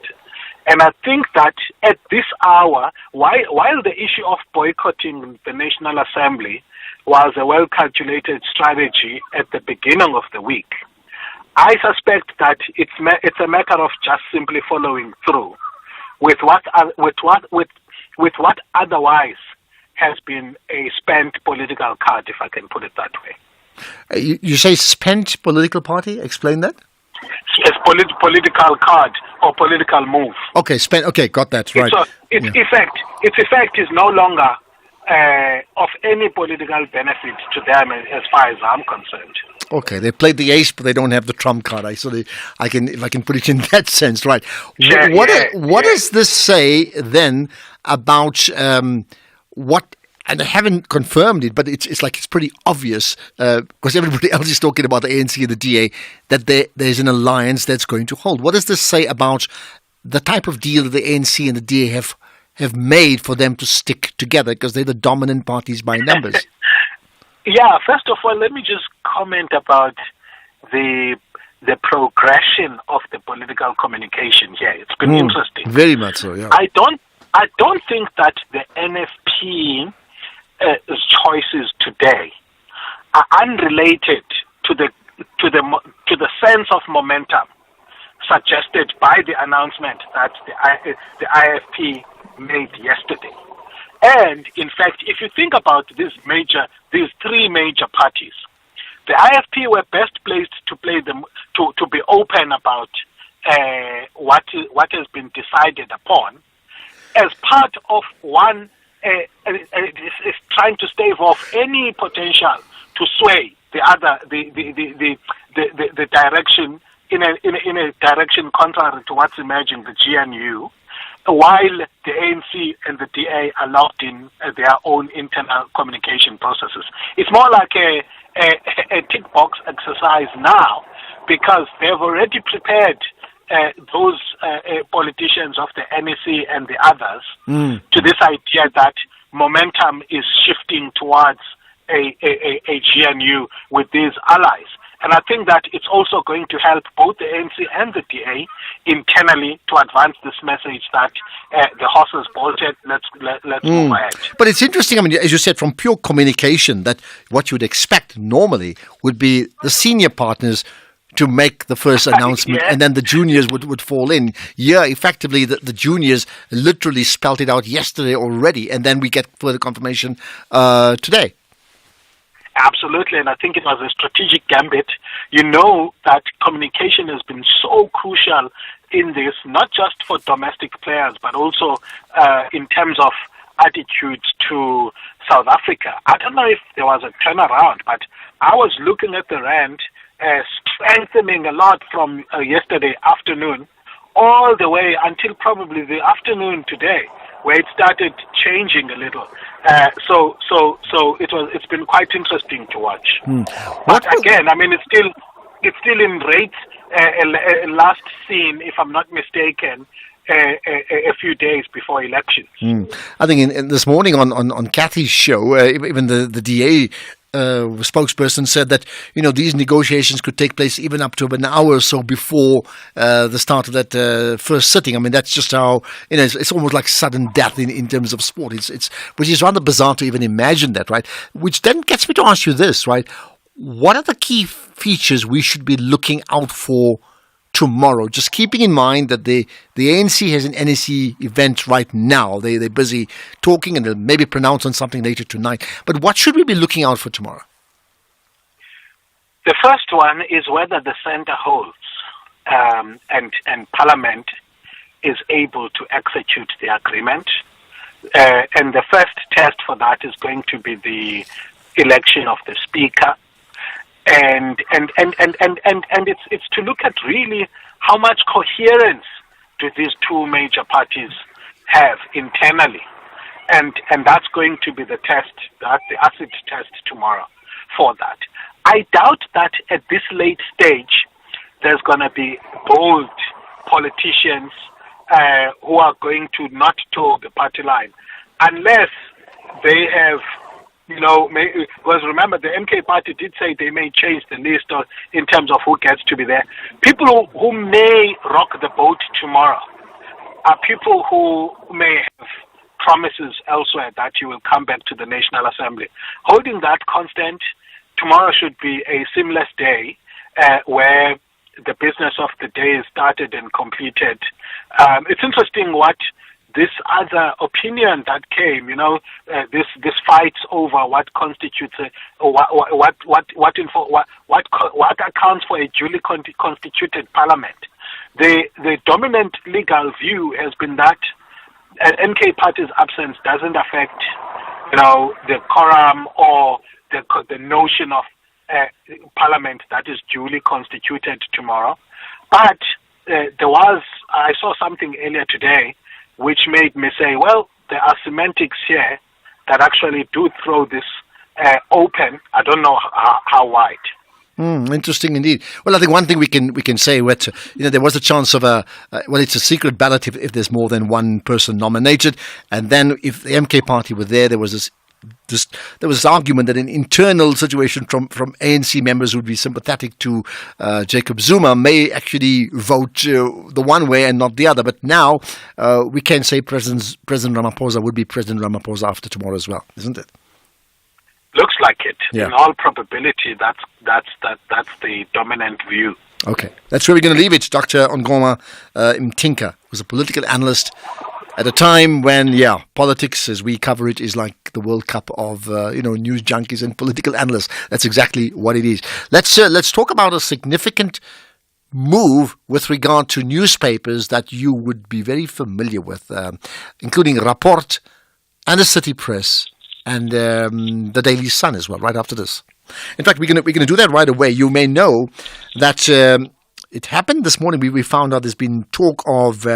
And I think that at this hour, while the issue of boycotting the National Assembly was a well-calculated strategy at the beginning of the week, I suspect that it's a matter of just simply following through with what otherwise has been a spent political card, if I can put it that way. You say spent political party? Explain that. It's political card or political move. Okay, spent. Okay, got that right. Its effect is no longer of any political benefit to them, as far as I'm concerned. Okay, they played the ace, but they don't have the trump card. If I can put it in that sense, right? What does this say then about what? And I haven't confirmed it, but it's pretty obvious because everybody else is talking about the ANC and the DA that there's an alliance that's going to hold. What does this say about the type of deal that the ANC and the DA have made for them to stick together, because they're the dominant parties by numbers? Yeah, first of all, let me just comment about the progression of the political communication here. It's been interesting. Very much so, yeah. I don't think that the NFP choices today are unrelated to the sense of momentum suggested by the announcement that the IFP made yesterday. And in fact, if you think about these three major parties, the IFP were best placed to play them to be open about what has been decided upon as part of one. Is trying to stave off any potential to sway the other, the direction in a direction contrary to what's emerging, the GNU, while the ANC and the DA are locked in their own internal communication processes. It's more like a tick box exercise now, because they've already prepared those politicians of the NEC and the others to this idea that momentum is shifting towards a GNU with these allies. And I think that it's also going to help both the ANC and the DA internally to advance this message that the horse is bolted, let's move ahead. But it's interesting, I mean, as you said, from pure communication, that what you would expect normally would be the senior partners to make the first announcement, and then the juniors would fall in. Yeah, effectively, the juniors literally spelt it out yesterday already, and then we get further confirmation today. Absolutely, and I think it was a strategic gambit. You know that communication has been so crucial in this, not just for domestic players, but also in terms of attitudes to South Africa. I don't know if there was a turnaround, but I was looking at the rand strengthening a lot from yesterday afternoon all the way until probably the afternoon today, where it started changing a little. So it's been quite interesting to watch. But again, I mean, it's still in rates. Last seen, if I'm not mistaken, a few days before elections. I think in this morning on Kathy's show, even the DA spokesperson said that these negotiations could take place even up to an hour or so before the start of that first sitting. I mean, that's just how it's almost like sudden death in terms of sport. It's which is rather bizarre to even imagine that, right? Which then gets me to ask you this, right? What are the key features we should be looking out for tomorrow? Just keeping in mind that the ANC has an NEC event right now. They're busy talking and they'll maybe pronounce on something later tonight. But what should we be looking out for tomorrow? The first one is whether the centre holds and Parliament is able to execute the agreement. And the first test for that is going to be the election of the Speaker. And it's to look at really how much coherence do these two major parties have internally, and that's going to be the test, the acid test tomorrow for that. I doubt that at this late stage there's going to be bold politicians who are going to not toe the party line unless they have. Because remember, the MK party did say they may change the list in terms of who gets to be there. People who may rock the boat tomorrow are people who may have promises elsewhere that you will come back to the National Assembly. Holding that constant, tomorrow should be a seamless day where the business of the day is started and completed. It's interesting what this other opinion that came, this fights over what constitutes what accounts for a duly constituted parliament. The dominant legal view has been that an MK party's absence doesn't affect, the quorum or the notion of parliament that is duly constituted tomorrow. But I saw something earlier today which made me say, well, there are semantics here that actually do throw this open. I don't know how wide. Interesting indeed. Well, I think one thing we can say, there was a chance of it's a secret ballot if there's more than one person nominated, and then if the MK party were there was this argument that an internal situation from ANC members who would be sympathetic to Jacob Zuma may actually vote the one way and not the other. But now we can say President Ramaphosa would be President Ramaphosa after tomorrow as well, isn't it? Looks like it. Yeah. In all probability, that's the dominant view. Okay, that's where we're going to leave it. Dr. Ongoma Mtinka was a political analyst at a time when, politics, as we cover it, is like the World Cup of, news junkies and political analysts. That's exactly what it is. Let's talk about a significant move with regard to newspapers that you would be very familiar with, including Rapport and the City Press and the Daily Sun as well, right after this. In fact, we're going to do that right away. You may know that it happened this morning. We found out there's been talk of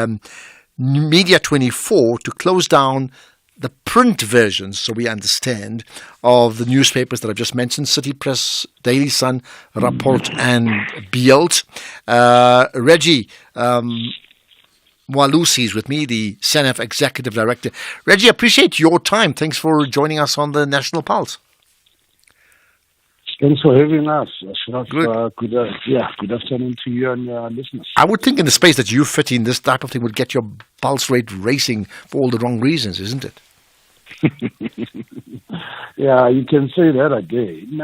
Media 24 to close down the print versions, so we understand, of the newspapers that I've just mentioned: City Press, Daily Sun, Rapport, and Beeld. Reggie Mwalusi is with me, the SENEF Executive Director. Reggie, appreciate your time. Thanks for joining us on the National Pulse. Thanks for having us, Ashraf. Good afternoon to you and your listeners. I would think in the space that you fit in, this type of thing would get your pulse rate racing for all the wrong reasons, isn't it? Yeah, you can say that again.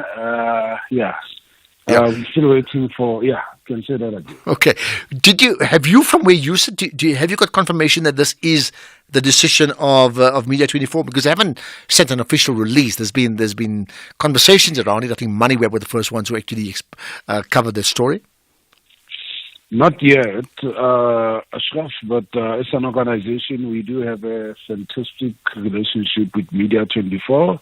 We're still waiting for, you can say that again. Okay. Have you, from where you sit, have you got confirmation that this is the decision of Media 24? Because they haven't sent an official release. There's been conversations around it. I think MoneyWeb were the first ones who actually covered this story. Not yet, Ashraf, but as an organization, we do have a fantastic relationship with Media 24.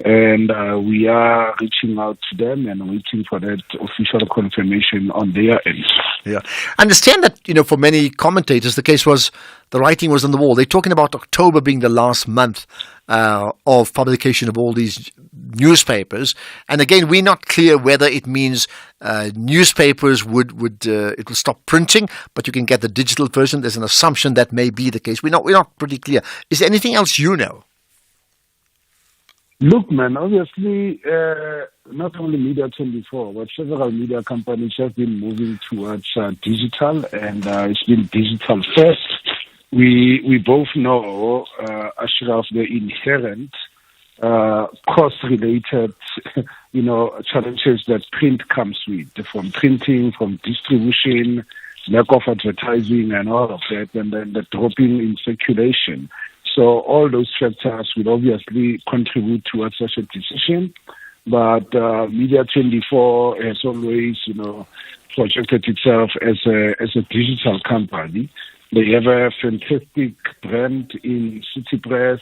And we are reaching out to them and waiting for that official confirmation on their end. Yeah. I understand that, for many commentators, the case was the writing was on the wall. They're talking about October being the last month of publication of all these newspapers. And again, we're not clear whether it means newspapers it will stop printing, but you can get the digital version. There's an assumption that may be the case. We're not pretty clear. Is there anything else you know? Look, man, obviously, not only Media 24, but several media companies have been moving towards digital, and it's been digital first. We both know, Ashraf, the inherent cost-related, challenges that print comes with, from printing, from distribution, lack of advertising, and all of that, and then the dropping in circulation. So all those factors will obviously contribute towards such a decision. But Media 24 has always, projected itself as a digital company. They have a fantastic brand in City Press,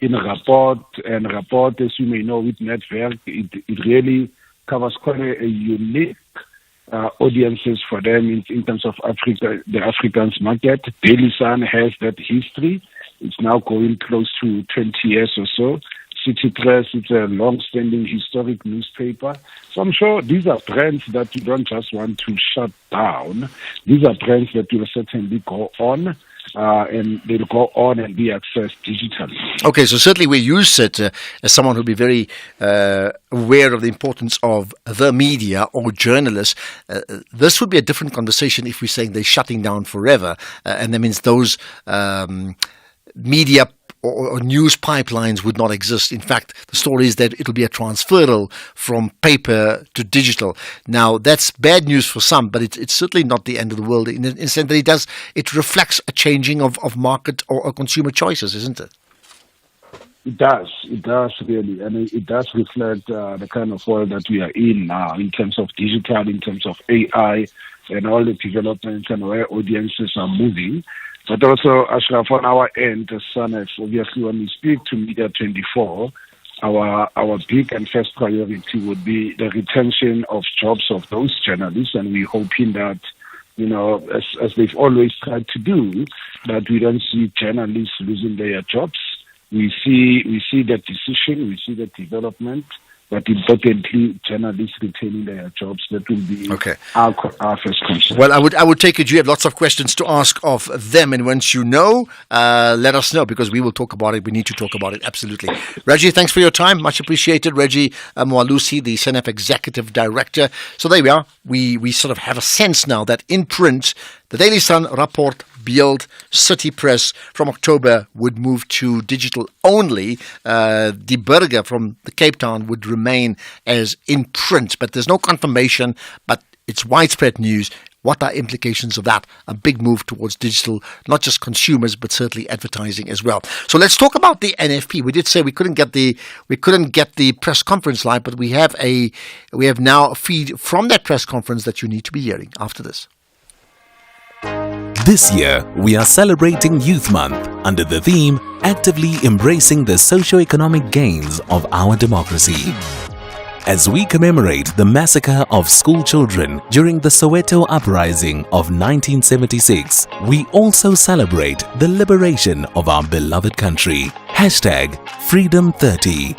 in Rapport, and Rapport, as you may know, with Network, it really covers quite a unique audiences for them in terms of Africa, the Afrikaans market. Daily Sun has that history. It's now going close to 20 years or so. City Press is a long-standing historic newspaper. So I'm sure these are brands that you don't just want to shut down. These are brands that will certainly go on, and they'll go on and be accessed digitally. Okay, so certainly we use it as someone who'll be very aware of the importance of the media or journalists. This would be a different conversation if we're saying they're shutting down forever, and that means those media or news pipelines would not exist. In fact, the story is that it'll be a transferal from paper to digital. Now, that's bad news for some, but it's certainly not the end of the world in the sense that it reflects a changing of market or consumer choices, isn't it? It does really, and it does reflect the kind of world that we are in now in terms of digital, in terms of AI, and all the developments and where audiences are moving. But also, Ashraf, on our end, as SANEF, obviously, when we speak to Media 24, our big and first priority would be the retention of jobs of those journalists, and we're hoping that, as they've always tried to do, that we don't see journalists losing their jobs. We see that decision, we see that development, but importantly, journalists retaining their jobs. That will be our first concern. Well, I would take it you have lots of questions to ask of them, and once you know, let us know, because we will talk about it. We need to talk about it, absolutely. Reggie, thanks for your time. Much appreciated. Reggie Mwalusi, the SANEF Executive Director. So there we are. We sort of have a sense now that in print, the Daily Sun, Rapport, Beeld, City Press from October would move to digital only. Die Burger from the Cape Town would remain as in print, but there's no confirmation, but it's widespread news. What are implications of that? A big move towards digital, not just consumers, but certainly advertising as well. So let's talk about the NFP. We did say we couldn't get the press conference live, but we have now a feed from that press conference that you need to be hearing after this. This year, we are celebrating Youth Month under the theme Actively Embracing the Socio-Economic Gains of Our Democracy. As we commemorate the massacre of school children during the Soweto Uprising of 1976, we also celebrate the liberation of our beloved country. #Freedom30,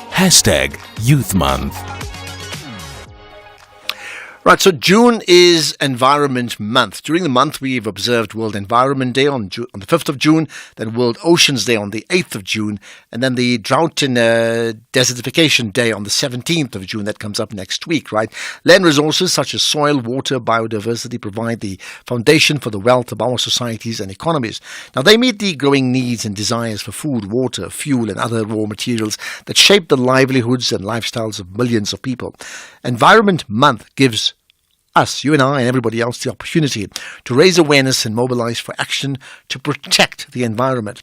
#Youth Month. Right, so June is Environment Month. During the month, we've observed World Environment Day on the 5th of June, then World Oceans Day on the 8th of June, and then the Drought and Desertification Day on the 17th of June. That comes up next week, right? Land resources such as soil, water, biodiversity provide the foundation for the wealth of our societies and economies. Now, they meet the growing needs and desires for food, water, fuel, and other raw materials that shape the livelihoods and lifestyles of millions of people. Environment Month gives us, you and I and everybody else, the opportunity to raise awareness and mobilize for action to protect the environment.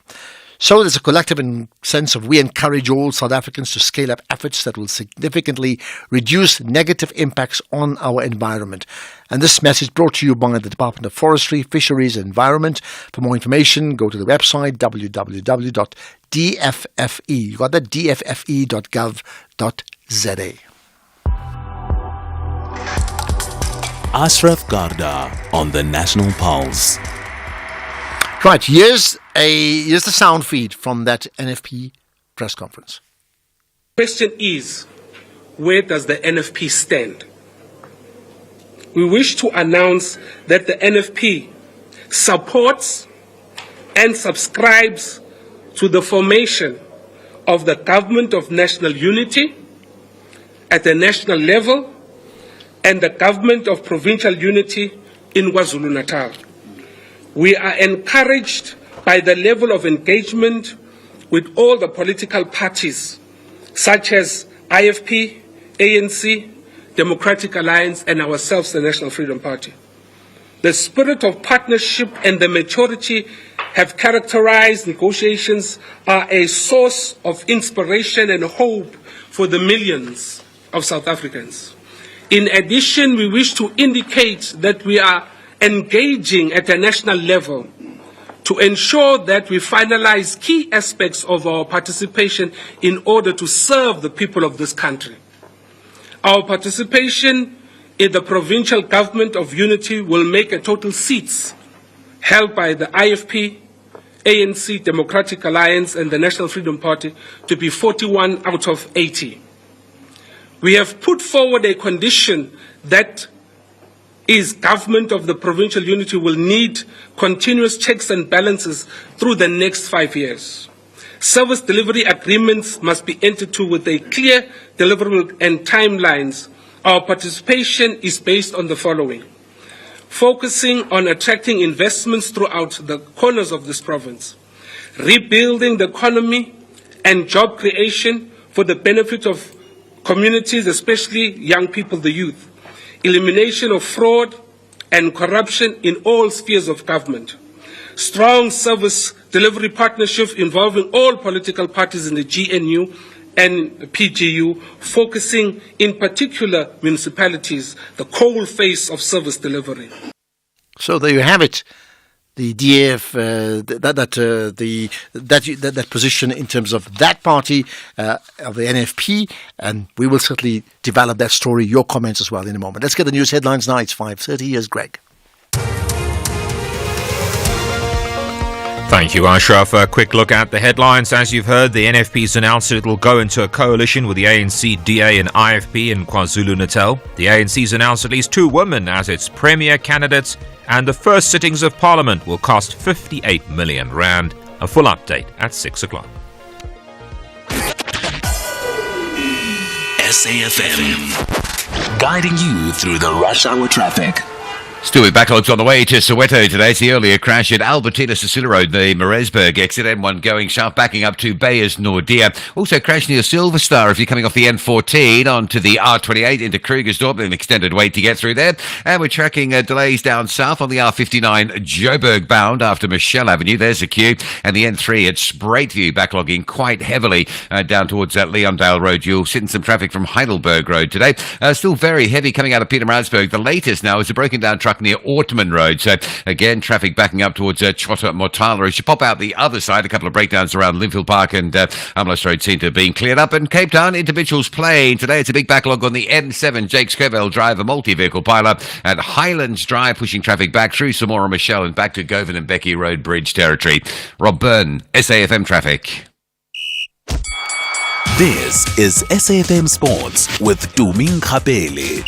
So there's a collective sense of we encourage all South Africans to scale up efforts that will significantly reduce negative impacts on our environment. And this message brought to you by the Department of Forestry, Fisheries and Environment. For more information, go to the website www.dffe. You got that? dffe.gov.za. Ashraf Garda on the National Pulse. Right, here's the sound feed from that NFP press conference. Question is, where does the NFP stand? We wish to announce that the NFP supports and subscribes to the formation of the Government of National Unity at the national level and the Government of Provincial Unity in KwaZulu-Natal. We are encouraged by the level of engagement with all the political parties, such as IFP, ANC, Democratic Alliance, and ourselves, the National Freedom Party. The spirit of partnership and the maturity have characterized negotiations are a source of inspiration and hope for the millions of South Africans. In addition, we wish to indicate that we are engaging at a national level to ensure that we finalize key aspects of our participation in order to serve the people of this country. Our participation in the Provincial Government of Unity will make a total seats held by the IFP, ANC, Democratic Alliance, and the National Freedom Party to be 41 out of 80. We have put forward a condition that is government of the provincial unity will need continuous checks and balances through the next 5 years. Service delivery agreements must be entered into with a clear deliverable and timelines. Our participation is based on the following: focusing on attracting investments throughout the corners of this province, rebuilding the economy and job creation for the benefit of communities, especially young people, the youth, elimination of fraud and corruption in all spheres of government, strong service delivery partnerships involving all political parties in the GNU and PGU, focusing in particular municipalities, the coal face of service delivery. So there you have it. The DF, that position in terms of that party, of the NFP, and we will certainly develop that story, your comments as well in a moment. Let's get the news headlines now. It's 5:30. Here's Greg. Thank you, Ashraf. A quick look at the headlines. As you've heard, the NFP's announced it will go into a coalition with the ANC, DA and IFP in KwaZulu-Natal. The ANC's announced at least 2 women as its premier candidates, and the first sittings of Parliament will cost 58 million rand. A full update at 6 o'clock. SAFM, guiding you through the rush hour traffic. Still with backlogs on the way to Soweto today. It's the earlier crash at Albertina Sisulu Road, the Maresburg exit. M1 going sharp, backing up to Bayers Nordia. Also crash near Silver Star if you're coming off the N14 onto the R28 into Krugersdorp. An extended wait to get through there. And we're tracking delays down south on the R59 Joburg bound after Michelle Avenue. There's a queue. And the N3 at Spruitview backlogging quite heavily down towards that Leondale Road. You'll sit in some traffic from Heidelberg Road today. Still very heavy coming out of Pietermaritzburg. The latest now is a broken down truck near Ortman Road. So again, traffic backing up towards Chota Motala. As you pop out the other side, a couple of breakdowns around Linfield Park and Umlas Road seem to have been cleared up. And Cape Town, Inter Mitchells Plain. Today it's a big backlog on the N7, Jake Scovell Drive, a multi-vehicle pile-up at Highlands Drive, pushing traffic back through Samora Michelle and back to Govan and Becky Road Bridge territory. Rob Byrne, SAFM Traffic. This is SAFM Sports with Tuming Khapele.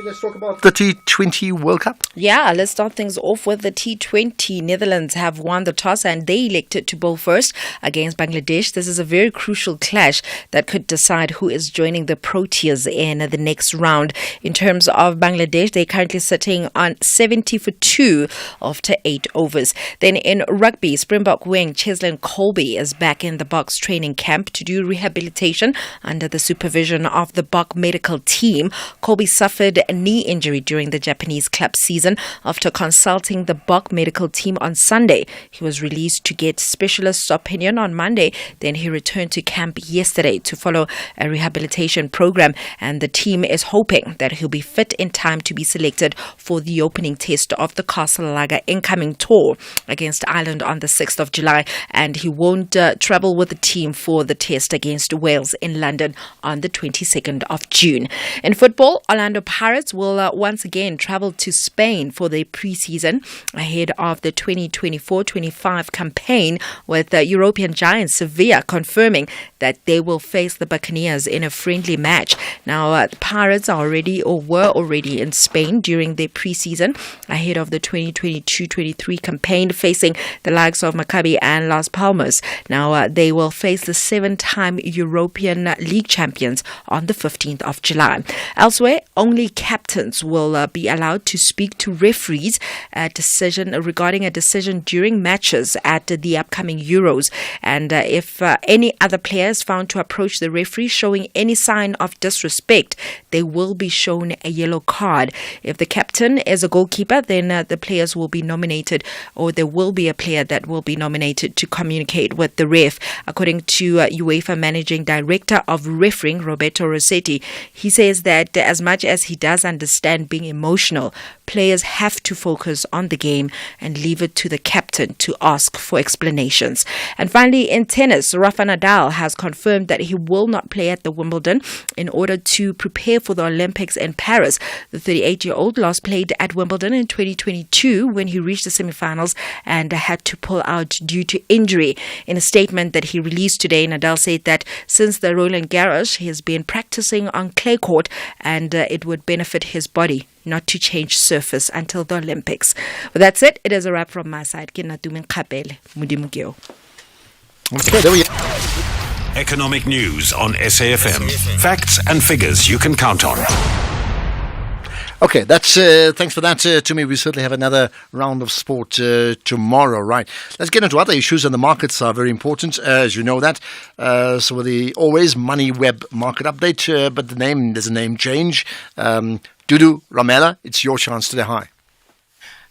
Let's talk about the T20 World Cup. Yeah, let's start things off with the T20. Netherlands have won the toss and they elected to bowl first against Bangladesh. This is a very crucial clash that could decide who is joining the Proteas in the next round. In terms of Bangladesh, they're currently sitting on 70 for 2 after 8 overs. Then in rugby, Springbok wing Cheslin Kolbe is back in the Boks training camp to do rehabilitation under the supervision of the Bok medical team. Kolbe suffered a knee injury during the Japanese club season. After consulting the Bok medical team on Sunday, he was released to get specialist opinion on Monday. Then he returned to camp yesterday to follow a rehabilitation program, and the team is hoping that he'll be fit in time to be selected for the opening test of the Castle Lager incoming tour against Ireland on the 6th of July, and he won't travel with the team for the test against Wales in London on the 22nd of June. In football, Orlando Pirates will once again travel to Spain for their pre-season ahead of the 2024-25 campaign, with European giant Sevilla confirming that that they will face the Buccaneers in a friendly match. Now, the Pirates are were already in Spain during their preseason ahead of the 2022-23 campaign, facing the likes of Maccabi and Las Palmas. Now, they will face the 7-time European League champions on the 15th of July. Elsewhere, only captains will be allowed to speak to referees regarding a decision during matches at the upcoming Euros. And if any other player is found to approach the referee showing any sign of disrespect, they will be shown a yellow card. If the captain is a goalkeeper, then the players will be nominated, or there will be a player that will be nominated to communicate with the ref. According to UEFA Managing Director of Refereeing, Roberto Rossetti, he says that as much as he does understand being emotional, players have to focus on the game and leave it to the captain to ask for explanations. And finally, in tennis, Rafa Nadal has confirmed that he will not play at the Wimbledon in order to prepare for the Olympics in Paris. The 38-year-old last played at Wimbledon in 2022 when he reached the semi-finals and had to pull out due to injury. In a statement that he released today, Nadal said that since the Roland Garros, he has been practicing on clay court and it would benefit his body not to change surface until the Olympics. Well, that's it. It is a wrap from my side. Okay, there we go. Economic news on SAFM. Facts and figures you can count on. Okay, that's thanks for that, Tumi. We certainly have another round of sport tomorrow, right? Let's get into other issues, and the markets are very important, as you know that. So the always Money Web market update, but there's a name change. Dudu Ramela, it's your chance today. Hi.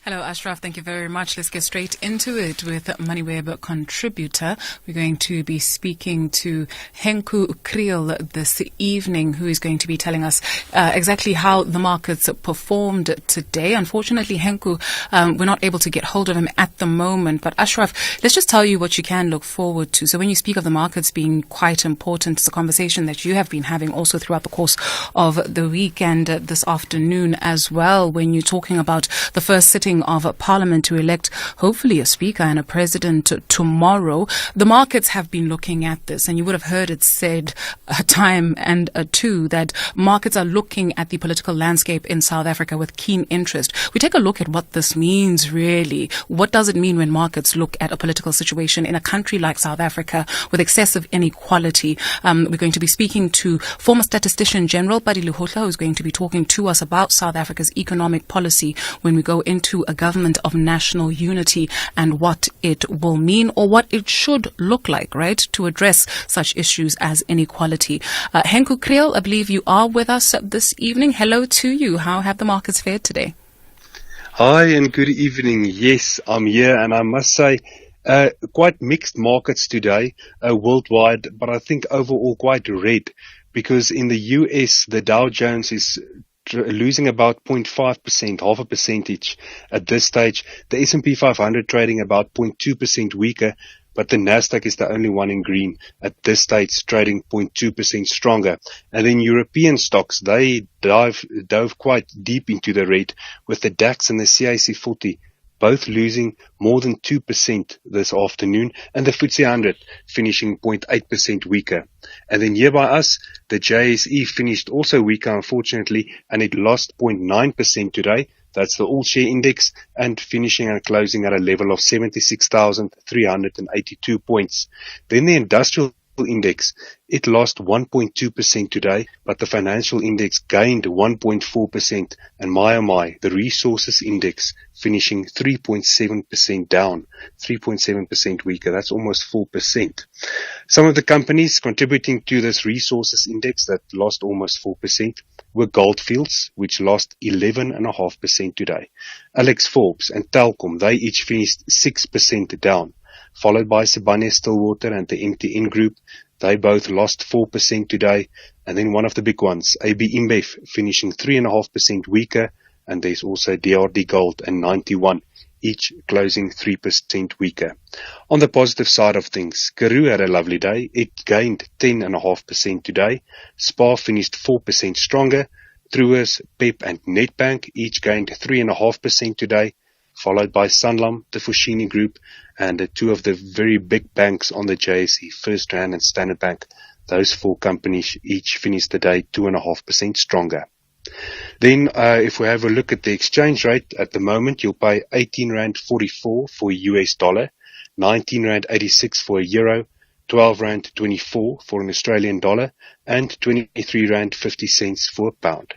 Hello, Ashraf. Thank you very much. Let's get straight into it with MoneyWeb contributor. We're going to be speaking to Henku Kriel this evening, who is going to be telling us exactly how the markets performed today. Unfortunately, Henku, we're not able to get hold of him at the moment. But Ashraf, let's just tell you what you can look forward to. So when you speak of the markets being quite important, it's a conversation that you have been having also throughout the course of the week and this afternoon as well, when you're talking about the first sitting of Parliament to elect hopefully a speaker and a president tomorrow. The markets have been looking at this, and you would have heard it said a time and two that markets are looking at the political landscape in South Africa with keen interest. We take a look at what this means really. What does it mean when markets look at a political situation in a country like South Africa with excessive inequality? We're going to be speaking to former statistician General Padi Luhotla, who's going to be talking to us about South Africa's economic policy when we go into a government of national unity and what it will mean or what it should look like, right, to address such issues as inequality. Henku Kriel, I believe you are with us this evening. Hello to you. How have the markets fared today? Hi and good evening. Yes, I'm here, and I must say quite mixed markets today worldwide, but I think overall quite red, because in the US the Dow Jones is losing about 0.5%, half a percentage at this stage. The S&P 500 trading about 0.2% weaker, but the Nasdaq is the only one in green at this stage, trading 0.2% stronger. And then European stocks, they dove quite deep into the red, with the DAX and the CAC 40 both losing more than 2% this afternoon, and the FTSE 100 finishing 0.8% weaker. And then here by us, the JSE finished also weaker, unfortunately, and it lost 0.9% today. That's the all-share index, and finishing and closing at a level of 76,382 points. Then the industrial index, it lost 1.2% today, but the financial index gained 1.4%, and my, the resources index finishing 3.7% down, 3.7% weaker. That's almost 4%. Some of the companies contributing to this resources index that lost almost 4% were Goldfields, which lost 11.5% today. Alex Forbes and Telkom, they each finished 6% down, followed by Sibanye-Stillwater and the MTN Group. They both lost 4% today. And then one of the big ones, AB InBev, finishing 3.5% weaker. And there's also DRD Gold and 91, each closing 3% weaker. On the positive side of things, Karoo had a lovely day. It gained 10.5% today. SPAR finished 4% stronger. Truworths, PEP and Nedbank each gained 3.5% today. followed by Sanlam, the Foschini Group, and two of the very big banks on the JSE, First Rand and Standard Bank. Those four companies each finished the day 2.5% stronger. Then, if we have a look at the exchange rate, at the moment you'll pay 18 Rand 44 for a US dollar, 19 Rand 86 for a euro, 12 Rand 24 for an Australian dollar, and 23 Rand 50 cents for a pound.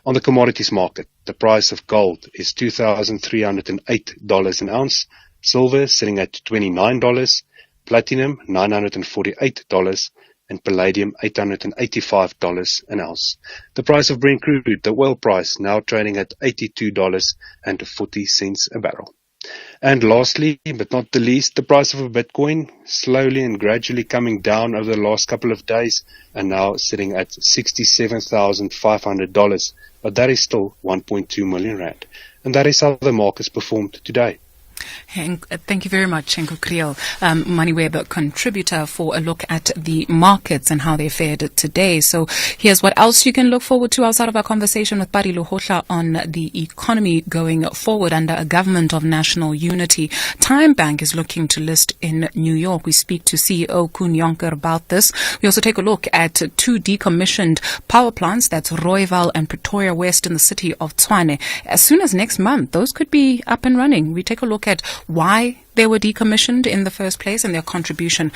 On the commodities market, the price of gold is $2,308 an ounce, silver sitting at $29, platinum $948, and palladium $885 an ounce. The price of Brent crude, the oil price, now trading at $82.40 a barrel. And lastly, but not the least, the price of a Bitcoin slowly and gradually coming down over the last couple of days and now sitting at $67,500. But that is still 1.2 million rand. And that is how the markets performed today. Thank you very much, Henko Kriel, MoneyWeb contributor, for a look at the markets and how they fared today. So here's what else you can look forward to outside of our conversation with Pari Luhotla on the economy going forward under a government of national unity. Time Bank is looking to list in New York. We speak to CEO Koen Jonker about this. We also take a look at two decommissioned power plants, that's Rooiwal and Pretoria West in the city of Tshwane. As soon as next month, those could be up and running. We take a look at why they were decommissioned in the first place and their contribution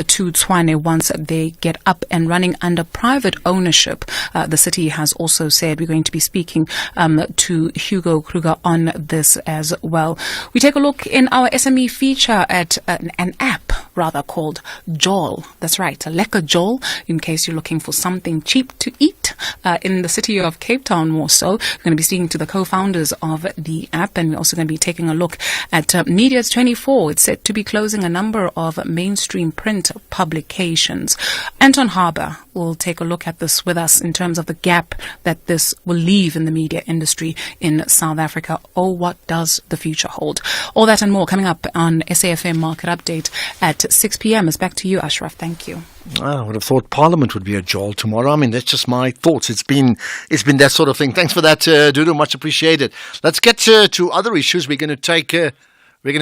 to Tshwane once they get up and running under private ownership. The city has also said we're going to be speaking to Hugo Kruger on this as well. We take a look in our SME feature at an app rather called Joel. That's right, Lekker Joel, in case you're looking for something cheap to eat in the city of Cape Town more so. We're going to be speaking to the co-founders of the app, and we're also going to be taking a look at Media's 24. It's set to be closing a number of mainstream print publications. Anton Harbour will take a look at this with us in terms of the gap that this will leave in the media industry in South Africa. Oh, what does the future hold? All that and more coming up on SAFM Market Update at 6 p.m. It's back to you, Ashraf. Thank you. I would have thought Parliament would be a jolt tomorrow. I mean, that's just my thoughts. It's been that sort of thing. Thanks for that, Dudu. Much appreciated. Let's get to other issues. We're going to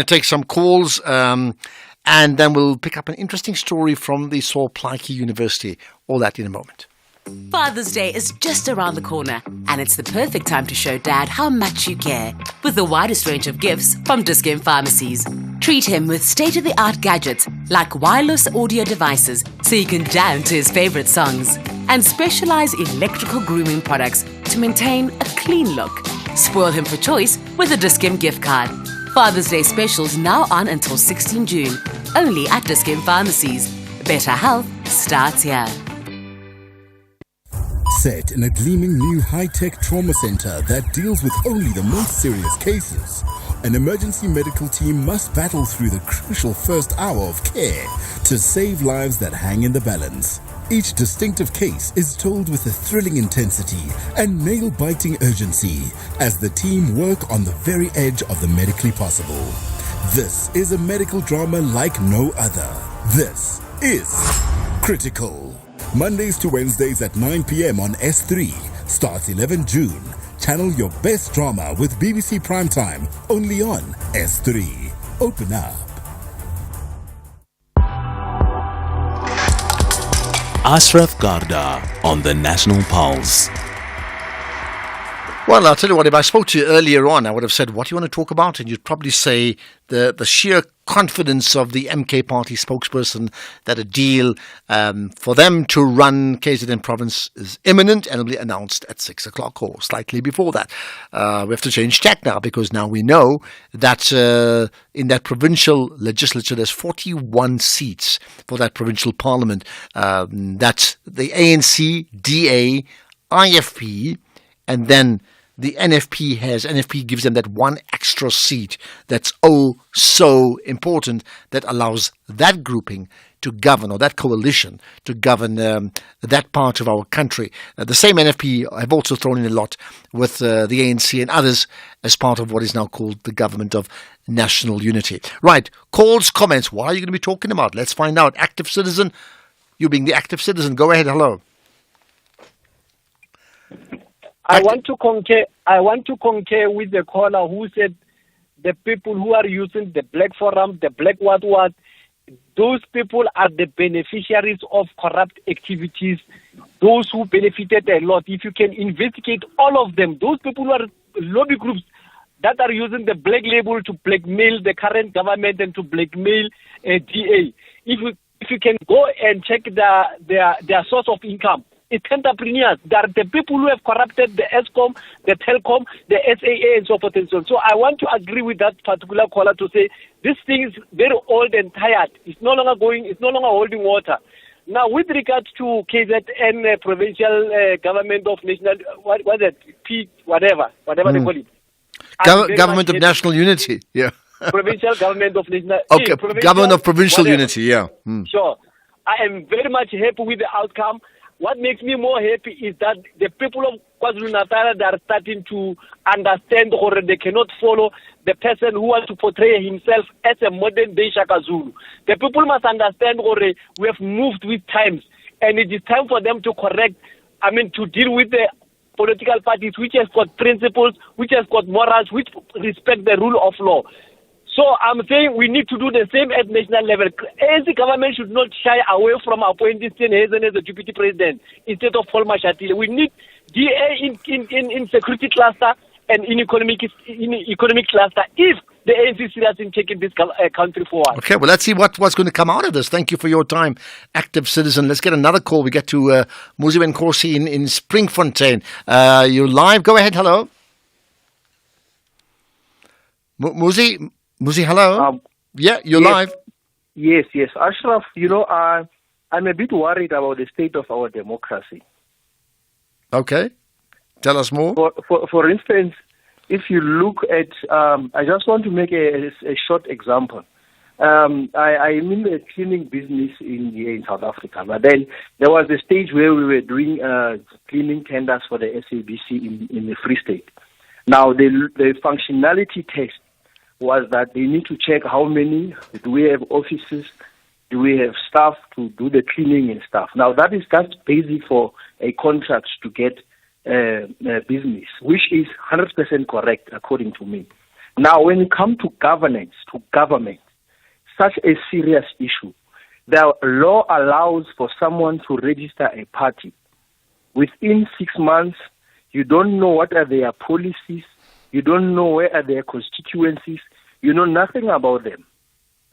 take some calls, and then we'll pick up an interesting story from the Saul Plaatje University. All that in a moment. Father's Day is just around the corner, and it's the perfect time to show Dad how much you care. With the widest range of gifts from Dis-Chem Pharmacies. Treat him with state-of-the-art gadgets like wireless audio devices so you can jam to his favorite songs. And specialized electrical grooming products to maintain a clean look. Spoil him for choice with a Dis-Chem gift card. Father's Day specials now on until 16 June. Only at Dis-Chem Pharmacies. Better health starts here. Set in a gleaming new high-tech trauma center that deals with only the most serious cases, an emergency medical team must battle through the crucial first hour of care to save lives that hang in the balance. Each distinctive case is told with a thrilling intensity and nail-biting urgency as the team work on the very edge of the medically possible. This is a medical drama like no other. This is Critical. Mondays to Wednesdays at 9 p.m. on S3. Starts 11 June. Channel your best drama with BBC Primetime. Only on S3. Open up. Ashraf Garda on the National Pulse. Well, I'll tell you what, if I spoke to you earlier on, I would have said, what do you want to talk about? And you'd probably say the sheer confidence of the MK party spokesperson that a deal for them to run KZN province is imminent and will be announced at 6 o'clock or slightly before that. We have to change tack now because now we know that in that provincial legislature there's 41 seats for that provincial parliament. That's the ANC, DA, IFP, and then the NFP gives them that one extra seat that's so important that allows that grouping to govern, or that coalition to govern that part of our country. The same NFP have also thrown in a lot with the ANC and others as part of what is now called the Government of National Unity. Right, calls, comments, what are you going to be talking about? Let's find out. Active citizen, you being the active citizen, go ahead, hello. I want to concur with the caller who said the people who are using the Black Forum, the Black what, those people are the beneficiaries of corrupt activities, those who benefited a lot. If you can investigate all of them, those people who are lobby groups that are using the black label to blackmail the current government and to blackmail DA. If you can go and check their source of income, it's entrepreneurs. They are the people who have corrupted the ESCOM, the Telcom, the SAA, and so forth and so on. So I want to agree with that particular caller to say this thing is very old and tired. It's no longer holding water. Now, with regards to KZN provincial government of national, what was it? Whatever they call it. Government of National Unity, yeah. Provincial government of national. Okay, government of provincial unity, yeah. Sure. I am very much happy with the outcome. What makes me more happy is that the people of KwaZulu-Natal, they are starting to understand, or they cannot follow the person who wants to portray himself as a modern-day Shaka Zulu. The people must understand, or we have moved with times, and it is time for them to to deal with the political parties which has got principles, which has got morals, which respect the rule of law. So I'm saying we need to do the same at national level. ANC government should not shy away from appointing Sten Hazen as the deputy president instead of Paul Mashatile. We need DA in security cluster and in economic cluster if the ANC is serious in taking this country forward. Okay, well, let's see what's going to come out of this. Thank you for your time, active citizen. Let's get another call. We get to Muzi Wenkosi in Springfontein. You're live. Go ahead. Hello. Muzi, hello. Yeah, you're live. Yes. Ashraf, I'm a bit worried about the state of our democracy. Okay. Tell us more. For instance, if you look at, I just want to make a short example. I'm in the cleaning business here in South Africa, but then there was a stage where we were doing cleaning tenders for the SABC in the Free State. Now, the functionality test was that they need to check how many, do we have offices, do we have staff to do the cleaning and stuff. Now, that's basic for a contract to get business, which is 100% correct according to me. Now, when it comes to governance, to government, such a serious issue, the law allows for someone to register a party. Within 6 months, you don't know what are their policies, you don't know where are their constituencies, you know nothing about them.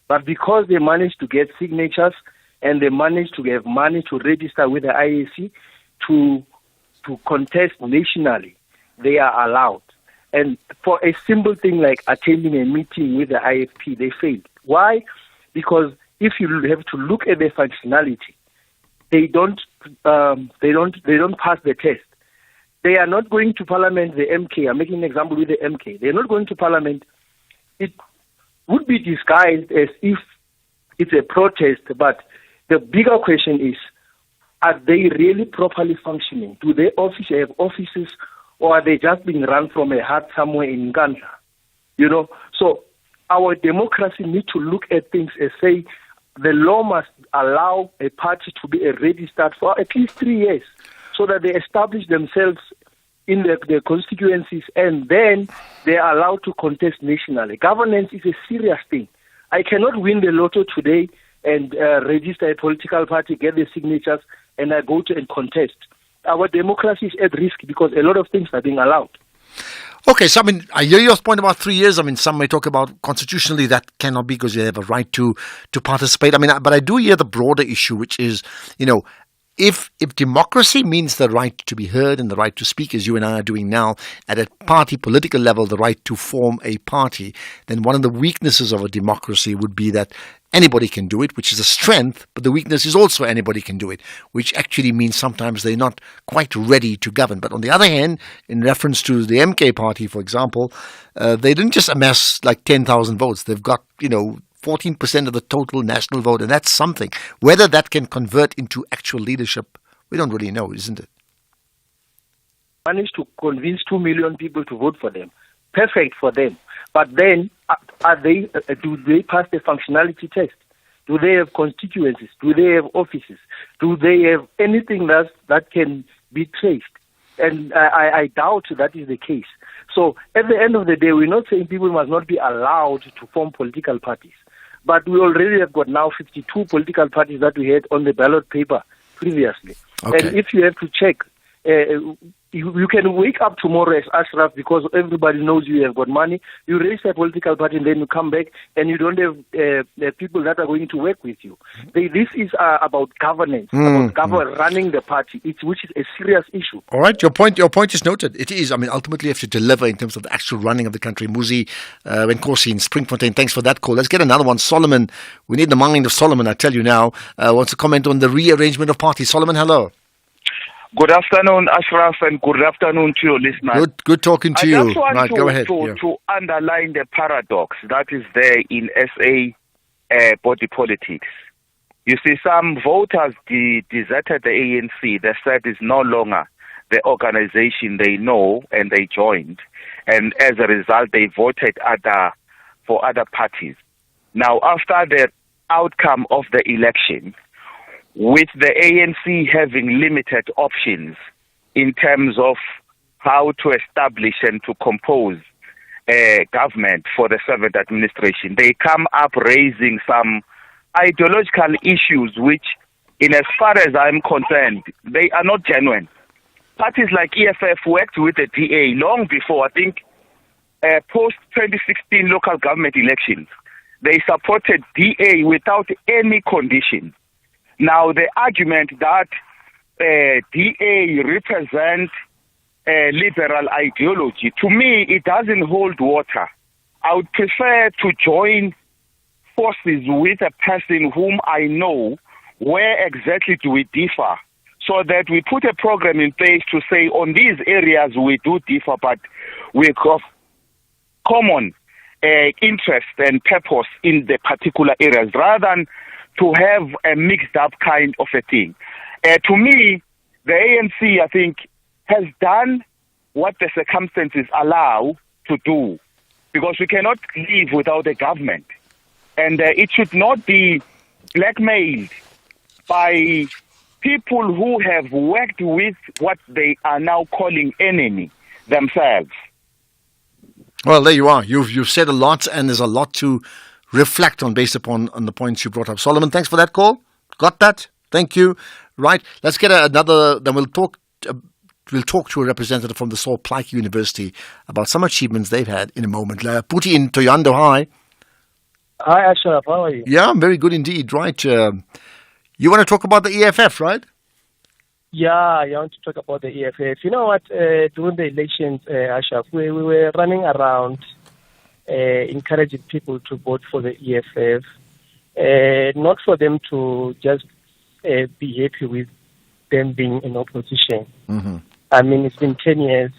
But because they managed to get signatures and they managed to have money to register with the IAC to contest nationally, they are allowed. And for a simple thing like attending a meeting with the IFP, they failed. Why? Because if you have to look at their functionality, they don't pass the test. They are not going to Parliament, the MK. I'm making an example with the MK. They're not going to Parliament. It would be disguised as if it's a protest, but the bigger question is, are they really properly functioning? Do they have offices, or are they just being run from a hut somewhere in Ghana? So our democracy needs to look at things and say the law must allow a party to be registered for at least 3 years, so that they establish themselves in their constituencies, and then they are allowed to contest nationally. Governance is a serious thing. I cannot win the lotto today and register a political party, get the signatures, and I go to and contest. Our democracy is at risk because a lot of things are being allowed. Okay, so I hear your point about 3 years. Some may talk about constitutionally that cannot be because you have a right to participate. But I do hear the broader issue, which is, if democracy means the right to be heard and the right to speak, as you and I are doing now, at a party political level, the right to form a party, then one of the weaknesses of a democracy would be that anybody can do it, which is a strength, but the weakness is also anybody can do it, which actually means sometimes they're not quite ready to govern. But on the other hand, in reference to the MK party, for example, they didn't just amass like 10,000 votes. They've got, 14% of the total national vote, and that's something. Whether that can convert into actual leadership, we don't really know, isn't it? Managed to convince 2 million people to vote for them. Perfect for them. But then, do they pass the functionality test? Do they have constituencies? Do they have offices? Do they have anything that can be traced? And I doubt that is the case. So at the end of the day, we're not saying people must not be allowed to form political parties. But we already have got now 52 political parties that we had on the ballot paper previously. Okay. And if you have to check, you can wake up tomorrow as Ashraf because everybody knows you have got money. You register a political party and then you come back and you don't have people that are going to work with you. This is about governance, about running the party, which is a serious issue. All right, your point is noted. It is. I mean, ultimately you have to deliver in terms of the actual running of the country. Muzi Wenkosi in Springfontein, thanks for that call. Let's get another one. Solomon, we need the mind of Solomon, I tell you now, wants to comment on the rearrangement of parties. Solomon, hello. Good afternoon, Ashraf, and good afternoon to your listeners. Good talking to you. I just want go ahead. to underline the paradox that is there in SA body politics. You see, some voters deserted the ANC. They said it's no longer the organization they know, and they joined. And as a result, they voted for other parties. Now, after the outcome of the election, with the ANC having limited options in terms of how to establish and to compose a government for the 7th administration, they come up raising some ideological issues which, in as far as I'm concerned, they are not genuine. Parties like EFF worked with the DA long before, I think, post-2016 local government elections. They supported DA without any conditions. Now, the argument that DA represents liberal ideology, to me, it doesn't hold water. I would prefer to join forces with a person whom I know where exactly do we differ, so that we put a program in place to say on these areas we do differ, but we have common interest and purpose in the particular areas, rather than to have a mixed up kind of a thing. To me, the ANC, I think, has done what the circumstances allow to do, because we cannot live without a government. And it should not be blackmailed by people who have worked with what they are now calling enemy themselves. Well, there you are. You've said a lot, and there's a lot to reflect on based upon the points you brought up. Solomon, thanks for that call. Got that? Thank you. Right. Let's get another. Then we'll talk to a representative from the Saul Plaatje University about some achievements they've had in a moment. Puti in Toyando, hi. Hi, Ashraf. How are you? Yeah, I'm very good indeed. Right. You want to talk about the EFF, right? Yeah, I want to talk about the EFF. You know what? During the elections, Ashraf, we were running around encouraging people to vote for the EFF, not for them to just be happy with them being in opposition. Mm-hmm. I mean, it's been 10 years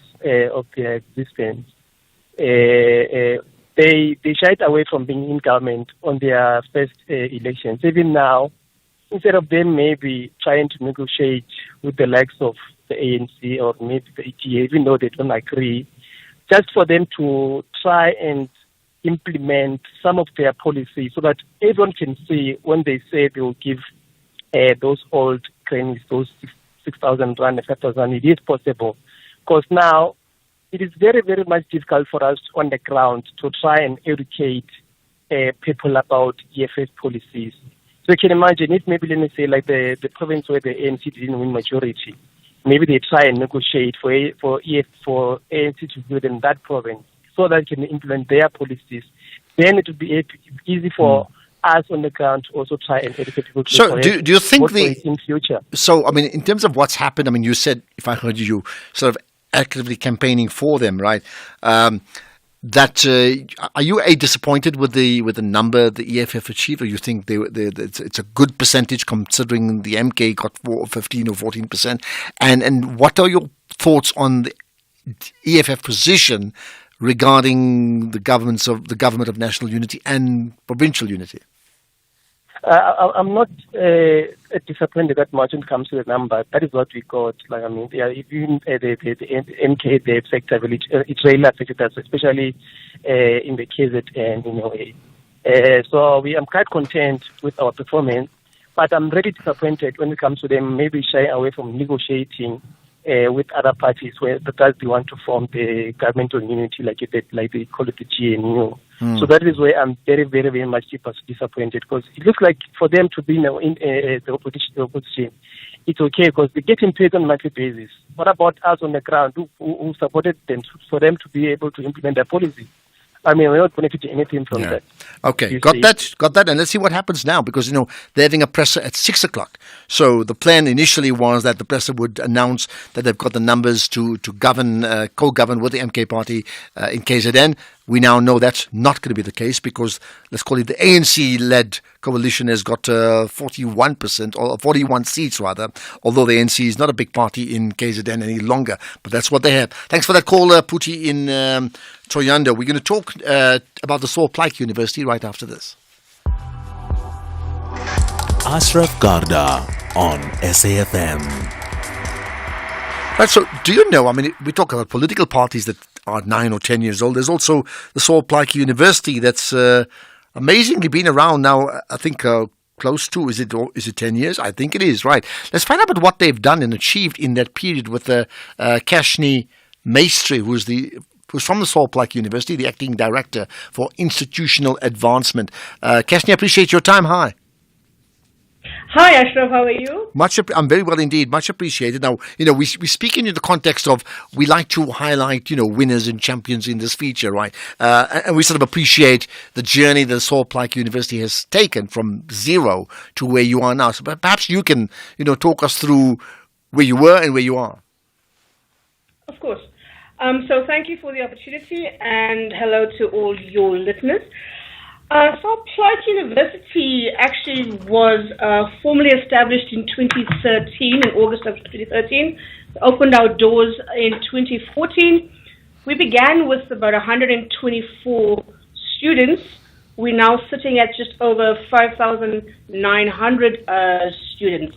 of their existence. They shied away from being in government on their first elections. Even now, instead of them maybe trying to negotiate with the likes of the ANC or maybe the ETA, even though they don't agree, just for them to try and implement some of their policies so that everyone can see when they say they will give those old cranes, those 6,000 rand, 5,000, it is possible. Because now it is very, very much difficult for us on the ground to try and educate people about EFF policies. So you can imagine if maybe, let me say, like the province where the ANC didn't win majority, maybe they try and negotiate for ANC to build in that province so that they can implement their policies. Then it would be easy for us on the ground to also try and educate people. So do you think in future? So, I mean, in terms of what's happened, I mean, you said, if I heard you, sort of actively campaigning for them, right? That are you disappointed with the number the EFF achieved, or you think it's a good percentage considering the MK got 15 or 14%? And what are your thoughts on the EFF position regarding the government of national unity and provincial unity? I'm not disappointed that much when it comes to the number. That is what we got. Like, I mean, even the MK, the sector, it's really affected us, especially in the KZN in a way. So I'm quite content with our performance, but I'm really disappointed when it comes to them maybe shying away from negotiating with other parties where because they want to form the governmental unity, like you said, like they call it the GNU. So that is where I'm very, very, very much disappointed, because it looks like for them to be now in the opposition, it's okay because they get paid on a monthly basis. What about us on the ground who supported them for them to be able to implement their policy? I mean, we're not benefiting anything from that. Okay, got that. And let's see what happens now, because, they're having a presser at 6 o'clock. So the plan initially was that the presser would announce that they've got the numbers to govern, co-govern with the MK party in KZN. We now know that's not going to be the case, because let's call it the ANC-led coalition has got 41% or 41 seats rather, although the ANC is not a big party in KZN any longer. But that's what they have. Thanks for that call, Puti in Thoyanda. We're going to talk about the Saul Plaatje University right after this. Ashraf Garda on SAFM. Right, so do you know, we talk about political parties that are 9 or 10 years old. There's also the Saul Plaatje University that's amazingly been around now, I think, close to, is it 10 years? I think it is, right. Let's find out about what they've done and achieved in that period with Kashni Maestri, who's from the Saul Plaatje University, the acting director for institutional advancement. Kashni, I appreciate your time. Hi. Hi, Ashraf. How are you? I'm very well indeed. Much appreciated. Now, we speak in the context of we like to highlight, winners and champions in this feature, right? And we sort of appreciate the journey that Saul Plaatje University has taken from zero to where you are now. So perhaps you can, talk us through where you were and where you are. Of course. So thank you for the opportunity, and hello to all your listeners. Saul Plaatje University actually was formally established in 2013, in August of 2013. We opened our doors in 2014. We began with about 124 students. We're now sitting at just over 5,900 students.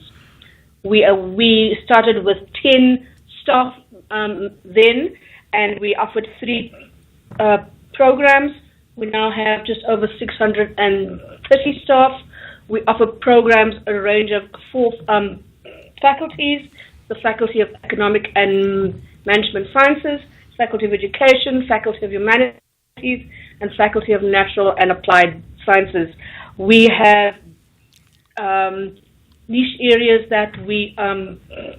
We started with 10 staff then, and we offered 3 programs. We now have just over 630 staff. We offer programs, a range of 4 faculties: the Faculty of Economic and Management Sciences, Faculty of Education, Faculty of Humanities, and Faculty of Natural and Applied Sciences. We have niche areas that we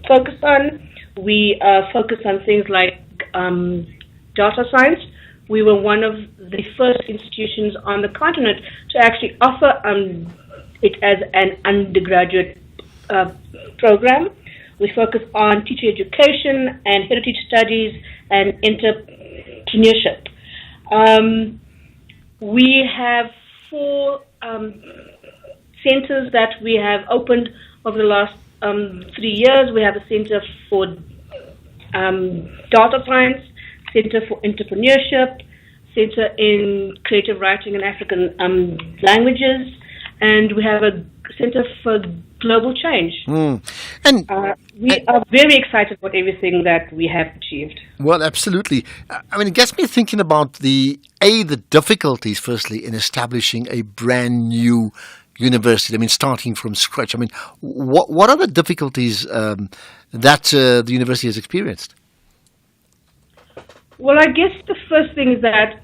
focus on. We focus on things like data science. We were one of the first institutions on the continent to actually offer it as an undergraduate program. We focus on teacher education and heritage studies and entrepreneurship. We have 4 centers that we have opened over the last 3 years. We have a center for data science, Center for Entrepreneurship, Center in Creative Writing and African Languages, and we have a Center for Global Change. And we are very excited about everything that we have achieved. Well, absolutely. It gets me thinking about the difficulties, firstly, in establishing a brand new university. Starting from scratch. What are the difficulties that the university has experienced? Well, I guess the first thing is that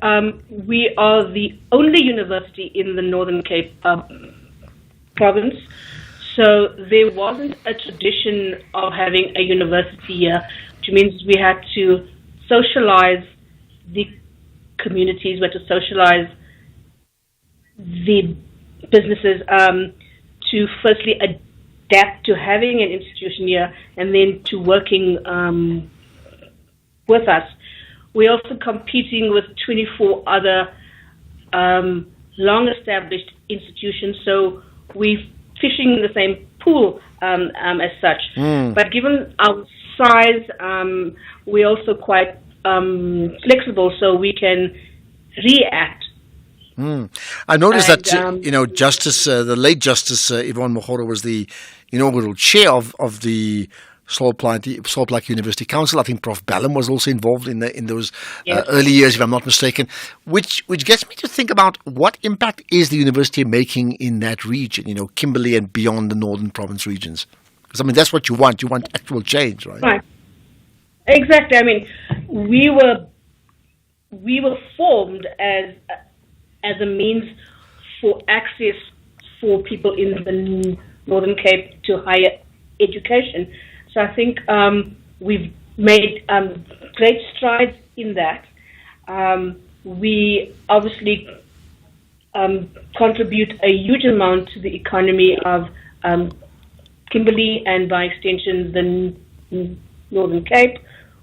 we are the only university in the Northern Cape province, so there wasn't a tradition of having a university here, which means we had to socialize the communities, we had to socialize the businesses to firstly adapt to having an institution here and then to working with us. We're also competing with 24 other long-established institutions, so we're fishing in the same pool as such. But given our size, we're also quite flexible, so we can react. I noticed that Justice, the late Justice Yvonne Mogoro was the inaugural chair of the Saul Plaatje University Council. I think Prof. Ballum was also involved in those early years, if I'm not mistaken. Which gets me to think about what impact is the university making in that region, Kimberley and beyond the Northern Province regions. Because that's what you want. You want actual change, right? Right. Exactly. I mean, we were formed as a means for access for people in the Northern Cape to higher education. So I think we've made great strides in that. We obviously contribute a huge amount to the economy of Kimberley and by extension the Northern Cape.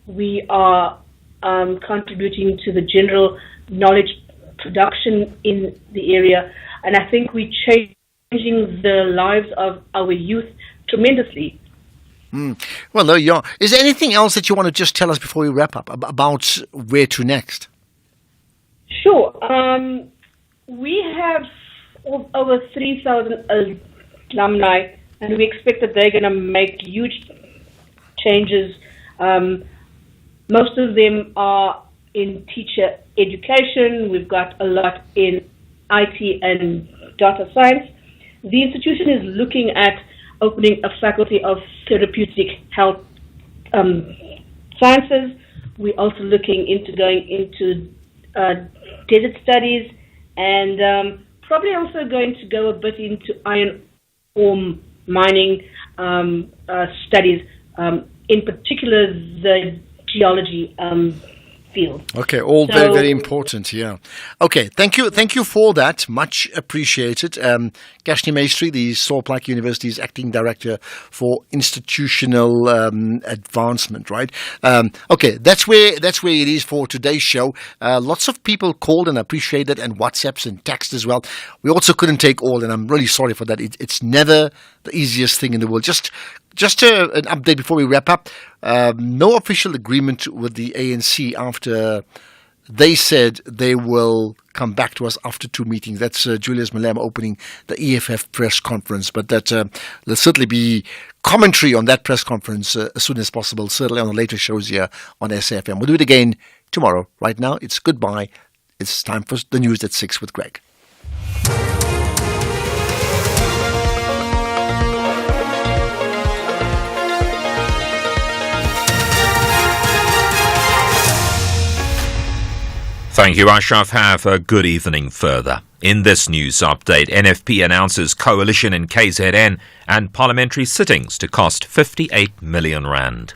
We are contributing to the general knowledge production in the area, and I think we're changing the lives of our youth tremendously. Well, there you are. Is there anything else that you want to just tell us before we wrap up about where to next? Sure. We have over 3,000 alumni, and we expect that they're going to make huge changes. Most of them are in teacher education. We've got a lot in IT and data science. The institution is looking at opening a faculty of therapeutic health sciences. We're also looking into going into desert studies, and probably also going to go a bit into iron ore mining studies, in particular the geology field. Okay, all very, very important, yeah. Okay, thank you for that. Much appreciated. Gashni Maestri, the Solplaatje University's Acting Director for Institutional Advancement, right? Okay, that's where it is for today's show. Lots of people called, and I appreciate it, and WhatsApps and text as well. We also couldn't take all, and I'm really sorry for that. It's never the easiest thing in the world. Just an update before we wrap up. No official agreement with the ANC after they said they will come back to us after 2 meetings. That's Julius Malema opening the EFF press conference. But there'll certainly be commentary on that press conference as soon as possible, certainly on the later shows here on SAFM. We'll do it again tomorrow. Right now, it's goodbye. It's time for the news at 6 with Greg. Thank you, Ashraf. Have a good evening further. In this news update, NFP announces coalition in KZN and parliamentary sittings to cost 58 million rand.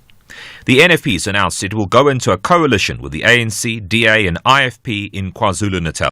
The NFP has announced it will go into a coalition with the ANC, DA and IFP in KwaZulu-Natal.